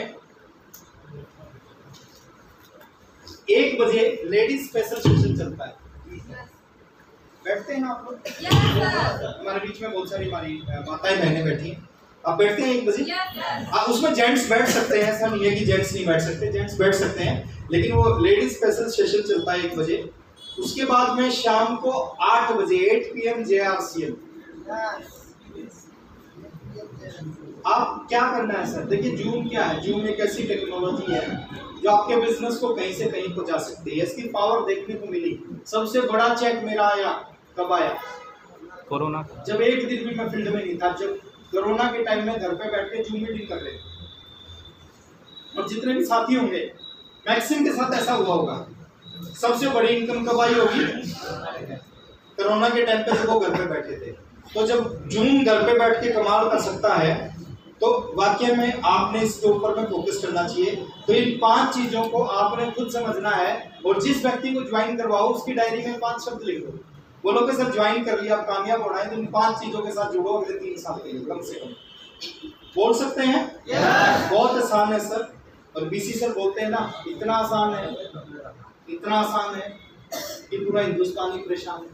1 बजे लेडीज स्पेशल सेशन चलता है। बैठते हैं आप लोग, हमारे बीच में बहुत सारी हमारी माताएं बहनें बैठी हैं, आप बैठते हैं 1 बजे। उसमें जेंट्स बैठ सकते हैं, ऐसा नहीं है कि जेंट्स नहीं बैठ सकते, जेंट्स बैठ सकते हैं, लेकिन वो लेडीज स्पेशल सेशन चलता है 1 बजे। उसके बाद में शाम को 8 बजे 8 PM JRCM। आप क्या करना है सर? देखिए जूम क्या है, जूम एक ऐसी टेक्नोलॉजी है जो आपके बिजनेस को कहीं से कहीं पहुंचा सकती है, इसकी पावर देखने को मिली। सबसे बड़ा चेक मेरा आया कब आया? कोरोना। जब 1 दिन भी मैं फील्ड में नहीं था, जब कोरोना के टाइम में घर पे बैठ के जूम मीटिंग कर रहे, और जितने भी साथी होंगे मैक्सिमम के साथ ऐसा हुआ होगा। सबसे बड़ी इनकम कब आई होगी? कोरोना के टाइम पे जब वो घर पे बैठे थे। तो जब जूम घर पे बैठ के कमाल कर सकता है तो वाकई में आपने इसके ऊपर में फोकस करना चाहिए। तो इन 5 चीजों को आपने खुद समझना है, और जिस व्यक्ति को ज्वाइन करवाओ उसकी डायरी में 5 शब्द लिख दो, बोलो कि सर ज्वाइन कर लिया, कामयाब होना है तो इन 5 चीजों के साथ जुड़ो अगले 3 साल के लिए कम से कम। बोल सकते हैं? बहुत आसान है सर, और बीसी सर बोलते हैं ना, इतना आसान है कि पूरा हिंदुस्तान ही परेशान है।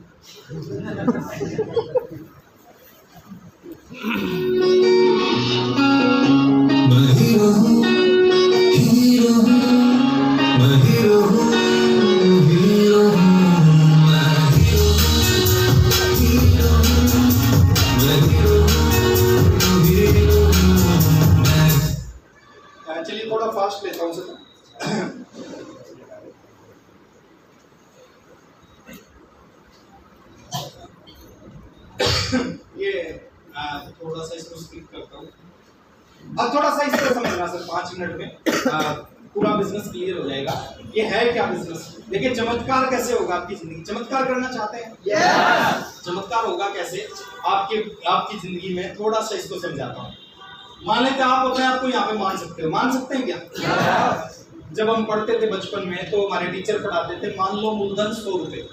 चलिए थोड़ा फास्ट लेता हूँ सर। ये थोड़ा सा इसको स्किप करता हूँ। अब थोड़ा सा इसको समझना सर, 5 मिनट में पूरा बिजनेस क्लियर हो जाएगा। ये है क्या बिजनेस? देखिए चमत्कार कैसे होगा आपकी जिंदगी? चमत्कार करना चाहते हैं? चमत्कार होगा कैसे आपकी जिंदगी में? थोड़ा सा इसको समझाता हूँ। मान लेते हैं आप अपने आप को यहाँ पे मान सकते हो, मान सकते हैं क्या? जब हम पढ़ते थे बचपन में तो हमारे टीचर पढ़ाते थे, मान लो मूलधन 100 रुपए,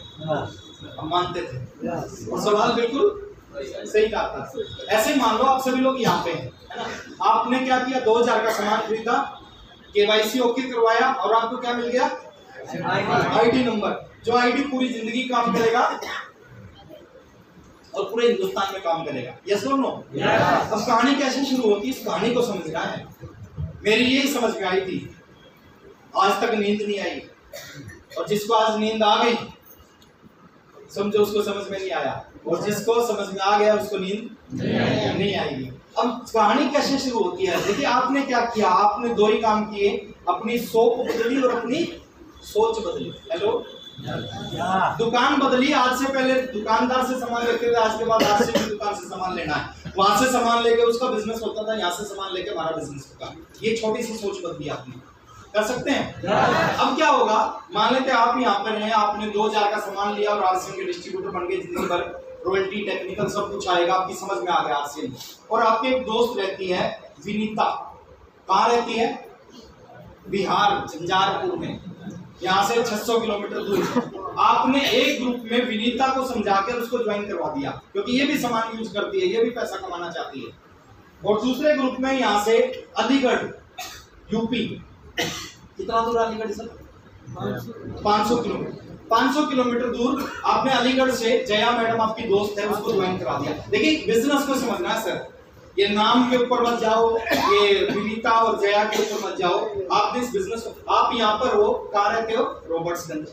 हम मानते थे, और सवाल बिल्कुल सही कहा था। ऐसे ही मान लो आप सभी लोग यहाँ पे हैं, है ना? आपने क्या किया? 2000 का सामान खरीदा, KYC ओके करवाया, और आपको क्या मिल गया? ID नंबर, जो ID पूरी जिंदगी काम करेगा और पूरे हिंदुस्तान में काम करेगा। यस और नो? अब कहानी कैसे शुरू होती है, इस कहानी को समझना है। मेरी यही समझ में आई थी, आज तक नींद नहीं आई, और जिसको आज नींद आ गई समझो उसको समझ में नहीं आया, और जिसको समझ में आ गया उसको नींद नहीं आएगी। अब कहानी कैसे शुरू होती है? देखिए आपने क्या किया, आपने 2 ही काम किए, अपनी सोच बदली और अपनी सोच बदली। हेलो, दुकान बदली। आज से पहले दुकानदार से सामान लेते थे, आज के बाद आज से भी दुकान से सामान लेना है, वहां से सामान लेके उसका बिजनेस होता था, यहाँ से सामान लेके हमारा बिजनेस होगा। ये छोटी सी सोच बदली आपने, कर सकते हैं? अब क्या होगा? मान लेते हैं आप यहाँ पर हैं, आपने 2000 का सामान लिया और आरसीएम के डिस्ट्रीब्यूटर बन गए, जिंदगी भर रॉयल्टी टेक्निकल सब कुछ आएगा, आपकी समझ में आ गया आरसीएम। और आपकी एक दोस्त रहती है विनीता, कहाँ रहती है? बिहार, झंझारपुर में, यहाँ से 600 किलोमीटर दूर। आपने एक ग्रुप में विनीता को समझाकर उसको ज्वाइन करवा दिया, क्योंकि ये भी सामान यूज करती है, ये भी पैसा कमाना चाहती है। और दूसरे ग्रुप में यहाँ से अलीगढ़ यूपी, कितना दूर अलीगढ़ सर? 500 किलोमीटर दूर आपने अलीगढ़ से जया मैडम आपकी दोस्त है, उसको ज्वाइन करा दिया। देखिए बिजनेस को समझना है सर, ये नाम के ऊपर मत जाओ, ये विनीता और जया के ऊपर मत जाओ। आपने इस बिजनेस को, आप यहाँ पर हो, कहाँ रहते हो? रॉबर्ट्सगंज।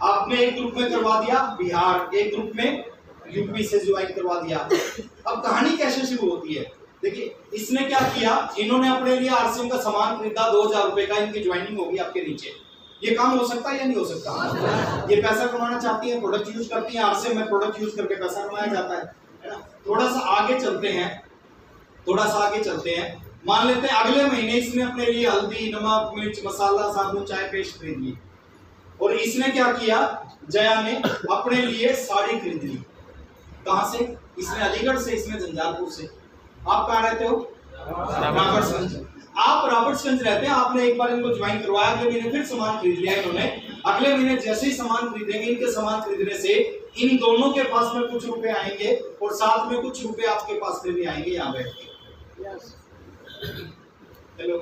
आपने एक ग्रुप में करवा दिया बिहार, एक ग्रुप में यूपी से ज्वाइन करवा दिया। अब कहानी कैसे शुरू होती है? देखिए इसने क्या किया, इन्होंने अपने लिए आरसीएम का सामान खरीदा 2000 रुपए का, इनकी ज्वाइनिंग होगी आपके नीचे। ये काम हो सकता है या नहीं हो सकता? ये पैसा कमाना चाहती है, प्रोडक्ट यूज करती है, आरसीएम में प्रोडक्ट यूज करके पैसा कमाया जाता है ना। थोड़ा सा आगे चलते हैं, मान लेते हैं अगले महीने इसने अपने लिए हल्दी, नमक, मिर्च, मसाला, साबुन, चाय पेस्ट खरीद ली। और इसने क्या किया, जया ने अपने लिए साड़ी खरीद ली। कहां से? इसने अलीगढ़ से, इसने झंझारपुर से। आप कहाँ रहते हो? रॉबर्ट्सगंज। आप रॉबर्ट्सगंज रहते हैं, आपने एक बार इनको ज्वाइन करवाया, अगले महीने फिर सामान खरीद लिया इन्होंने। अगले महीने जैसे ही सामान खरीदेंगे, इनके सामान खरीदने से इन दोनों के पास में कुछ रुपए आएंगे और साथ में कुछ रुपए आपके पास में भी आएंगे यहाँ बैठ के। हेलो,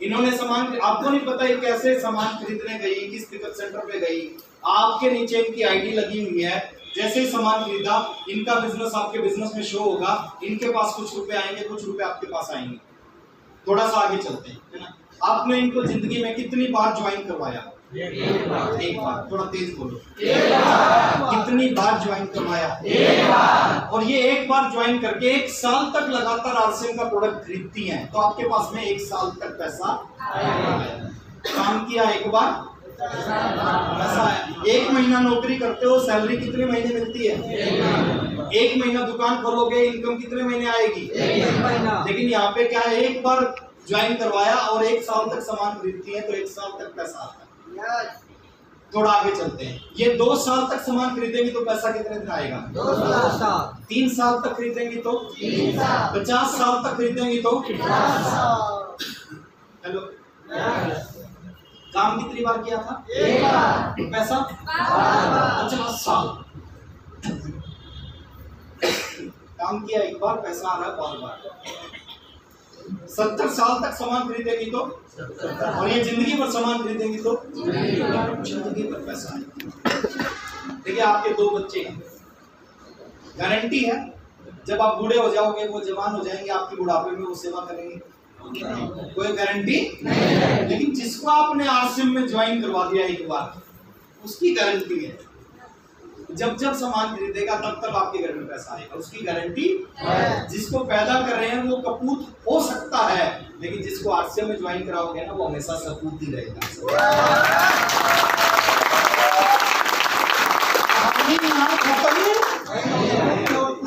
इन्होंने सामान, आपको नहीं पता ये कैसे सामान खरीदने गई, किस पिकअप सेंटर पे गई, आपके नीचे इनकी आईडी लगी हुई है। जैसे ही सामान खरीदा, इनका बिजनेस आपके बिजनेस में शो होगा, इनके पास कुछ रुपए आएंगे, कुछ रुपए आपके पास आएंगे। थोड़ा सा आगे चलते हैं, है ना। आपने इनको जिंदगी में कितनी बार ज्वाइन करवाया? एक बार। थोड़ा तेज बोलो। कितनी बार ज्वाइन करवाया? एक बार। और ये एक बार ज्वाइन करके 1 साल तक लगातार आरसीएम का प्रोडक्ट खरीदती हैं, तो आपके पास में 1 साल तक पैसा काम किया। एक बार पैसा है। 1 महीना नौकरी करते हो, सैलरी कितने महीने मिलती है? 1 महीना दुकान खोलोगे, इनकम कितने महीने आएगी? 1 महीना। लेकिन यहाँ पे क्या है, एक बार ज्वाइन करवाया और 1 साल तक सामान खरीदती है, तो 1 साल तक पैसा आता है। थोड़ा आगे चलते हैं, ये 2 साल तक सामान खरीदेंगे तो पैसा कितने दिन आएगा? 2 साल। 3 साल तक खरीदेंगी तो 3 साल। 50 साल तक खरीदेंगी तो 50 साल। हेलो, काम कितनी बार किया था? एक बार। पैसा 50 साल काम किया, एक बार पैसा आ रहा है, बार 70 साल तक सामान खरीदेंगी तो, और ये जिंदगी भर सामान खरीदेंगी तो जिंदगी भर पैसा है। देखिए, आपके 2 बच्चे हैं, गारंटी है जब आप बूढ़े हो जाओगे, वो जवान हो जाएंगे, आपकी बुढ़ापे में वो सेवा करेंगे, कोई गारंटी नहीं। लेकिन जिसको आपने आरसीएम में ज्वाइन करवा दिया एक बार, उसकी गारंटी है जब जब सामान खरीदेगा तब तब आपके घर में पैसा आएगा, उसकी गारंटी है। जिसको पैदा कर रहे हैं वो कपूत हो सकता है, लेकिन जिसको आरसीएम में ज्वाइन कराओगे ना, वो हमेशा सपूत ही रहेगा।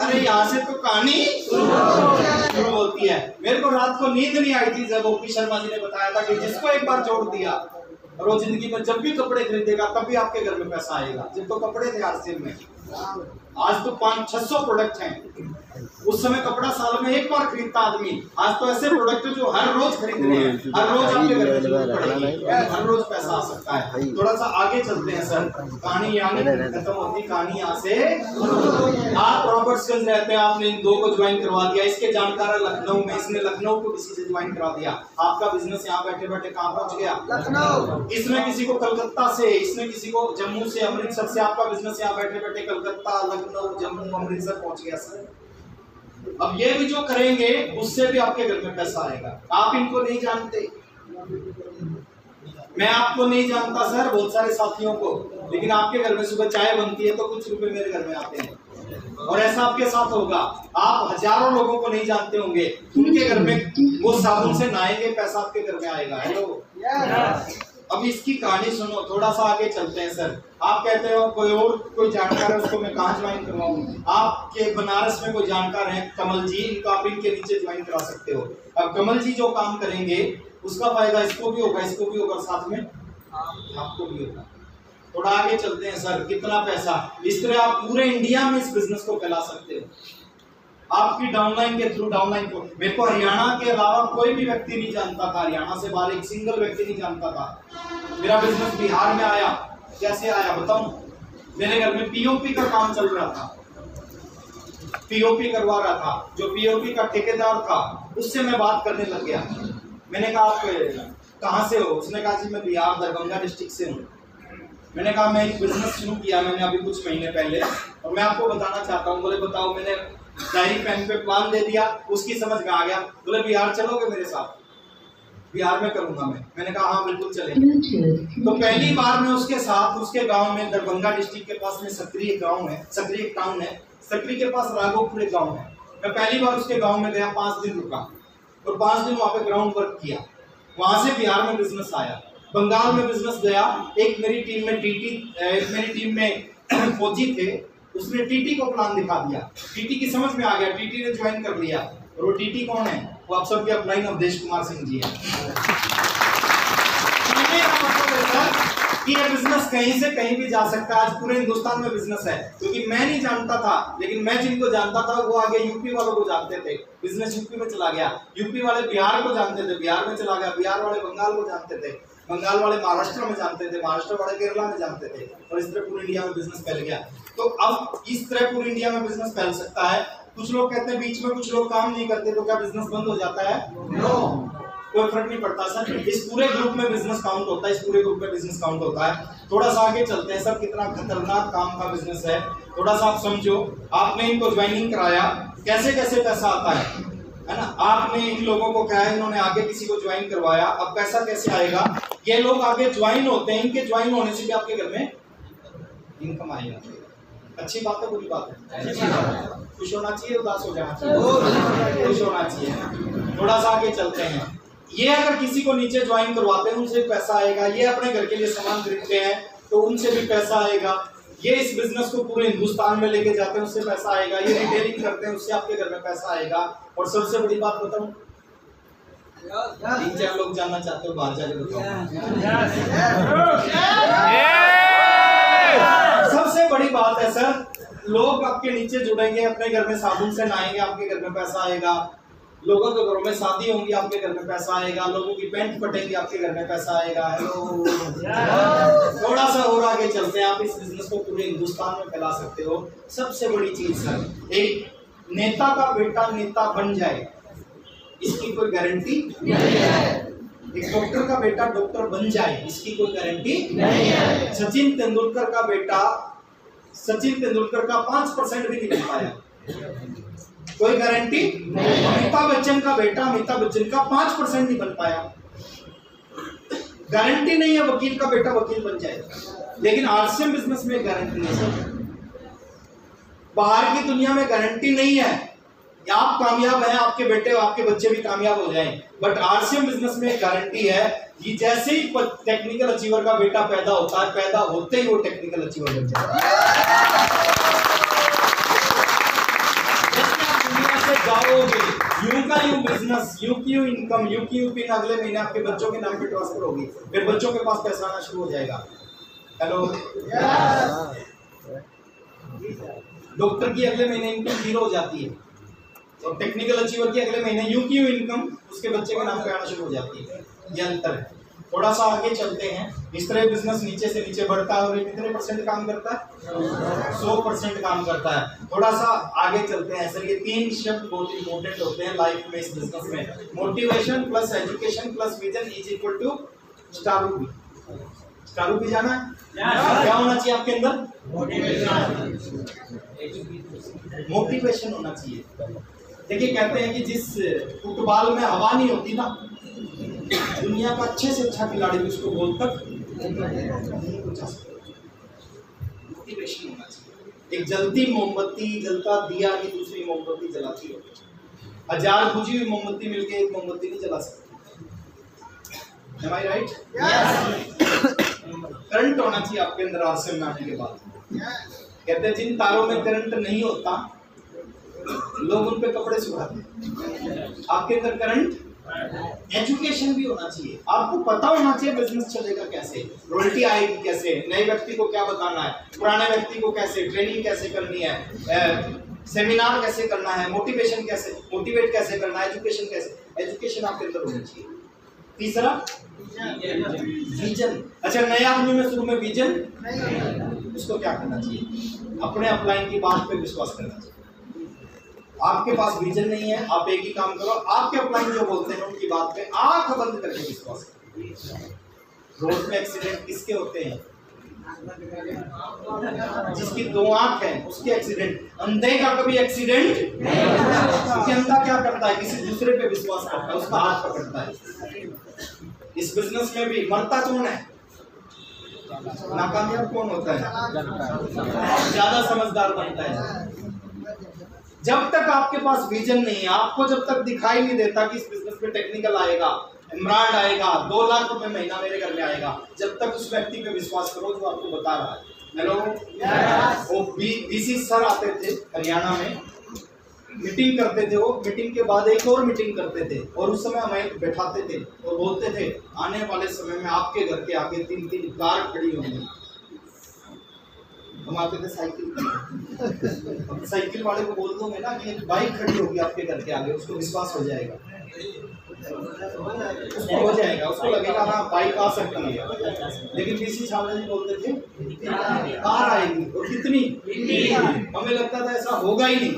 अरे यहाँ से तो कहानी शुरू होती है। मेरे को रात को नींद नहीं आई थी जब ओपी शर्मा जी ने बताया था कि जिसको एक बार जोड़ दिया और वो जिंदगी में जब भी कपड़े खरीदेगा तभी आपके घर में पैसा आएगा। जब तो कपड़े थे आरसीएम में, आज तो 500-600 प्रोडक्ट हैं। उस समय कपड़ा साल में एक बार खरीदता आदमी, आज तो ऐसे प्रोडक्ट जो हर रोज खरीद रहे हैं, हर रोज आपके घर में जरूरत पड़ेगी, हर रोज पैसा आ सकता है। थोड़ा सा आगे चलते हैं सर, कहानी यहाँ खत्म होती, कहानी यहाँ से। आप रॉबर्ट्सगंज रहते हैं, आपने इन 2 को ज्वाइन करवा दिया, इसके जानकार है लखनऊ में, इसने लखनऊ को किसी से ज्वाइन करा दिया। आपका बिजनेस यहाँ बैठे बैठे कहाँ पहुंच गया? लखनऊ। इसने किसी को कलकत्ता से, इसने किसी को जम्मू से, अमृतसर से, आपका बिजनेस यहाँ बैठे बैठे कलकत्ता, लखनऊ, जम्मू, अमृतसर पहुंच गया सर। अब ये भी जो करेंगे उससे भी आपके घर में पैसा आएगा। आप इनको नहीं जानते, मैं आपको नहीं जानता सर, बहुत सारे साथियों को, लेकिन आपके घर में सुबह चाय बनती है तो कुछ रुपए मेरे घर में आते हैं। और ऐसा आपके साथ होगा, आप हजारों लोगों को नहीं जानते होंगे, उनके घर में वो साबुन से नहाएंगे, पैसा आपके घर में आएगा। हेलो, अब इसकी कहानी सुनो, थोड़ा सा आगे चलते हैं सर। आप कहते हो कोई और कोई जानकार है, उसको मैं कहाँ ज्वाइन करवाऊँ? आपके बनारस में कोई जानकार है कमल जी, इनको आप इनके नीचे ज्वाइन करा सकते हो। अब कमल जी जो काम करेंगे उसका फायदा इसको भी होगा, इसको भी होगा, साथ में आपको भी होगा। थोड़ा आगे चलते हैं सर, कितना पैसा, इस तरह आप पूरे इंडिया में इस बिजनेस को फैला सकते हो। आपकी डाउनलाइन के थ्रू, डाउनलाइन को मेरे को हरियाणा के अलावा कोई भी व्यक्ति नहीं जानता था, हरियाणा से बाहर एक सिंगल व्यक्ति नहीं जानता था। मेरा बिजनेस बिहार में आया, कैसे आया बताऊं? मेरे घर में पीओपी का काम चल रहा था, पीओपी करवा रहा था, जो पीओपी का ठेकेदार था उससे मैं बात करने लग गया। मैंने कहा आप कहाँ से हो? उसने कहा जी मैं बिहार दरभंगा डिस्ट्रिक्ट से हूँ। मैंने कहा मैं एक बिजनेस शुरू किया मैंने अभी कुछ महीने पहले, और मैं आपको बताना चाहता हूँ। बोले बताओ। मैंने डायरी पेन पे प्लान दे दिया, उसकी समझ में आ गया। बोले बिहार चलोगे मेरे साथ? बिहार में करूंगा मैं। मैंने कहा हाँ बिल्कुल चलेंगे। तो पहली बार मैं उसके साथ, उसके गांव में, दरभंगा डिस्ट्रिक्ट के पास में सक्रिय गांव है, सक्रिय टाउन है, सक्रिय के पास राघोपुर गांव है। मैं पहली बार उसके गांव में गया, 5 दिन रुका और 5 दिन वहाँ पे ग्राउंड वर्क किया। वहां से बिहार में बिजनेस आया, बंगाल में बिजनेस गया। एक मेरी टीम में फौजी थे, उसने टीटी को प्लान दिखा दिया, टीटी की समझ में आ गया, टीटी ने ज्वाइन कर लिया। और वो टीटी कौन है? वो आप सबके अपलाइन अवधेश कुमार सिंह जी है। कि ये बिजनेस कहीं से कहीं भी जा सकता है, आज पूरे हिंदुस्तान में बिजनेस है। क्योंकि मैं नहीं जानता था, लेकिन मैं जिनको जानता था वो आगे यूपी वालों को जानते थे, बिजनेस यूपी में चला गया। यूपी वाले बिहार को जानते थे, बिहार में चला गया। बिहार वाले बंगाल को जानते थे, बंगाल वाले महाराष्ट्र में जानते थे, महाराष्ट्र वाले केरला में जानते थे। और इस तरह पूरे इंडिया में बिजनेस फैल गया। तो अब इस तरह पूरे इंडिया में बिजनेस फैल सकता है। कुछ लोग कहते हैं बीच में कुछ लोग काम नहीं करते तो क्या बिजनेस बंद हो जाता है? नो, कोई फर्क नहीं पड़ता सर। इस पूरे ग्रुप में बिजनेस काउंट होता है, इस पूरे ग्रुप में बिजनेस काउंट होता है। थोड़ा सा आगे चलते हैं सर, कितना खतरनाक काम का बिजनेस है, थोड़ा सा आप समझो। आपने इनको ज्वाइनिंग कराया, कैसे कैसे पैसा आता है ना? आपने इन लोगों को क्या है, इन्होंने आगे किसी को ज्वाइन करवाया, अब पैसा कैसे आएगा? ये लोग आगे ज्वाइन होते हैं, इनके ज्वाइन होने से भी आपके घर में इनकम आएगा। अच्छी बात है, बुरी बात है? खुश होना चाहिए, उदास हो जाना चाहिए? खुश होना चाहिए। थोड़ा सा आगे चलते हैं। ये अगर किसी को नीचे ज्वाइन करवाते हैं उनसे पैसा आएगा, ये अपने घर के लिए सामान खरीदते हैं तो उनसे भी पैसा आएगा, ये इस बिजनेस को पूरे हिंदुस्तान में लेके जाते हैं उससे पैसा आएगा, ये रिटेलिंग करते हैं उससे आपके घर में पैसा आएगा। और सबसे बड़ी बात बताऊं, 3-4 लोग जानना चाहते हो, बाहर जाके बताओ। सबसे बड़ी बात है सर, लोग आपके नीचे जुड़ेंगे, अपने घर में साबुन से नहाएंगे, आपके घर में पैसा आएगा। लोगों के घरों में शादी होंगी, आपके घर में पैसा आएगा। लोगों की पैंट फटेंगी, आपके घर में पैसा आएगा। हेलो, थोड़ा सा और आगे चलते हैं। आप इस बिजनेस को पूरे हिंदुस्तान में फैला सकते हो। सबसे बड़ी चीज सर, एक नेता का बेटा नेता बन जाए, इसकी कोई गारंटी नहीं है। एक डॉक्टर का बेटा डॉक्टर बन जाए, इसकी कोई गारंटी नहीं है। सचिन तेंदुलकर का बेटा सचिन तेंदुलकर का 5% भी नहीं बन पाया, कोई गारंटी नहीं। अमिताभ बच्चन का बेटा अमिताभ बच्चन का 5% नहीं बन पाया, गारंटी नहीं है वकील का बेटा वकील बन जाएगा। लेकिन आरसीएम बिजनेस में गारंटी नहीं है। बाहर की दुनिया में गारंटी नहीं है, आप कामयाब हैं, आपके बेटे आपके बच्चे भी कामयाब हो जाएं। बट आरसीएम बिजनेस में गारंटी है कि जैसे ही टेक्निकल अचीवर का बेटा पैदा होता है, पैदा होते ही वो टेक्निकल अचीवर बन जाता है। जाओगे यूं का यूं बिजनेस, यूं की यूं इनकम, यूं की यूं पिन अगले महीने आपके बच्चों के नाम पे ट्रांसफर होगी, फिर बच्चों के पास पैसा आना शुरू हो जाएगा। हेलो, डॉक्टर की अगले महीने इनकम 0 हो जाती है और टेक्निकल अचीवर की अगले महीने यूं की यूं इनकम उसके बच्चे के नाम पे आना शुरू हो जाती है। ये अंतर है। थोड़ा सा आगे चलते हैं। इस तरह बिजनेस नीचे से नीचे बढ़ता है और ये कितने % काम करता है? 100% काम करता है। थोड़ा सा आगे चलते हैं सर। ये 3 शब्द बहुत इंपॉर्टेंट होते हैं लाइफ में, इस बिजनेस में। Motivation plus education plus vision is equal to स्टारूपी। स्टारूपी जाना है? क्या होना चाहिए आपके अंदर? मोटिवेशन होना चाहिए। देखिए, कहते हैं कि जिस फुटबॉल में हवा नहीं होती ना, दुनिया का अच्छे से अच्छा खिलाड़ी भी उसको गोल तक नहीं पहुंचा सकता। मोटिवेशन होना चाहिए। एक जलती मोमबत्ती, जलता दिया ही दूसरी मोमबत्ती जलाती है। 1000 बुझी हुई मोमबत्ती मिलके एक मोमबत्ती नहीं जला सकती। Am I right? करंट होना चाहिए आपके अंदर आरसीएम में आने के बाद। कहते हैं जिन तारों में करंट नहीं होता लोग उन पे कपड़े सुखाते हैं। आपके अंदर करंट, एजुकेशन भी होना चाहिए। आपको पता होना चाहिए बिजनेस चलेगा कैसे, रॉयल्टी आएगी कैसे, नए व्यक्ति को क्या बताना है, पुराने व्यक्ति को कैसे ट्रेनिंग कैसे करनी है, सेमिनार कैसे करना है, मोटिवेशन कैसे, मोटिवेट कैसे करना है, एजुकेशन कैसे। एजुकेशन आपके अंदर होनी चाहिए। तीसरा विजन। अच्छा, नए आदमी में शुरू में विजन, उसको क्या करना चाहिए? अपने अपलाइन की बात पे विश्वास करना चाहिए। आपके पास विजन नहीं है, आप एक ही काम करो, आपके अपलाइन जो बोलते हैं उनकी बात पे आंख बंद करके विश्वास करो। रोड पे एक्सीडेंट किसके होते हैं? जिसकी 2 आंख है उसके एक्सीडेंट। अंधे का कभी एक्सीडेंट नहीं होता। क्योंकि अंधा क्या करता है? किसी दूसरे पे विश्वास करता है, उसका हाथ पकड़ता है। इस बिजनेस में भी मरता कौन है? नाकामयाब कौन होता है? ज्यादा समझदार बनता है। जब तक आपके पास विजन नहीं है, आपको जब तक दिखाई नहीं देता कि इस बिजनेस में टेक्निकल आएगा, इमरान आएगा, 2 लाख रुपए महीना मेरे घर में आएगा, जब तक उस व्यक्ति पे विश्वास करो जो आपको बता रहा है। हेलो, वो बीसी सर आते थे हरियाणा में, मीटिंग करते थे, वो मीटिंग के बाद एक और मीटिंग करते थे और उस समय हमें बैठाते थे और बोलते थे आने वाले समय में आपके घर के आगे 3-3 कार खड़ी होंगी। हम आते थे साइकिल, अब साइकिल वाले को बोल दोगे ना कि एक बाइक खड़ी होगी आपके घर के आगे, उसको विश्वास हो जाएगा, उसको हो जाएगा, उसको लगेगा हाँ बाइक आ सकती है। लेकिन बीसी छावड़ा जी बोलते थे कार आएगी, और कितनी, हमें लगता था ऐसा होगा ही नहीं,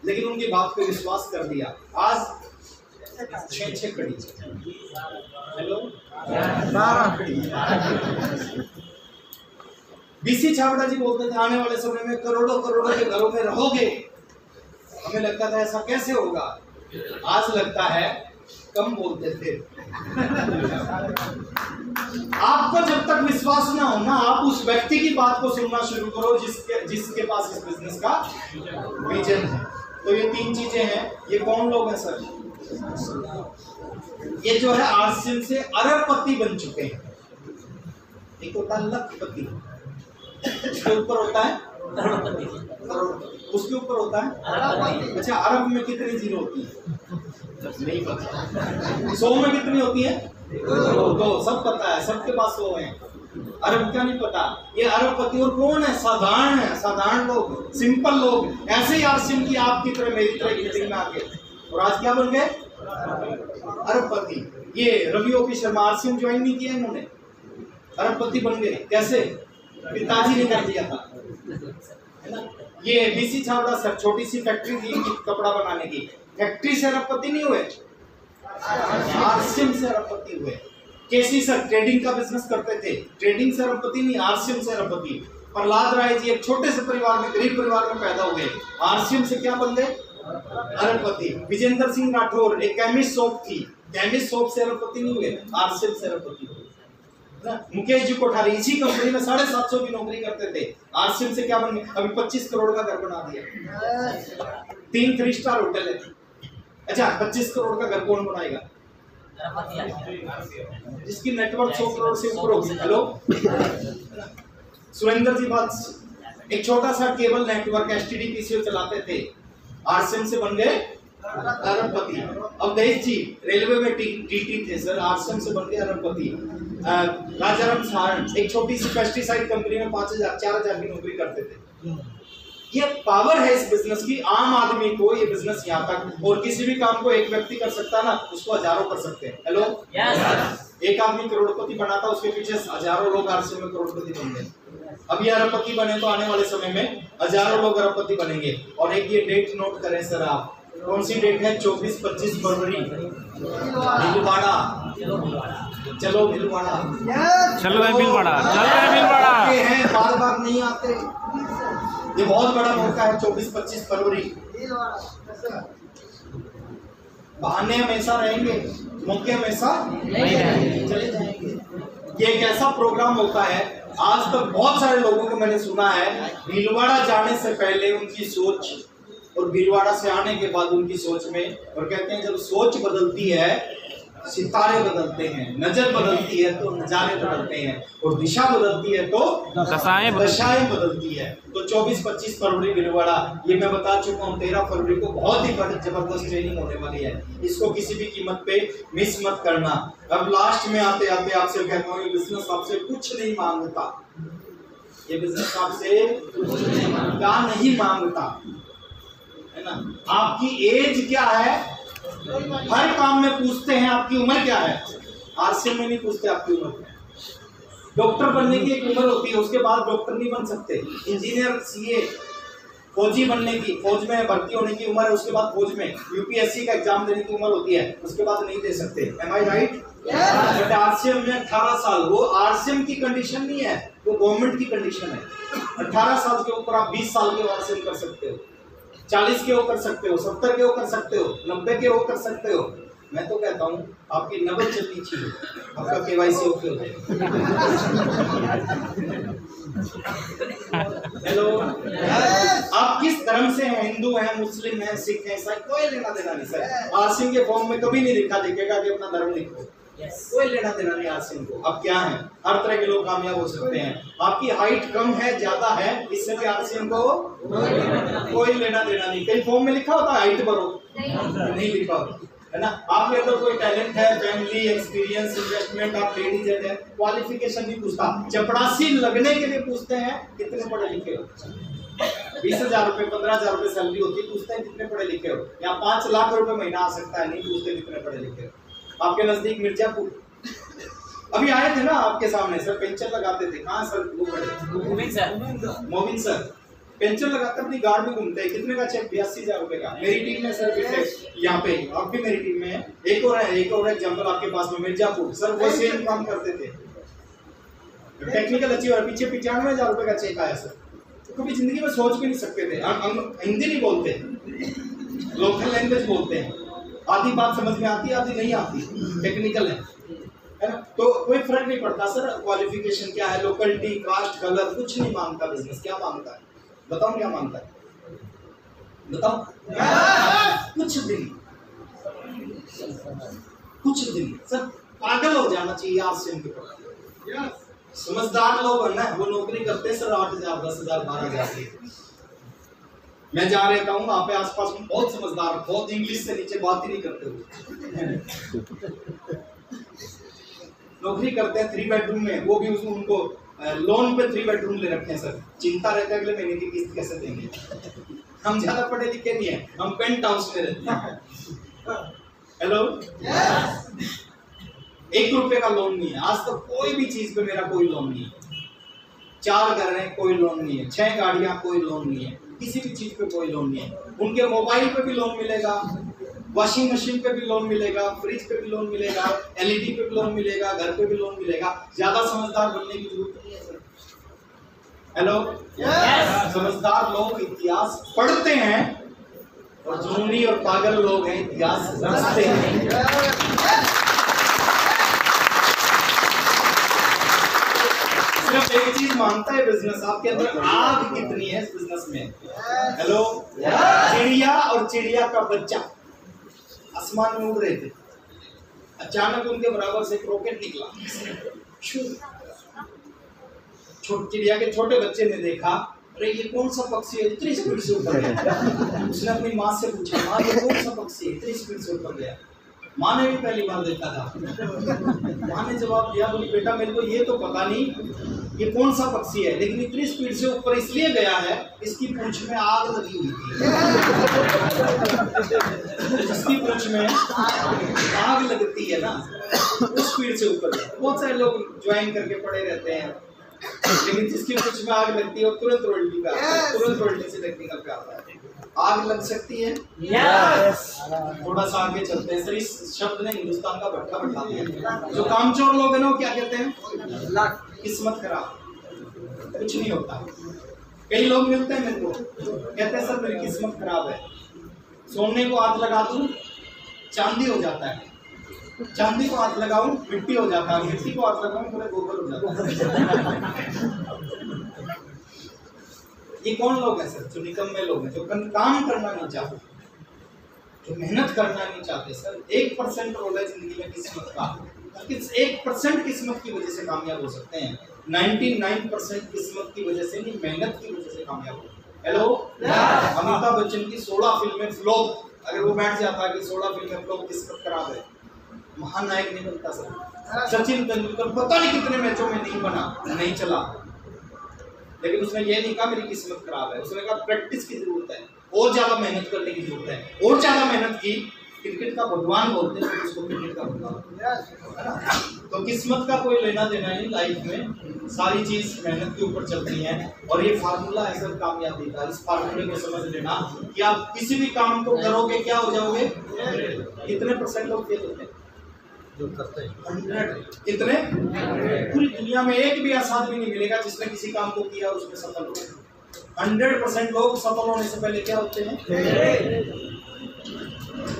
लेकिन उनकी बात पे विश्वास कर दिया। आज 6 खड़ी, हेलो 12 खड़ी। बीसी छावड़ा जी बोलते थे आने वाले समय में करोड़ों करोड़ों के घरों में रहोगे, हमें लगता था ऐसा कैसे होगा, आज लगता है कम बोलते थे। आपको जब तक विश्वास ना हो ना, आप उस व्यक्ति की बात को सुनना शुरू करो जिसके पास इस बिजनेस का विजन है। तो ये 3 चीजें हैं। ये कौन लोग हैं सर? ये जो है आरसीएम से अरबपति बन चुके हैं। एक होता है लखपति, उसके ऊपर होता है उसके ऊपर होता है अच्छा, अरब में कितनी जीरो होती है नहीं पता, 100 में कितनी होती है 2, सब पता है, सबके पास 100 है, अरब क्या नहीं पता। ये अरबपति और कौन है? साधारण है, साधारण लोग, सिंपल लोग, ऐसे ही आरसीएम की आपकी तरह मेरी तरह मीटिंग में आके, और आज क्या बन गए? अरबपति। ये Ravi OP Sharma RCM join नहीं किया इन्होंने, अरबपति बन गए। कैसे? पिताजी ने कर दिया था, है ना। ये बीसी छावड़ा सर छोटी सी फैक्ट्री थी कपड़ा बनाने की, फैक्ट्री से अरबपति नहीं हुए, आरसीएम से अरबपति हुए। केसी सर ट्रेडिंग का बिजनेस करते थे, ट्रेडिंग से अरबपति नहीं, आरसीएम से अरबपति। प्रहलाद राय जी एक छोटे से परिवार में, गरीब परिवार में पैदा हुए, आरसीएम से क्या बन गए? अरबपति। विजेंद्र सिंह राठौर एक केमिस्ट शॉप थी, केमिस्ट शॉप से अरबपति नहीं हुए, आरसीएम से अरबपति हुए। मुकेश जी कोठारी इसी कंपनी में 750 की नौकरी करते थे, आरसीएम से क्या बन गए? अभी 25 करोड़ का घर बना दिया, 3 3 स्टार होटल है। अच्छा 25 करोड़ का घर कौन बनाएगा? जिसकी नेटवर्क 100 करोड़ से ऊपर होगी। हेलो सुरेंद्र जी बात, एक छोटा सा केबल नेटवर्क एसटीडीपीसीओ चलाते थे, आरसीएम से बन गए अरबपति। अवधेश जी रेलवे में टीटी थे सर, आरसीएम से बन गए अरबपति। राजाराम सारण एक छोटी सी पेस्टिसाइड कंपनी में 4,000 की नौकरी करते थे। ये पावर है इस बिजनेस की, आम आदमी को ये बिजनेस यहाँ तक, और किसी भी काम को एक व्यक्ति कर सकता है ना, उसको हजारों कर सकते हैं। हेलो एक आदमी करोड़पति बनाता, उसके पीछे हजारों लोग आरसीएम में करोड़पति बन गए। अब ये अरबपति बने तो आने वाले समय में हजारों लोग अरबपति बनेंगे। और एक ये डेट नोट करें सर आप, कौन सी डेट है? 24-25 फरवरी, भीलवाड़ा, चलो भीलवाड़ा, चलो भीलवाड़ा, चलो भीलवाड़ा हैं, बार बार नहीं आते, ये बहुत बड़ा मौका है। 24-25 फरवरी, बहाने हमेशा रहेंगे, मौके हमेशा नहीं रहेंगे, चले जाएंगे। ये एक ऐसा प्रोग्राम होता है, आज तक बहुत सारे लोगों को मैंने सुना है भीलवाड़ा जाने से पहले उनकी सोच और भीलवाड़ा से आने के बाद उनकी सोच में, और कहते हैं जब सोच बदलती है सितारे बदलते हैं, नजर बदलती है तो नजारे बदलते हैं, और दिशा बदलती है तो दशाएं बदलती है। तो 24-25 फरवरी भीलवाड़ा, ये मैं बता चुका हूँ। 13 फरवरी को बहुत ही जबरदस्त ट्रेनिंग होने वाली है, इसको किसी भी कीमत पे मिस मत करना। अब लास्ट में आते आते आपसे कहता हूँ, ये बिजनेस आपसे कुछ नहीं मांगता, ये बिजनेस आपसे क्या नहीं मांगता, है ना। आपकी एज क्या है हर काम में पूछते हैं, आपकी उम्र क्या है, आरसीएम में नहीं पूछते आपकी उम्र क्या है। डॉक्टर बनने की एक उम्र होती है, उसके बाद डॉक्टर नहीं बन सकते। इंजीनियर, सीए, फौजी बनने की, फौज में भर्ती होने की उम्र है, उसके बाद फौज में यूपीएससी का एग्जाम देने की उम्र होती है, उसके बाद नहीं दे सकते। Am I right? But RCM में 18 साल, वो आरसीएम की कंडीशन नहीं है, वो गवर्नमेंट की कंडीशन है। 18 साल के ऊपर आप 20 साल के आरसीएम कर सकते हो, 40 के वो कर सकते हो, 70 के वो कर सकते हो, 90 के वो कर सकते हो। मैं तो कहता हूँ आपकी 90 चलनी चाहिए, आपका केवाईसी ओके हो जाए। हेलो, आप आप किस धर्म से हैं, हिंदू हैं, मुस्लिम हैं, सिख हैं, ईसाई, कोई लेना देना नहीं सर। आसिम के फॉर्म में कभी नहीं लिखा दिखेगा कि अपना धर्म लिखो, कोई लेना देना नहीं आसिम को। अब क्या है, हर तरह के लोग कामयाब हो सकते हैं। आपकी हाइट कम है, ज्यादा है, इससे भी आसिम को कोई लेना देना नहीं। कहीं फॉर्म में लिखा होता है हाइट भरो, नहीं लिखा होता है ना। आपके अंदर कोई टैलेंट है, फैमिली, एक्सपीरियंस, इन्वेस्टमेंट, आप लेडीज है, क्वालिफिकेशन नहीं पूछता। चपड़ासी लगने के लिए पूछते हैं कितने पढ़े लिखे हो। 20,000 रुपए, 15,000 रुपए सैलरी होती है, पूछते हैं कितने पढ़े लिखे हो। या 5 लाख रुपए महीना आ सकता है, नहीं पूछते कितने पढ़े लिखे हो। आपके नजदीक मिर्जापुर अभी आए थे ना आपके सामने, सर पेंशन लगाते थे। कहाँ सर? मोबिन सर पेंशन लगाकर अपनी गार्ड में घूमते हैं। कितने का चेक? 82,000 रुपए का। मेरी टीम में सर यहाँ पे, आप भी मेरी टीम में है। एक और एग्जाम्पल आपके पास में, मिर्जापुर सर वो सेम काम करते थे, टेक्निकल अचीवर। पीछे 95,000 रुपए का चेक आया सर। तो कभी जिंदगी में सोच भी नहीं सकते थे। हम हिंदी नहीं बोलते, लोकल लैंग्वेज बोलते हैं। आधी बात समझ में आती है, आधी नहीं आती, टेक्निकल है ना। तो कोई फर्क नहीं पड़ता सर क्वालिफिकेशन क्या है, लोकलिटी, कास्ट, कलर, कुछ नहीं मांगता बिजनेस। क्या मांगता है बताओ, क्या मांगता है बताओ? कुछ दिन सर पागल हो जाना चाहिए आपसे उनके प्रति। समझदार लोग है ना, वो नौकरी करते हैं सर 8,000, 10,000, 12,000 की। मैं जहाँ रहता हूँ वहाँ पे आसपास में बहुत समझदार, बहुत इंग्लिश से नीचे बात ही नहीं करते हुए नौकरी करते हैं 3 बेडरूम में, वो भी उसमें उनको लोन पे 3 बेडरूम ले रखे हैं सर। चिंता रहता है अगले महीने की किस्त कैसे देंगे। हम ज्यादा पढ़े लिखे नहीं है, हम पेंट हाउस में रहते हैं। हेलो, 1 रुपए का लोन नहीं है आज तक, कोई भी चीज पे मेरा कोई लोन नहीं है। 4 घर है, कोई लोन नहीं है। 6 गाड़ियां, कोई लोन नहीं है। किसी भी चीज पे कोई लोन नहीं है। उनके मोबाइल पे भी लोन मिलेगा, वॉशिंग मशीन पे भी लोन मिलेगा, फ्रिज पे भी लोन मिलेगा, एलईडी पे भी लोन मिलेगा, घर पे भी लोन मिलेगा। ज्यादा समझदार बनने की जरूरत नहीं है सर। हेलो, समझदार लोग इतिहास पढ़ते हैं और जुनूनी और पागल लोग हैं इतिहास रचते हैं। सिर्फ एक चीज मांगता है बिजनेस, आपके अंदर आग कितनी है इस बिजनेस में। हेलो, चिड़िया और चिड़िया का बच्चा आसमान में उड़ रहे थे, अचानक उनके बराबर से एक रॉकेट निकला। चिड़िया के छोटे बच्चे ने देखा, अरे ये कौन सा पक्षी है इतनी स्पीड से ऊपर गया। उसने अपनी माँ से पूछा, माँ ये कौन सा पक्षी है इतनी स्पीड से ऊपर गया। माँ ने भी पहली बार देखा था। माँ ने जवाब दिया, बोली बेटा मेरे को ये तो पता नहीं ये कौन सा पक्षी है, लेकिन इतनी स्पीड से ऊपर इसलिए गया है इसकी पूंछ में आग लगी हुई थी। जिसकी पूंछ में आग लगती है ना, उस स्पीड से ऊपर। बहुत सारे लोग ज्वाइन करके पड़े रहते हैं, लेकिन जिसकी पूंछ में आग लगती है वो तुरंत उल्टी का, तुरंत उल्टी से टेक्निकल पे आता है। आग लग सकती है। थोड़ा सा आगे चलते हैं सर। इस शब्द ने हिंदुस्तान का भट्टा बैठा दिया। जो कामचोर लोग हैं ना, वो क्या कहते हैं? किस्मत खराब, कुछ नहीं होता। कई लोग मिलते हैं मेरे को, कहते हैं सर मेरी किस्मत खराब है, सोने को हाथ लगा दूं चांदी हो जाता है, चांदी को हाथ लगाऊं मिट्टी हो जाता है, मिट्टी को हाथ लगाऊं पूरे गोबर हो जाता है। ये कौन लोग हैं सर? जो निकम्मे लोग हैं, जो काम करना नहीं चाहते, जो मेहनत करना नहीं चाहते सर। 1% रोल है जिंदगी में किस्मत का। 1% किस्मत की वजह से कामयाब हो सकते हैं, 99% किस्मत की वजह से नहीं, मेहनत की वजह से कामयाब हो। हेलो, अमिताभ बच्चन की 16 फिल्में फ्लॉप, अगर वो बैठ जाता है कि 16 फिल्में फ्लॉप, किस्मत खराब है, महानायक नहीं बनता सर। सचिन तेंदुलकर पता नहीं कितने मैचों में नहीं बना, नहीं चला, लेकिन उसने ये नहीं कहा मेरी किस्मत खराब है। उसने कहा प्रैक्टिस की जरूरत है, और ज्यादा मेहनत करने की जरूरत है, और ज्यादा मेहनत की। क्रिकेट का भगवान बोलते हैं उसको, क्रिकेट का भगवान। तो किस्मत का कोई लेना देना नहीं लाइफ में, सारी चीज मेहनत के ऊपर चलती है। और ये फार्मूला है सर कामयाबी का। इस फार्मूले को समझ लेना कि आप किसी भी काम को करोगे क्या हो जाओगे। कितने % लोग फेल होते हैं जो करते हैं? 100। कितने? पूरी दुनिया में एक भी ऐसा आदमी नहीं मिलेगा जिसने किसी काम को किया और उसमें सफल हो। 100% लोग सफल होने से पहले क्या होते हैं?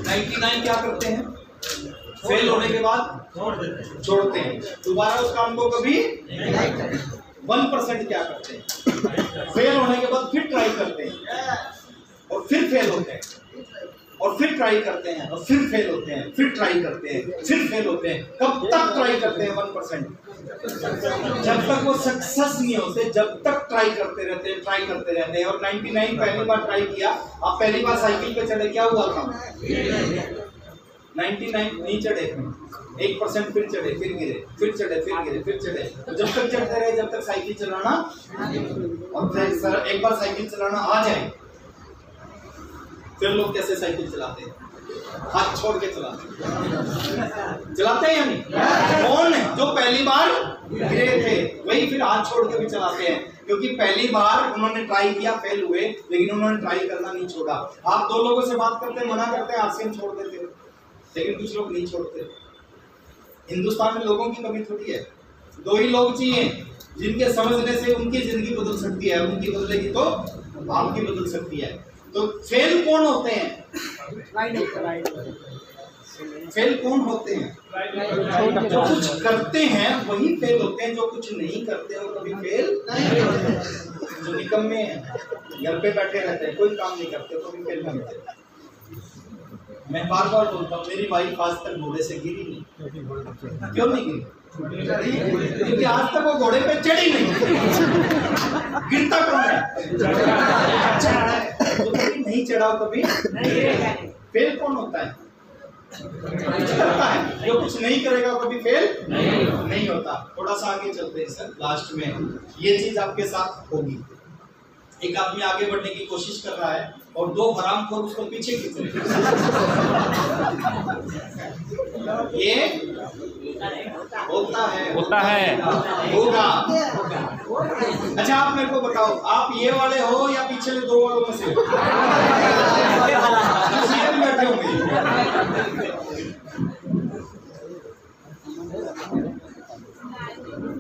99 क्या करते हैं? फेल होने के बाद छोड़ते हैं, दोबारा उस काम को कभी नहीं करते। 1% क्या करते हैं, फेल होने के बाद फिर ट्राई करते हैं और फिर फेल होते हैं और फिर ट्राई करते हैं और फिर फेल होते हैं, फिर ट्राई करते हैं, फिर फेल होते हैं। कब तक ट्राई करते हैं 1%? जब तक वो सक्सेस नहीं होते, जब तक ट्राई करते रहते हैं और 99 पहली बार ट्राई किया, आप पहली बार साइकिल पे चढ़े, क्या हुआ था? 99 नहीं चढ़े, 1% फिर चढ़े, फिर गिरे, फिर चढ़े, फिर गिरे, फिर चढ़े। तो जब तक चढ़ते रहे, जब तक साइकिल चलाना, और फिर एक बार साइकिल चलाना आ जाए, फिर लोग कैसे साइकिल चलाते हैं? हाथ छोड़ के चलाते हैं या नहीं? कौन है जो पहली बार गिरे थे वही फिर हाथ छोड़ के भी चलाते हैं, क्योंकि पहली बार उन्होंने ट्राई किया, फेल हुए, लेकिन उन्होंने ट्राई करना नहीं छोड़ा। आप दो लोगों से बात करते हैं, मना करते हैं, आरसीएम छोड़ देते हो, लेकिन कुछ लोग नहीं छोड़ते। हिंदुस्तान में लोगों की कमी थोड़ी है, दो ही लोग चाहिए जिनके समझने से उनकी जिंदगी बदल सकती है, उनकी बदलेगी तो आपकी बदल सकती है। तो फेल कौन होते हैं? फेल कौन होते हैं? जो कुछ करते हैं वही फेल होते हैं, जो कुछ नहीं करते हैं वो कभी फेल नहीं होते। जो निकम्मे हैं, घर पे बैठे रहते हैं, कोई काम नहीं करते, तो कभी फेल नहीं होते। मैं बार बार बोलता हूँ, मेरी वाइफ आज तक घोड़े से गिरी नहीं। क्यों नहीं गिरी? क्योंकि आज तक वो घोड़े पे चढ़ी नहीं। गिरता कौन है? जो कभी नहीं चढ़ा कभी फेल कौन होता है? करता है। जो कुछ नहीं करेगा कभी फेल नहीं होता। थोड़ा सा आगे चलते हैं सर, लास्ट में ये चीज आपके साथ होगी। एक आदमी आगे बढ़ने की कोशिश कर रहा है और दो हरामखोर उसको पीछे खींच रहे हैं। ये होता है होगा। अच्छा आप मेरे को बताओ, आप ये वाले हो या पिछले दो वालों में से? बैठे होंगे।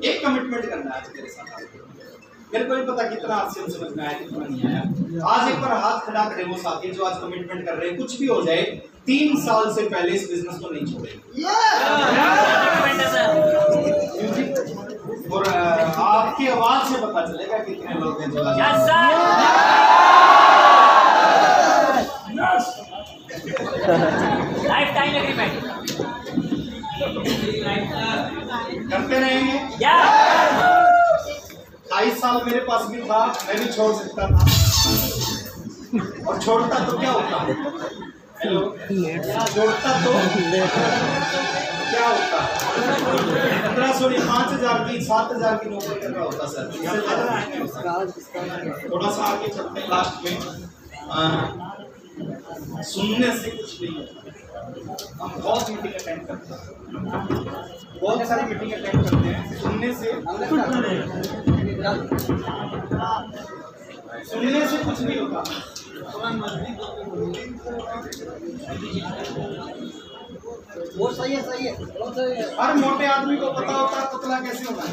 एक कमिटमेंट करना है आज मेरे साथ। मेरे को नहीं पता कितना आरसीएम समझ में आया, कितना नहीं आया। आज एक बार हाथ खड़ा करें वो साथी जो आज कमिटमेंट कर रहे हैं, कुछ भी हो जाए 3 साल से पहले इस बिजनेस को नहीं छोड़ेंगे। और आपकी आवाज से पता चलेगा कितने लोग हैं जो लाइफ टाइम एग्रीमेंट करते रहेंगे। 22 साल मेरे पास भी था, मैं भी छोड़ सकता था, और छोड़ता तो क्या होता? हेलो, छोड़ता तो क्या होता? 1500 नहीं, 5000 की 7000 की नौकरी कर रहा होता सर। थोड़ा सा आगे चलते हैं लास्ट में। सुनने से कुछ नहीं होता। हम बहुत मीटिंग अटेंड करते हैं, बहुत सारी मीटिंग अटेंड करते हैं, सुनने से कुछ नहीं होता। वो सही है, सही है। हर मोटे आदमी को पता होता है पतला कैसे होगा,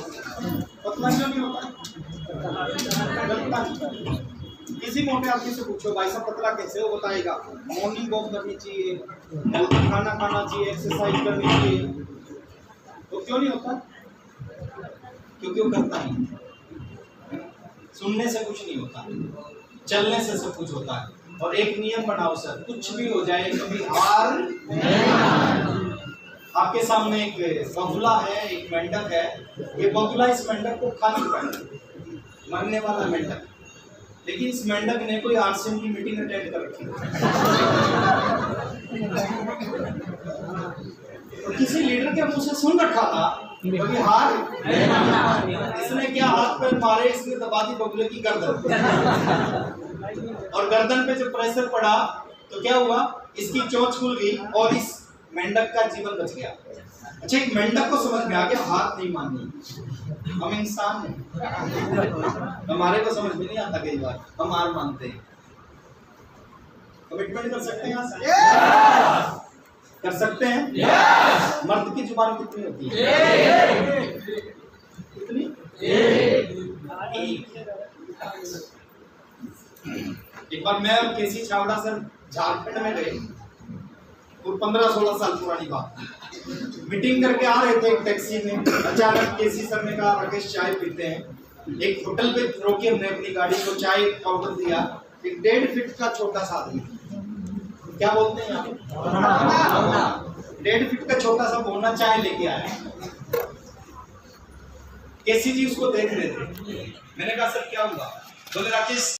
पतला क्यों नहीं होता? किसी मोटे आदमी से पूछो भाई साहब पतला कैसे हो, बताएगा मॉर्निंग वॉक करनी चाहिए, खाना खाना चाहिए, एक्सरसाइज करनी चाहिए। तो क्यों नहीं होता? क्योंकि वो करता नहीं। सुनने से कुछ नहीं होता, चलने से सब कुछ होता है। और एक नियम बनाओ सर, कुछ भी हो जाए कभी हार नहीं। आपके सामने एक बगुला है, एक मेंढक है। ये बगुला इस मेंढक को खा नहीं पाएगा, मरने वाला मेंढक। लेकिन इस मेंढक ने कोई आरसीएम की मीटिंग अटेंड कर रखी, तो किसी लीडर के मुंह से सुन रखा था कभी हार। इसने क्या हाथ पैर मारे, इसने दबा दी बगुले की गर्दन, और गर्दन पे जब प्रेशर पड़ा तो क्या हुआ, इसकी चोंच खुल गई और इस मेंढक का जीवन बच गया। अच्छा, एक मेंढक को समझ में आ गया हाथ नहीं माननी। हम इंसान हैं, हमारे को समझ में नहीं आता, कई बार हम हार मानते हैं। कमिटमेंट कर सकते हैं यहाँ से? कर सकते हैं? मर्द की जुबान कितनी होती है? कितनी? एक बार मैं और केसी छावड़ा सर झारखंड में गए, और 15-16 साल पुरानी बात। मीटिंग करके आ रहे थे एक टैक्सी में, अचानक केसी सर ने कहा राकेश चाय पीते हैं, एक होटल पे रोके हमने अपनी गाड़ी को, चाय ऑर्डर दिया, एक 1.5 फीट का छोटा सा आदमी, क्या बोलते हैं आप, 1.5 फीट का छोटा सा बोना चाय लेके आया। केसी जी उसको देख रहे थे, मैंने कहा सर क्या हुआ, बोले राकेश